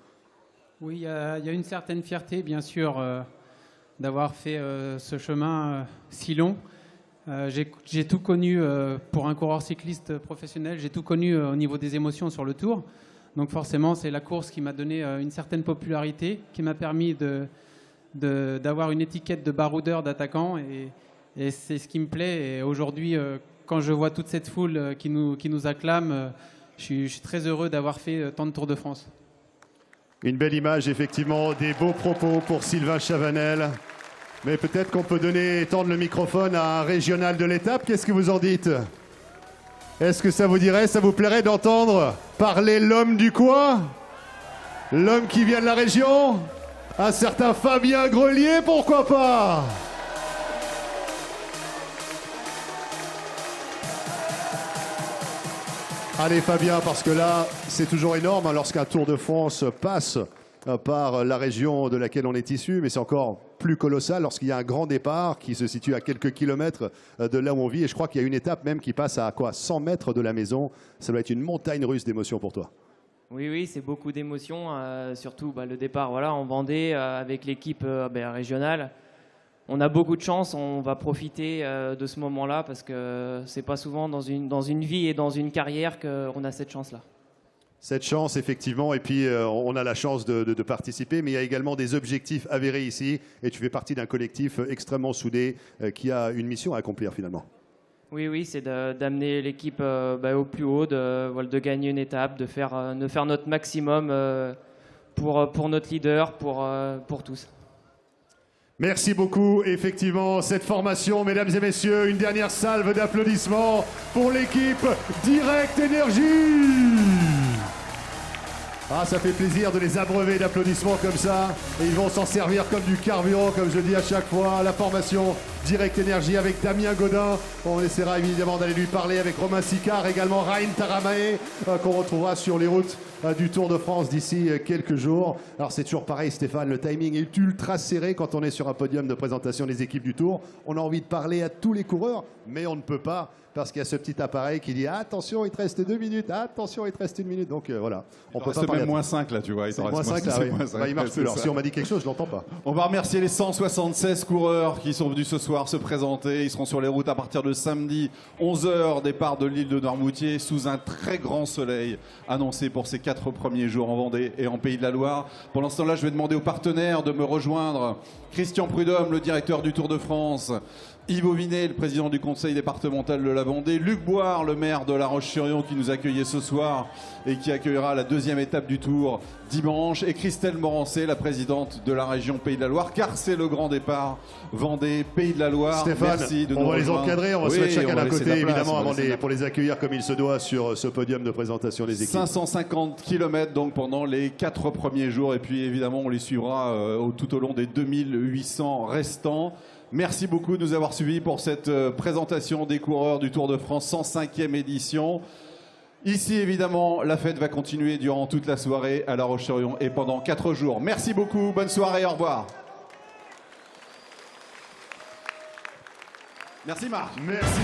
Oui, il y a une certaine fierté, bien sûr, d'avoir fait ce chemin si long. J'ai tout connu pour un coureur cycliste professionnel, j'ai tout connu au niveau des émotions sur le Tour. Donc forcément, c'est la course qui m'a donné une certaine popularité, qui m'a permis d'avoir une étiquette de baroudeur, d'attaquant. Et c'est ce qui me plaît. Et aujourd'hui, quand je vois toute cette foule qui nous acclame, je suis très heureux d'avoir fait tant de Tours de France. Une belle image, effectivement, des beaux propos pour Sylvain Chavanel. Mais peut-être qu'on peut tendre le microphone à un régional de l'étape. Qu'est-ce que vous en dites? Est-ce que ça vous plairait d'entendre parler l'homme du coin? L'homme qui vient de la région? Un certain Fabien Grelier, pourquoi pas? Allez Fabien, parce que là, c'est toujours énorme lorsqu'un Tour de France passe par la région de laquelle on est issu, mais c'est encore plus colossal lorsqu'il y a un grand départ qui se situe à quelques kilomètres de là où on vit. Et je crois qu'il y a une étape même qui passe à 100 mètres de la maison. Ça doit être une montagne russe d'émotions pour toi. Oui, c'est beaucoup d'émotions, surtout le départ en Vendée avec l'équipe régionale. On a beaucoup de chance, on va profiter de ce moment-là parce que c'est pas souvent dans une vie et dans une carrière qu'on a cette chance-là. Cette chance, effectivement, et puis on a la chance de participer, mais il y a également des objectifs avérés ici, et tu fais partie d'un collectif extrêmement soudé qui a une mission à accomplir finalement. Oui, c'est d'amener l'équipe au plus haut, de gagner une étape, de faire notre maximum pour notre leader, pour tous. Merci beaucoup. Effectivement, cette formation, mesdames et messieurs, une dernière salve d'applaudissements pour l'équipe Direct Énergie. Ah, ça fait plaisir de les abreuver d'applaudissements comme ça. Et ils vont s'en servir comme du carburant, comme je dis à chaque fois. La formation Direct Énergie avec Damien Godin. On essaiera évidemment d'aller lui parler avec Romain Sicard, également Ryan Taramae, qu'on retrouvera sur les routes du Tour de France d'ici quelques jours. Alors c'est toujours pareil Stéphane, le timing est ultra serré quand on est sur un podium de présentation des équipes du Tour. On a envie de parler à tous les coureurs, mais on ne peut pas parce qu'il y a ce petit appareil qui dit attention, il te reste 2 minutes, attention, il te reste 1 minute. Donc voilà, on peut pas parler. Même moins 5 là, tu vois. Moins 5 là, oui. Il marche plus. Alors si on m'a dit quelque chose, je l'entends pas. On va remercier les 176 coureurs qui sont venus ce soir se présenter. Ils seront sur les routes à partir de samedi 11h, départ de l'île de Noirmoutier, sous un très grand soleil annoncé pour ces 4 premiers jours en Vendée et en Pays de la Loire. Pour l'instant là, je vais demander aux partenaires de me rejoindre. Christian Prudhomme, le directeur du Tour de France, Yves Auvinet, le président du conseil départemental de la Vendée, Luc Boire, le maire de La Roche-sur-Yon qui nous accueillait ce soir et qui accueillera la deuxième étape du Tour dimanche, et Christelle Morancé, la présidente de la région Pays de la Loire, car c'est le grand départ Vendée, Pays de la Loire. Stéphane, merci de on nous va les rejoindre. encadrer, on va se Oui, mettre chacun on va d'un laisser côté, de la place, évidemment, on va laisser de la pour les accueillir comme il se doit sur ce podium de présentation des équipes. 550 km donc pendant les 4 premiers jours, et puis évidemment on les suivra tout au long des 2800 restants. Merci beaucoup de nous avoir suivis pour cette présentation des coureurs du Tour de France 105e édition. Ici, évidemment, la fête va continuer durant toute la soirée à La Roche-sur-Yon et pendant 4 jours. Merci beaucoup, bonne soirée, au revoir. Merci Marc. Merci.